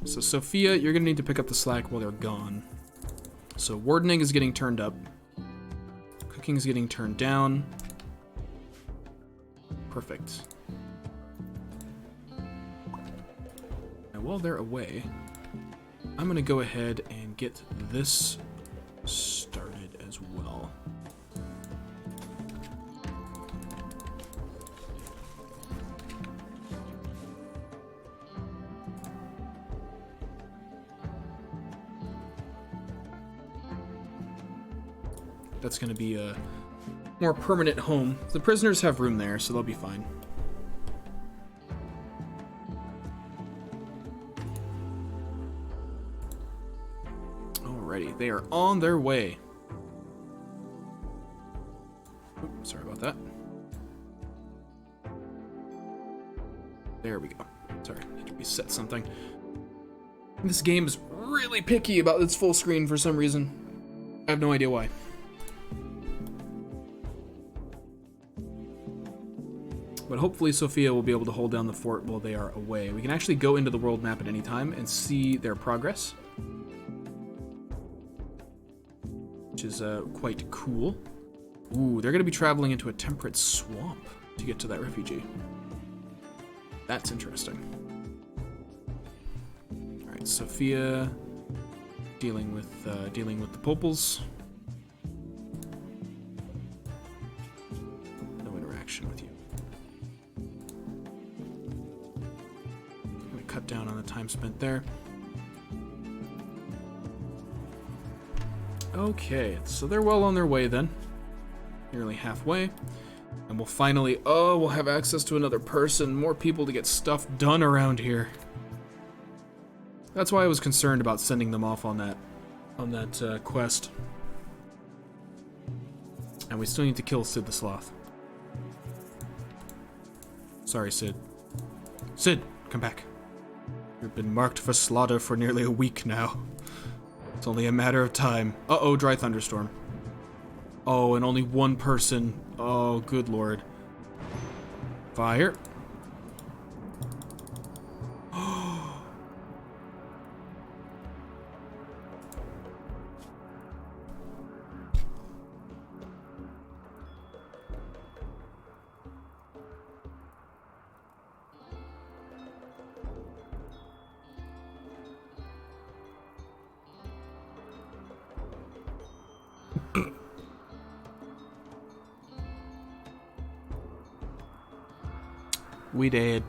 So, Sophia, you're gonna need to pick up the slack while they're gone. So, wardening is getting turned up. Cooking's getting turned down. Perfect. Now, while they're away, I'm gonna go ahead and get this started as well. That's going to be a more permanent home. The prisoners have room there, so they'll be fine. Alrighty, they are on their way. Oops, sorry about that. There we go. Sorry, I need to reset something. This game is really picky about its full screen for some reason. I have no idea why. But hopefully Sophia will be able to hold down the fort while they are away. We can actually go into the world map at any time and see their progress, which is quite cool. Ooh, they're going to be traveling into a temperate swamp to get to that refugee. That's interesting. All right, Sophia dealing with the popals. No interaction with you. Cut down on the time spent there. Okay, so they're well on their way then. Nearly halfway. And we'll finally, we'll have access to another person. More people to get stuff done around here. That's why I was concerned about sending them off on that quest. And we still need to kill Sid the Sloth. Sorry, Sid. Sid, come back. You've been marked for slaughter for nearly a week now. It's only a matter of time. Uh-oh, dry thunderstorm. Oh, and only one person. Oh, good lord. Fire. We did.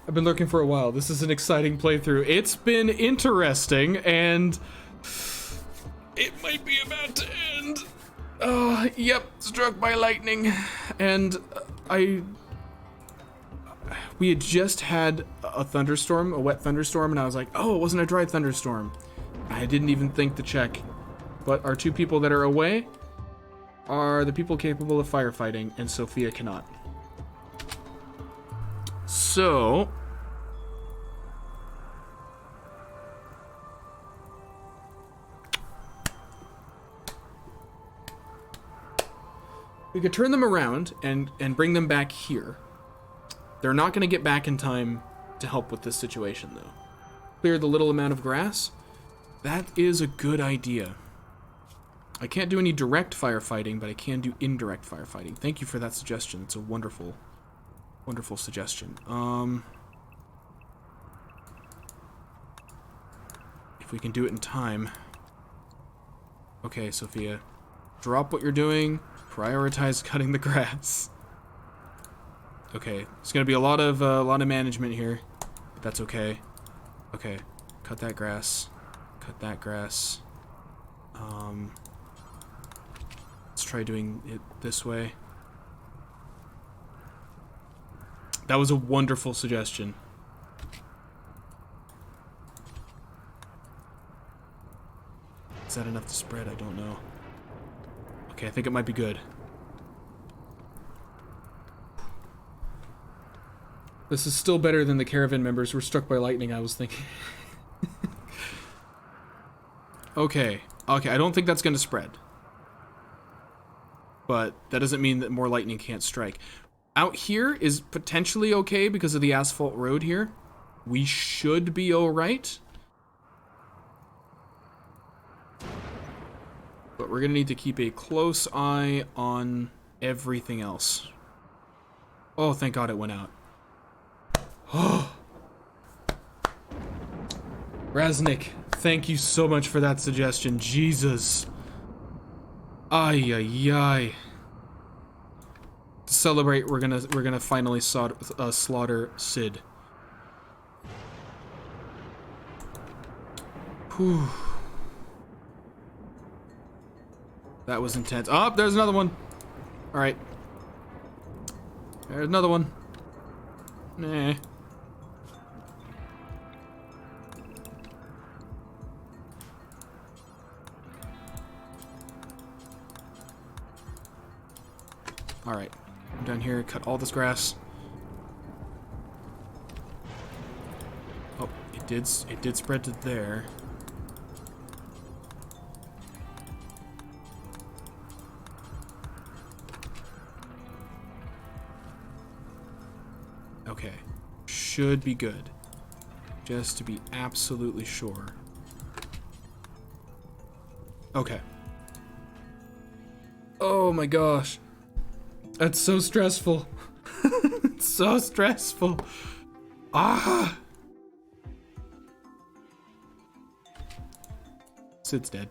I've been lurking for a while. This is an exciting playthrough. It's been interesting, and it might be about to end. Yep, struck by lightning. And we had just had a thunderstorm, a wet thunderstorm, and I was like, oh, it wasn't a dry thunderstorm. I didn't even think to check. But our two people that are away are the people capable of firefighting, and Sophia cannot. So... we could turn them around and bring them back here. They're not going to get back in time to help with this situation, though. Clear the little amount of grass. That is a good idea. I can't do any direct firefighting, but I can do indirect firefighting. Thank you for that suggestion. It's a wonderful, wonderful suggestion. If we can do it in time. Okay, Sophia. Drop what you're doing. Prioritize cutting the grass. Okay, it's gonna be a lot of management here, but that's okay. Okay, cut that grass. Cut that grass. Let's try doing it this way. That was a wonderful suggestion. Is that enough to spread? I don't know. Okay, I think it might be good. This is still better than the caravan members who were struck by lightning, I was thinking. Okay, I don't think that's going to spread. But that doesn't mean that more lightning can't strike. Out here is potentially okay because of the asphalt road here. We should be alright. But we're going to need to keep a close eye on everything else. Oh, thank God it went out. Oh. Raznik, thank you so much for that suggestion. Jesus. Ay, ay, ay. To celebrate, we're gonna finally slaughter Sid. Whew. That was intense. Oh, there's another one. All right. There's another one. Nah. All right. I'm down here. Cut all this grass. Oh, it did spread to there. Okay, should be good. Just to be absolutely sure. Okay. Oh my gosh. That's so stressful. It's so stressful. Ah! Sid's dead.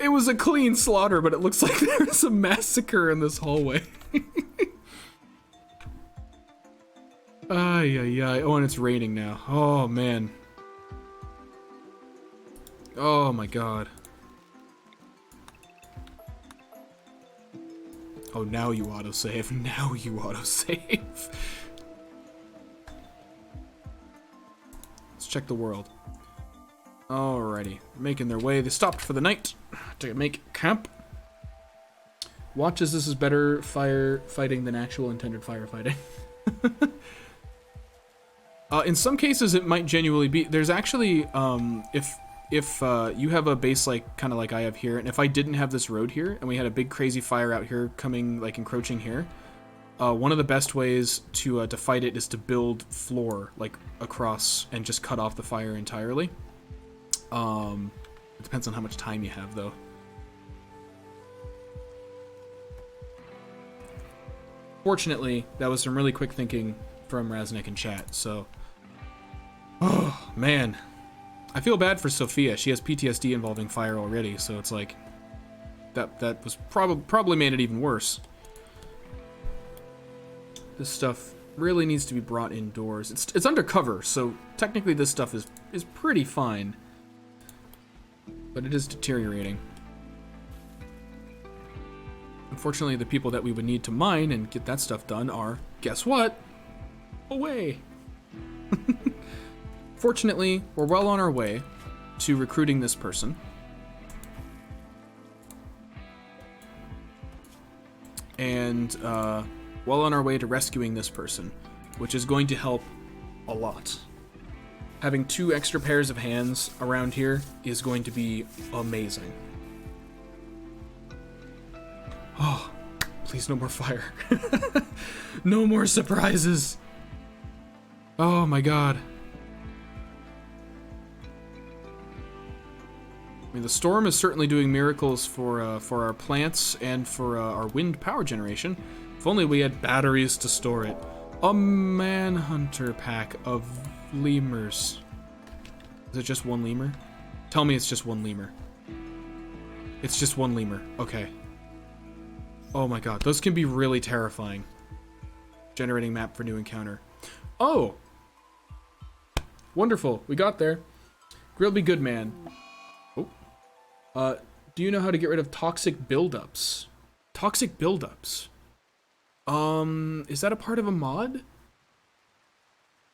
It was a clean slaughter, but it looks like there's a massacre in this hallway. Ay, ay, ay. Oh, and it's raining now. Oh, man. Oh, my God. Oh, now you autosave. Now you autosave. Let's check the world. Alrighty. Making their way. They stopped for the night to make camp. Watch as this is better firefighting than actual intended firefighting. In some cases, it might genuinely be. There's actually, if you have a base kind of like I have here, and if I didn't have this road here, and we had a big crazy fire out here coming, like encroaching here, one of the best ways to fight it is to build floor like across and just cut off the fire entirely. It depends on how much time you have, though. Fortunately, that was some really quick thinking from Raznik in chat, so... Oh, man. I feel bad for Sophia. She has PTSD involving fire already, so it's like... That was probably made it even worse. This stuff really needs to be brought indoors. It's undercover, so technically this stuff is pretty fine. But it is deteriorating. Unfortunately, the people that we would need to mine and get that stuff done are, guess what? Away. Fortunately, we're well on our way to recruiting this person. And well on our way to rescuing this person, which is going to help a lot. Having 2 extra pairs of hands around here is going to be amazing. Oh, please no more fire. No more surprises. Oh my god. I mean, the storm is certainly doing miracles for our plants and for our wind power generation. If only we had batteries to store it. A manhunter pack of lemurs. Is it just 1 lemur? Tell me it's just 1 lemur. It's just 1 lemur. Okay. Oh my god, those can be really terrifying. Generating map for new encounter. Oh! Wonderful, we got there. Grilled be good, man. Oh. Do you know how to get rid of toxic buildups? Toxic buildups? Is that a part of a mod?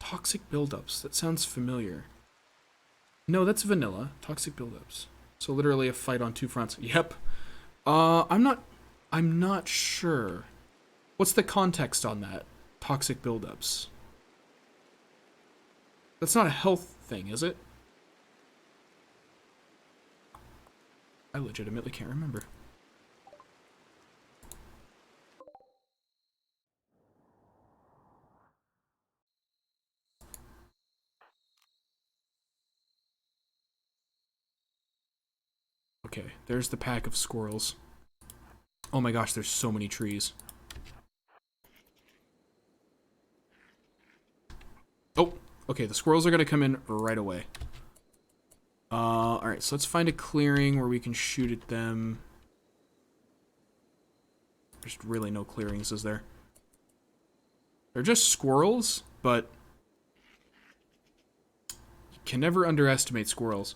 Toxic buildups, that sounds familiar. No, that's vanilla. Toxic buildups. So literally a fight on 2 fronts. Yep. I'm not sure. What's the context on that? Toxic buildups. That's not a health thing, is it? I legitimately can't remember. Okay, there's the pack of squirrels. Oh my gosh, there's so many trees. Oh, okay, the squirrels are gonna come in right away. Alright, so let's find a clearing where we can shoot at them. There's really no clearings, is there? They're just squirrels, but you can never underestimate squirrels.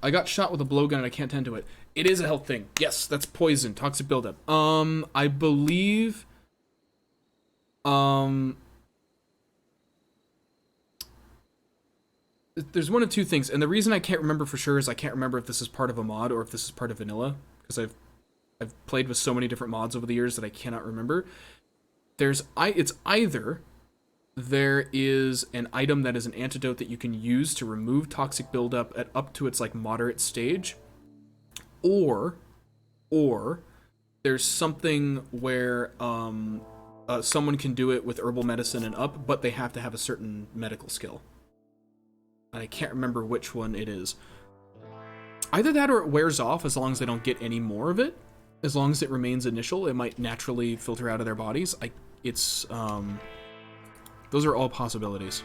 I got shot with a blowgun and I can't tend to it. It is a health thing. Yes, that's poison. Toxic buildup. I believe... There's one of 2 things, and the reason I can't remember for sure is I can't remember if this is part of a mod or if this is part of vanilla, because I've played with so many different mods over the years that I cannot remember. It's either there is an item that is an antidote that you can use to remove toxic buildup at up to its like moderate stage, or there's something where someone can do it with herbal medicine and up, but they have to have a certain medical skill. And I can't remember which one it is. Either that or it wears off as long as they don't get any more of it. As long as it remains initial, it might naturally filter out of their bodies. Those are all possibilities.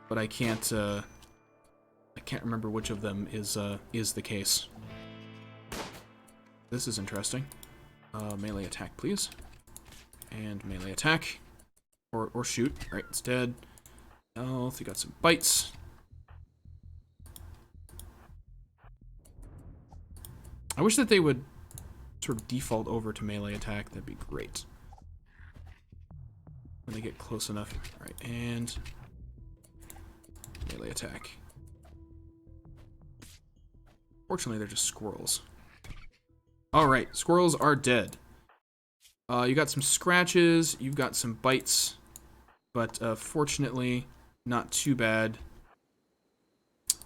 But I can't remember which of them is the case. This is interesting. Melee attack, please. And melee attack. Or shoot. Alright, it's dead. Health, we got some bites. I wish that they would sort of default over to melee attack. That'd be great. When they get close enough. Alright, and melee attack. Fortunately, they're just squirrels. Alright, squirrels are dead. You got some scratches, you've got some bites, but fortunately, not too bad.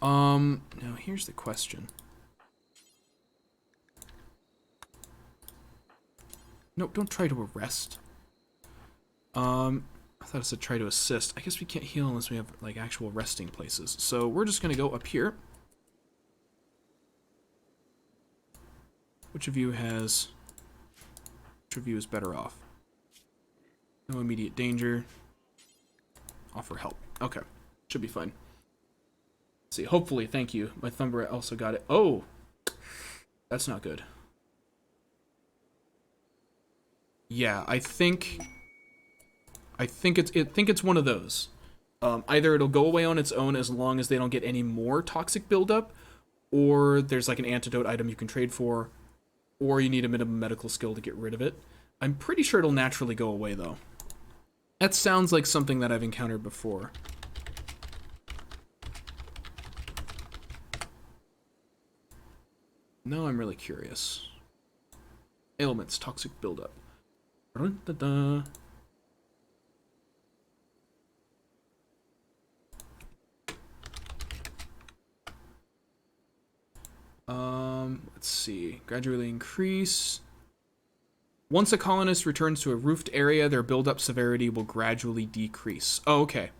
Now here's the question. No, don't try to arrest. I thought it said try to assist. I guess we can't heal unless we have like actual resting places. So we're just gonna go up here. Which of you is better off? No immediate danger. Offer help. Okay. Should be fine. Let's see. Hopefully, thank you. My thumb also got it. Oh! That's not good. Yeah, I think it's one of those. Either it'll go away on its own as long as they don't get any more toxic buildup, or there's like an antidote item you can trade for, or you need a minimum medical skill to get rid of it. I'm pretty sure it'll naturally go away, though. That sounds like something that I've encountered before. Now I'm really curious. Ailments, toxic buildup. Dun-dun-dun. Let's see. Gradually increase. Once a colonist returns to a roofed area, their buildup severity will gradually decrease. Oh, okay.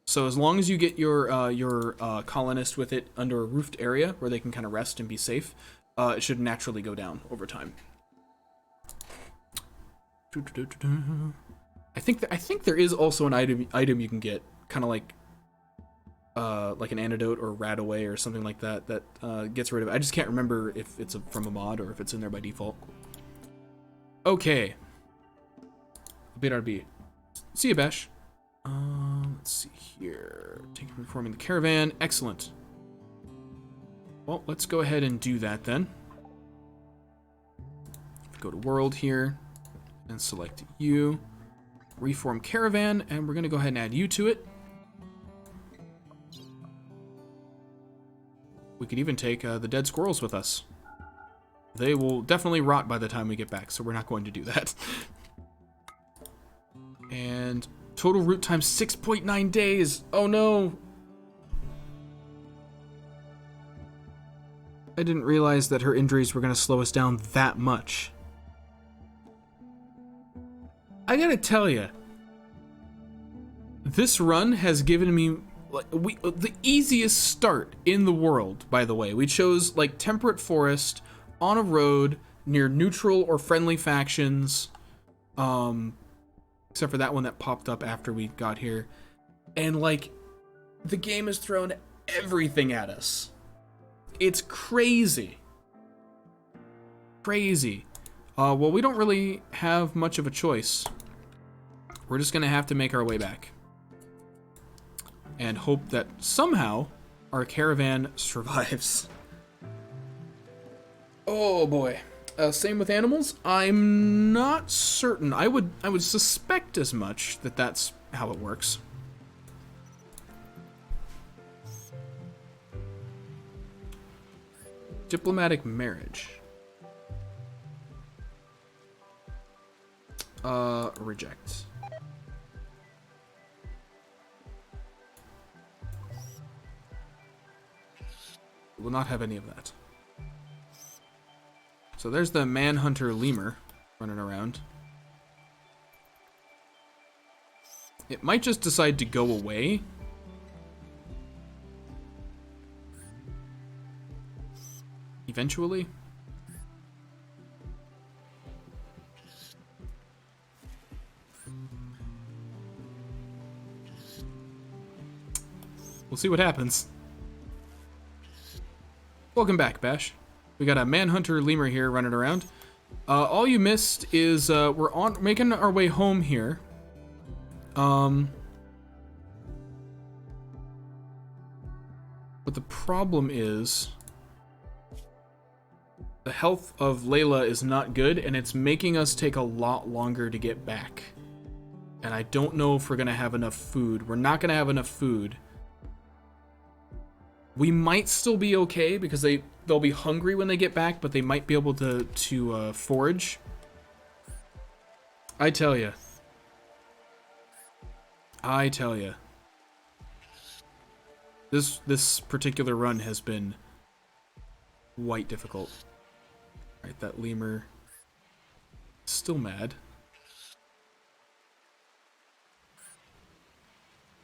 So as long as you get your colonist with it under a roofed area where they can kind of rest and be safe, it should naturally go down over time. I think there is also an item you can get, kind of like an antidote or rat away or something like that gets rid of it. I just can't remember if it's from a mod or if it's in there by default. Okay. BRB. See you, Bash. Let's see here. Thank you for reforming the caravan. Excellent. Well, let's go ahead and do that then. Go to world here and select you. Reform caravan, and we're going to go ahead and add you to it. We could even take the dead squirrels with us. They will definitely rot by the time we get back, so we're not going to do that. And total route time 6.9 days. Oh no. I didn't realize that her injuries were going to slow us down that much. I gotta tell you, this run has given me the easiest start in the world, by the way. We chose like temperate forest on a road near neutral or friendly factions, except for that one that popped up after we got here. And like, the game has thrown everything at us. It's crazy. Crazy. Well, we don't really have much of a choice. We're just gonna have to make our way back. And hope that somehow our caravan survives. Oh boy. Same with animals? I'm not certain. I would suspect as much that that's how it works. Diplomatic marriage. Reject. Will not have any of that. So there's the manhunter lemur running around. It might just decide to go away. Eventually. We'll see what happens. Welcome back, Bash. We got a manhunter lemur here running around. All you missed is we're making our way home here. But the problem is the health of Layla is not good, and it's making us take a lot longer to get back. And I don't know if we're gonna have enough food. We're not gonna have enough food. We might still be okay because they'll be hungry when they get back, but they might be able to forage. I tell ya. This particular run has been quite difficult. All right, that lemur still mad.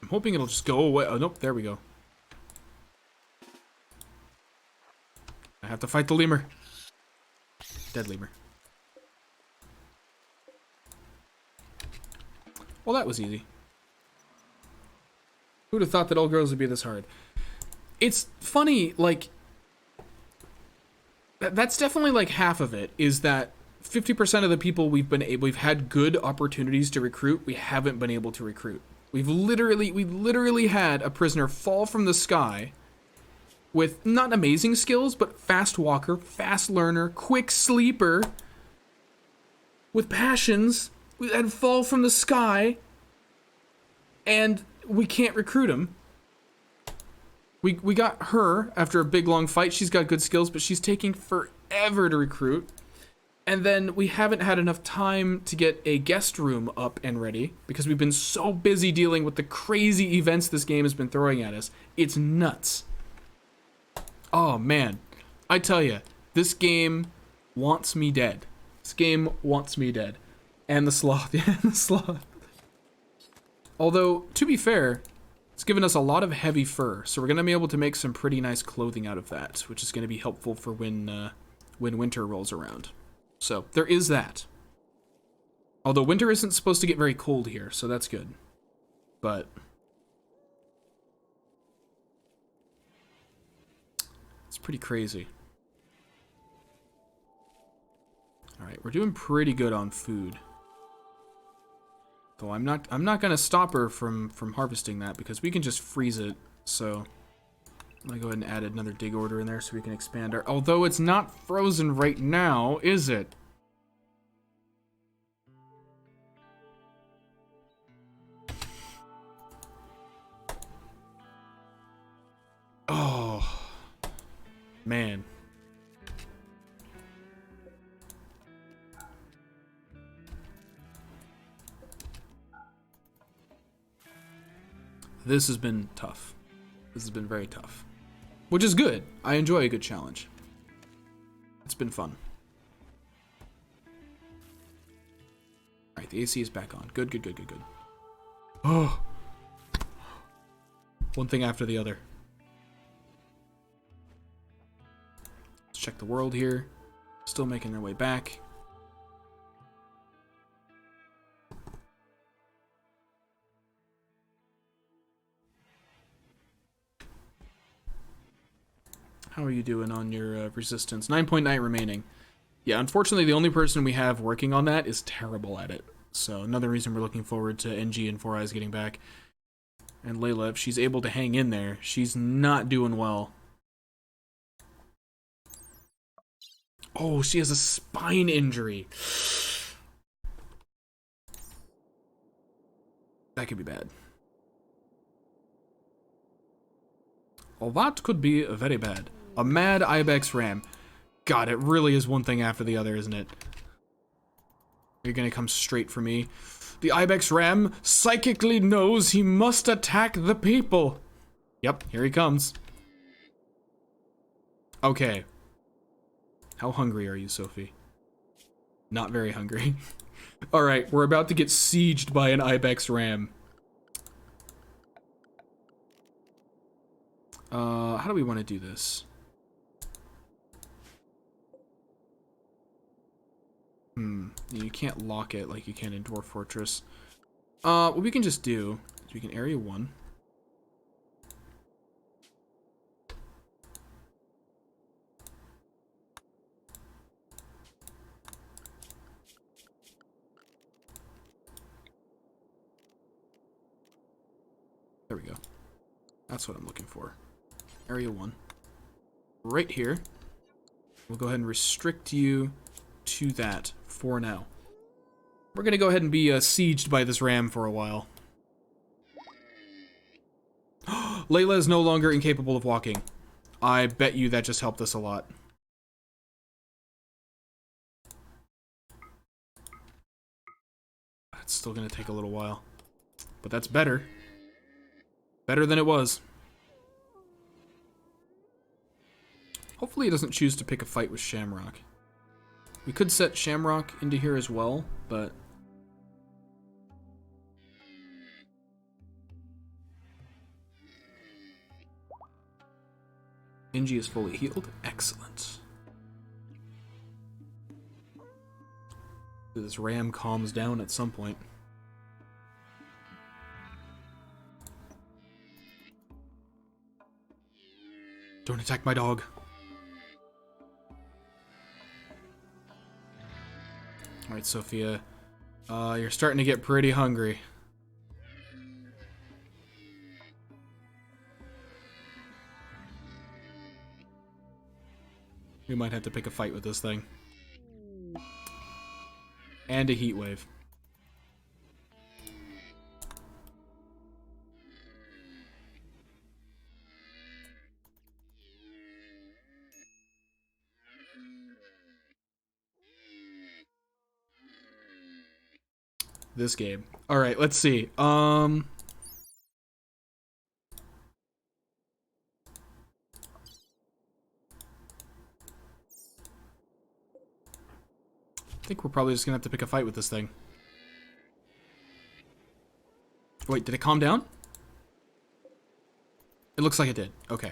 I'm hoping it'll just go away. Oh nope, there we go. I have to fight the lemur. Dead lemur. Well, that was easy. Who'd have thought that all girls would be this hard? It's funny, like, that's definitely like half of it, is that 50% of the people we've had good opportunities to recruit, we haven't been able to recruit. We've literally had a prisoner fall from the sky with not amazing skills, but fast walker, fast learner, quick sleeper, with passions, and fall from the sky, and we can't recruit him. We got her after a big long fight. She's got good skills, but she's taking forever to recruit. And then we haven't had enough time to get a guest room up and ready because we've been so busy dealing with the crazy events this game has been throwing at us. It's nuts. Oh man, I tell you, this game wants me dead. This game wants me dead. And the sloth, yeah, the sloth. Although, to be fair, it's given us a lot of heavy fur, so we're going to be able to make some pretty nice clothing out of that, which is going to be helpful for when winter rolls around. So, there is that. Although winter isn't supposed to get very cold here, so that's good. But it's pretty crazy. Alright, we're doing pretty good on food. Though I'm not gonna stop her from harvesting that because we can just freeze it. So I'm gonna go ahead and add another dig order in there so we can expand our, although it's not frozen right now, is it? Oh man. This has been tough. This has been very tough. Which is good. I enjoy a good challenge. It's been fun. Alright, the AC is back on. Good, good, good, good, good. Oh. One thing after the other. Let's check the world here. Still making their way back. How are you doing on your resistance? 9.9 remaining. Yeah, unfortunately, the only person we have working on that is terrible at it. So another reason we're looking forward to NG and Four Eyes getting back. And Layla, if she's able to hang in there, she's not doing well. Oh, she has a spine injury. That could be bad. Well, that could be very bad. A mad ibex ram. God, it really is one thing after the other, isn't it? You're gonna come straight for me. The ibex ram psychically knows he must attack the people. Yep, here he comes. Okay. How hungry are you, Sophie? Not very hungry. Alright, we're about to get sieged by an ibex ram. How do we want to do this? You can't lock it like you can in Dwarf Fortress. What we can just do is we can area 1. There we go. That's what I'm looking for. Area 1. Right here. We'll go ahead and restrict you to that for now. We're gonna go ahead and be sieged by this ram for a while. Layla is no longer incapable of walking. I bet you that just helped us a lot. It's still gonna take a little while. But that's better. Better than it was. Hopefully it doesn't choose to pick a fight with Shamrock. We could set Shamrock into here as well, but... Inji is fully healed. Excellent. This ram calms down at some point. Don't attack my dog. Alright, Sophia. You're starting to get pretty hungry. We might have to pick a fight with this thing. And a heat wave. This game. Alright, let's see. I think we're probably just gonna have to pick a fight with this thing. Wait, did it calm down? It looks like it did. Okay.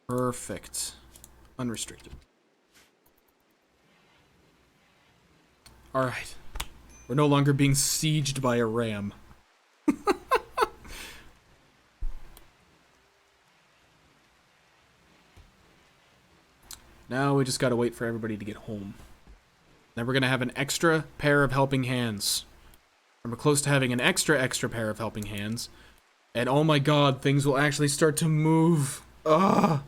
Perfect. Unrestricted. Alright. We're no longer being sieged by a ram. Now we just gotta wait for everybody to get home. Then we're gonna have an extra pair of helping hands. And we're close to having an extra pair of helping hands. And oh my god, things will actually start to move. Ugh.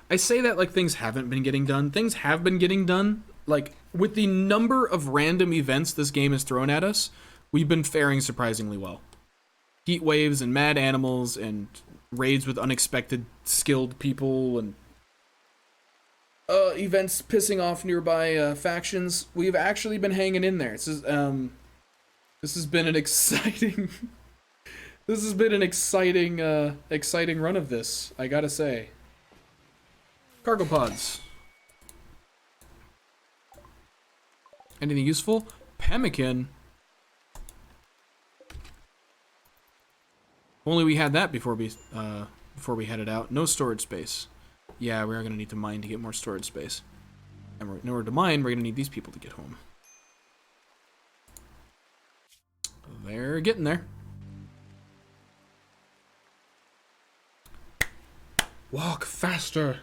I say that like things haven't been getting done. Things have been getting done. Like, with the number of random events this game has thrown at us, we've been faring surprisingly well. Heat waves and mad animals and raids with unexpected skilled people and events pissing off nearby factions. We've actually been hanging in there. This has been an exciting this has been an exciting run of this, I gotta say. Cargo pods. Anything useful? Pemmican. Only we had that before we headed out. No storage space. Yeah, we are gonna need to mine to get more storage space. And in order to mine, we're gonna need these people to get home. They're getting there. Walk faster.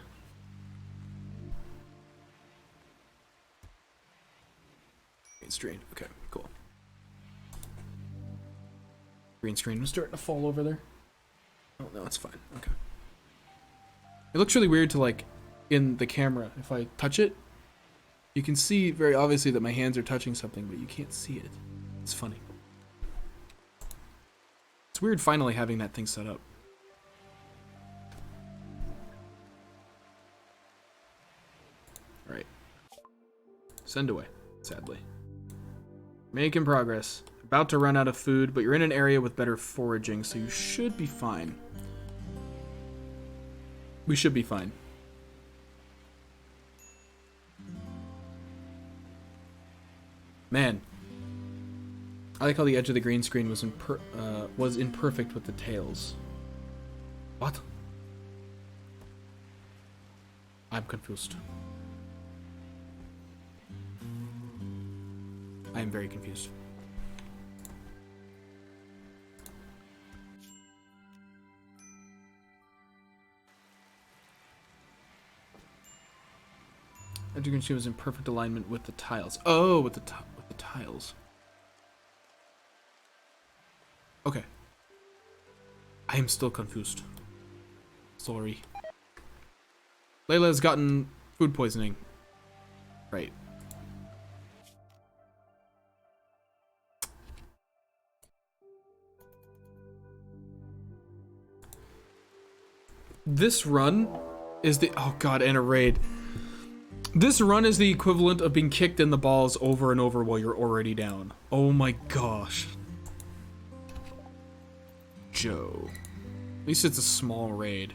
Green screen. Okay, cool. Green screen was starting to fall over there. Oh, no, it's fine. Okay. It looks really weird to, like, in the camera. If I touch it, you can see very obviously that my hands are touching something, but you can't see it. It's funny. It's weird finally having that thing set up. Alright. Send away, sadly. Making progress. About to run out of food, but you're in an area with better foraging, so you should be fine. We should be fine. Man. I like how the edge of the green screen was imperfect with the tails. What? I'm confused. I am very confused. She was in perfect alignment with the tiles. Oh, with the tiles. Okay. I am still confused. Sorry. Layla has gotten food poisoning. Right. This run is the... Oh god, and a raid. This run is the equivalent of being kicked in the balls over and over while you're already down. Oh my gosh. Joe. At least it's a small raid.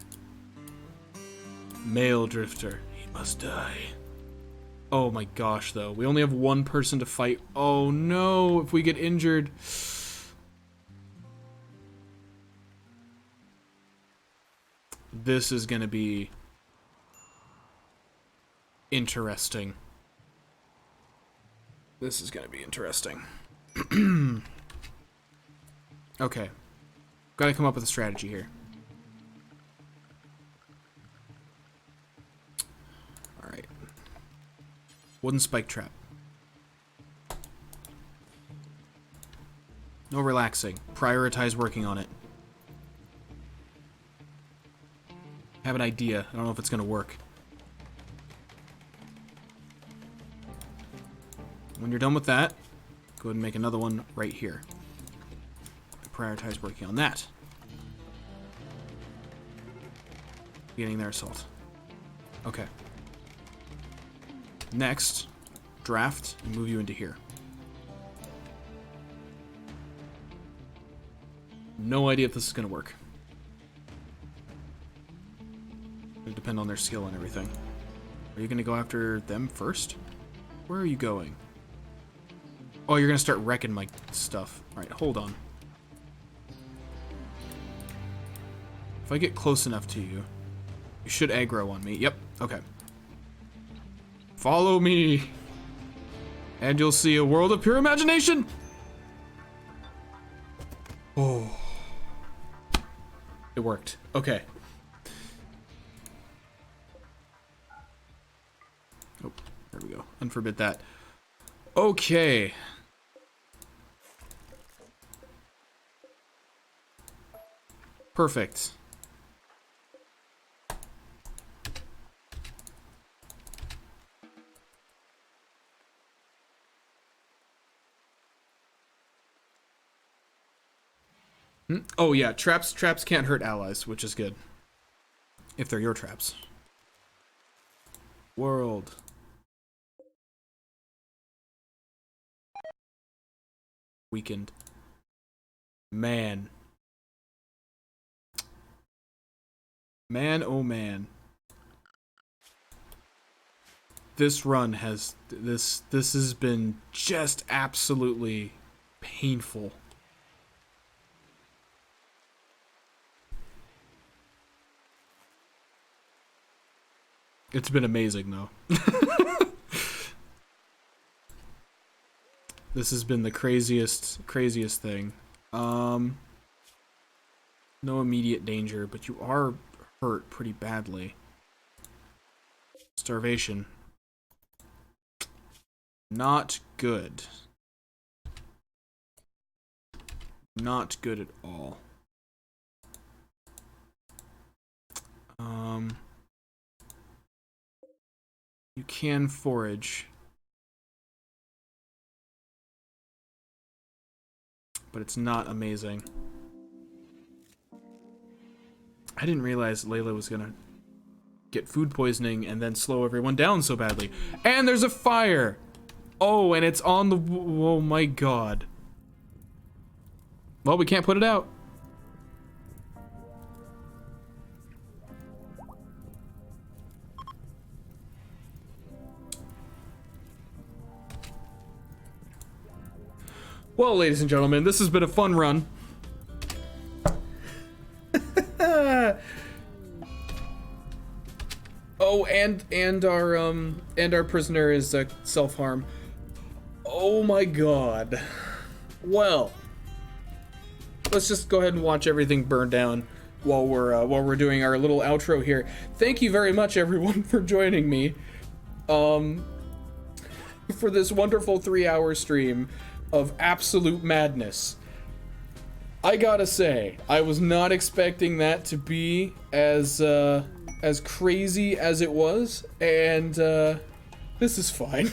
Male drifter. He must die. Oh my gosh, though. We only have one person to fight. Oh no, if we get injured... This is gonna be... interesting. This is gonna be interesting. Okay. Gotta come up with a strategy here. Alright. Wooden spike trap. No relaxing. Prioritize working on it. I have an idea. I don't know if it's gonna work. When you're done with that, go ahead and make another one right here. Prioritize working on that. Getting their assault. Okay. Next, draft and move you into here. No idea if this is gonna work. It'll depend on their skill and everything. Are you gonna go after them first? Where are you going? Oh, you're gonna start wrecking my stuff. Alright, hold on. If I get close enough to you, you should aggro on me. Yep, okay. Follow me, and you'll see a world of pure imagination! Oh. It worked. Okay. Oh, there we go. Unforbid that. Okay. Perfect. Oh yeah, traps can't hurt allies, which is good. If they're your traps. World. Weakened. Man. Man, oh man. This run has this has been just absolutely painful. It's been amazing, though. This has been the craziest thing. No immediate danger, but you are hurt pretty badly. Starvation. Not good. Not good at all. You can forage. But it's not amazing. I didn't realize Layla was gonna get food poisoning and then slow everyone down so badly. And there's a fire! Oh, and it's on the... Oh my god. Well, we can't put it out. Well, ladies and gentlemen, this has been a fun run. Oh, and our prisoner is self-harm. Oh my god. Well, let's just go ahead and watch everything burn down while we're doing our little outro here. Thank you very much, everyone, for joining me for this wonderful 3-hour stream of absolute madness. I gotta say, I was not expecting that to be as crazy as it was, and this is fine.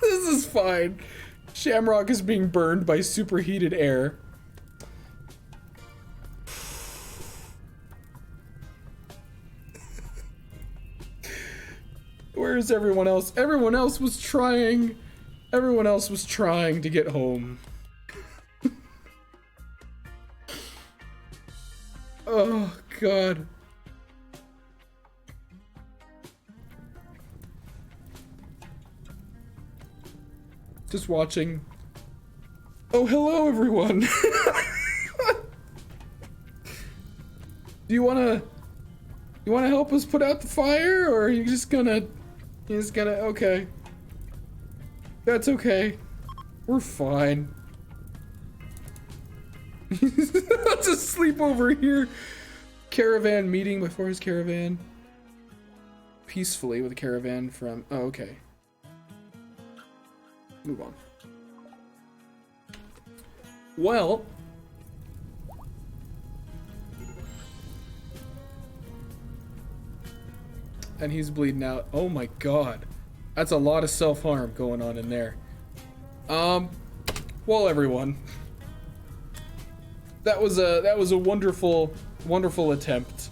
This is fine. Shamrock is being burned by superheated air. Where's everyone else? Everyone else was trying to get home. Oh, God. Just watching. Oh, hello, everyone. Do you wanna help us put out the fire, or are you just gonna, okay. That's okay. We're fine. Just sleep over here. Caravan meeting before his caravan. Peacefully with a caravan from... Oh, okay. Move on. Well, and he's bleeding out. Oh my god. That's a lot of self-harm going on in there. Well, everyone, that was a wonderful attempt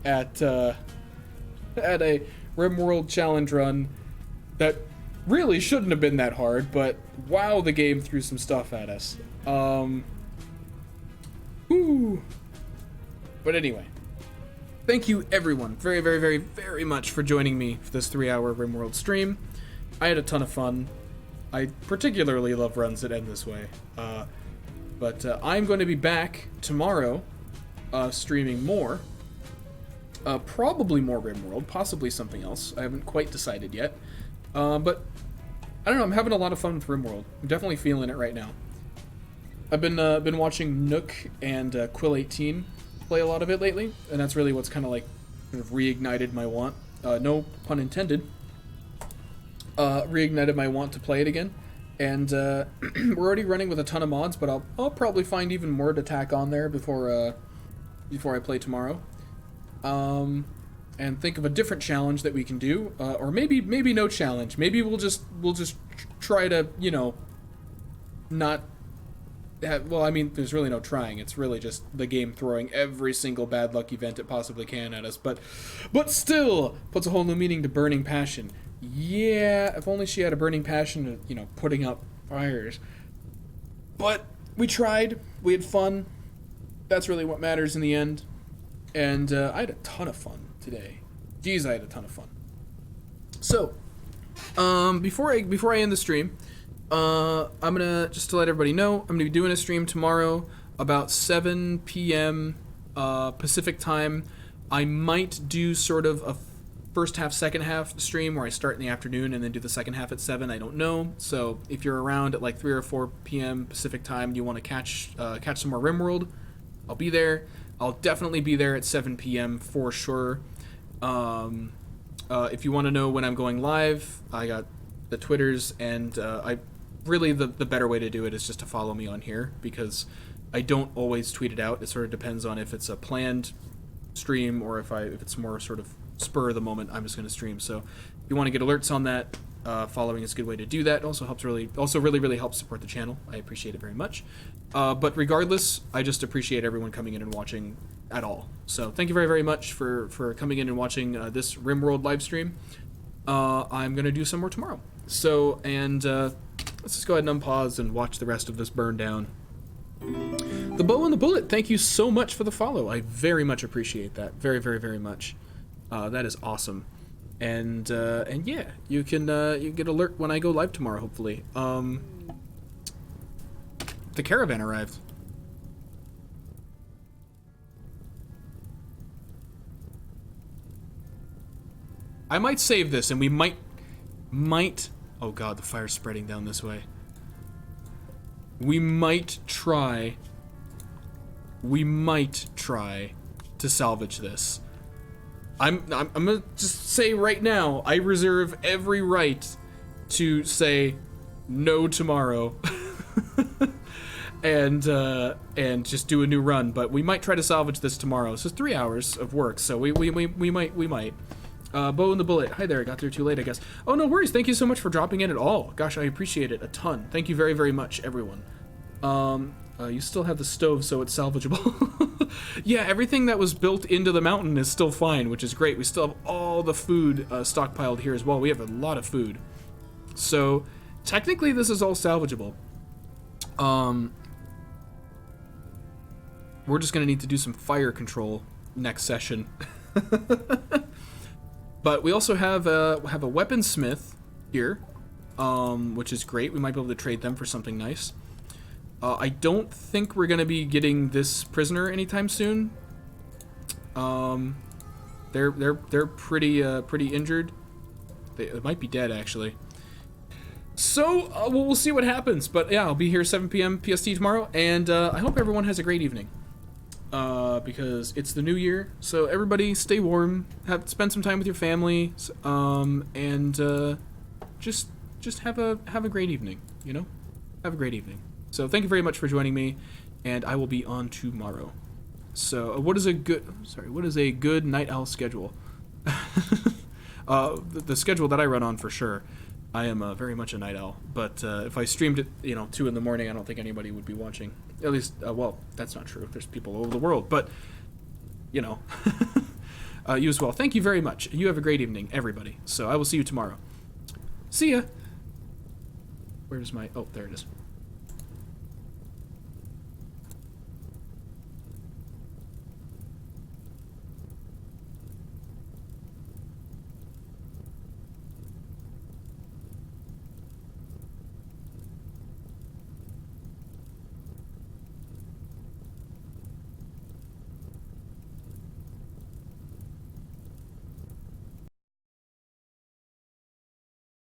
at a Rimworld challenge run that really shouldn't have been that hard, but wow, the game threw some stuff at us. Whew. But anyway, thank you everyone very much for joining me for this 3-hour Rimworld stream. I had a ton of fun. I particularly love runs that end this way. But I'm going to be back tomorrow, streaming more. Probably more Rimworld, possibly something else. I haven't quite decided yet. But I don't know, I'm having a lot of fun with Rimworld. I'm definitely feeling it right now. I've been watching Nook and Quill18 play a lot of it lately, and that's really what's kind of like sort of reignited my want. No pun intended. Reignited my want to play it again, and we're already running with a ton of mods, but I'll probably find even more to tack on there before I play tomorrow, and think of a different challenge that we can do, or maybe no challenge. Maybe we'll just try to, you know, not have, well, I mean, there's really no trying. It's really just the game throwing every single bad luck event it possibly can at us, but still puts a whole new meaning to Burning Passion. Yeah, if only she had a burning passion of, you know, putting out fires. But we tried. We had fun. That's really what matters in the end. And I had a ton of fun today. Jeez, I had a ton of fun. So, before I end the stream, I'm gonna, just to let everybody know, I'm gonna be doing a stream tomorrow about 7 p.m. Pacific time. I might do sort of a first half, second half stream where I start in the afternoon and then do the second half at 7. I don't know. So if you're around at like 3 or 4 p.m. Pacific time and you want to catch some more Rimworld, I'll be there. I'll definitely be there at 7 p.m. for sure. If you want to know when I'm going live, I got the Twitters, and I really the better way to do it is just to follow me on here, because I don't always tweet it out. It sort of depends on if it's a planned stream or if it's more sort of spur of the moment. I'm just going to stream. So if you want to get alerts on that, following is a good way to do that. It also helps really helps support the channel. I appreciate it very much. But regardless, I just appreciate everyone coming in and watching at all. So thank you very much for coming in and watching this Rimworld live stream. I'm going to do some more tomorrow. So, and let's just go ahead and unpause and watch the rest of this burn down. The Bow and the Bullet, thank you so much for the follow. I very much appreciate that. Very much. That is awesome. And yeah, you can get alert when I go live tomorrow, hopefully. The caravan arrived. I might save this, and we might, oh god, the fire's spreading down this way. We might try to salvage this. I'm gonna just say right now, I reserve every right to say no tomorrow and just do a new run, but we might try to salvage this tomorrow. It's just 3 hours of work, so we might. Bow and the Bullet, hi there, I got there too late, I guess. Oh, no worries, thank you so much for dropping in at all. Gosh, I appreciate it a ton. Thank you very much, everyone. You still have the stove, so it's salvageable. Yeah, everything that was built into the mountain is still fine, which is great. We still have all the food stockpiled here as well. We have a lot of food. So, technically, this is all salvageable. We're just going to need to do some fire control next session. But we also have a weaponsmith here, which is great. We might be able to trade them for something nice. I don't think we're gonna be getting this prisoner anytime soon. They're pretty injured. They might be dead actually. So we'll see what happens. But yeah, I'll be here 7 p.m. PST tomorrow, and I hope everyone has a great evening. Because it's the new year, so everybody stay warm, spend some time with your family, and just have a great evening, you know? Have a great evening. So thank you very much for joining me, and I will be on tomorrow. So what is a good night owl schedule? The schedule that I run on for sure. I am very much a night owl, but if I streamed it, 2 in the morning, I don't think anybody would be watching. At least, well, that's not true. There's people all over the world, but, you as well. Thank you very much. You have a great evening, everybody. So I will see you tomorrow. See ya! Where's my... Oh, there it is.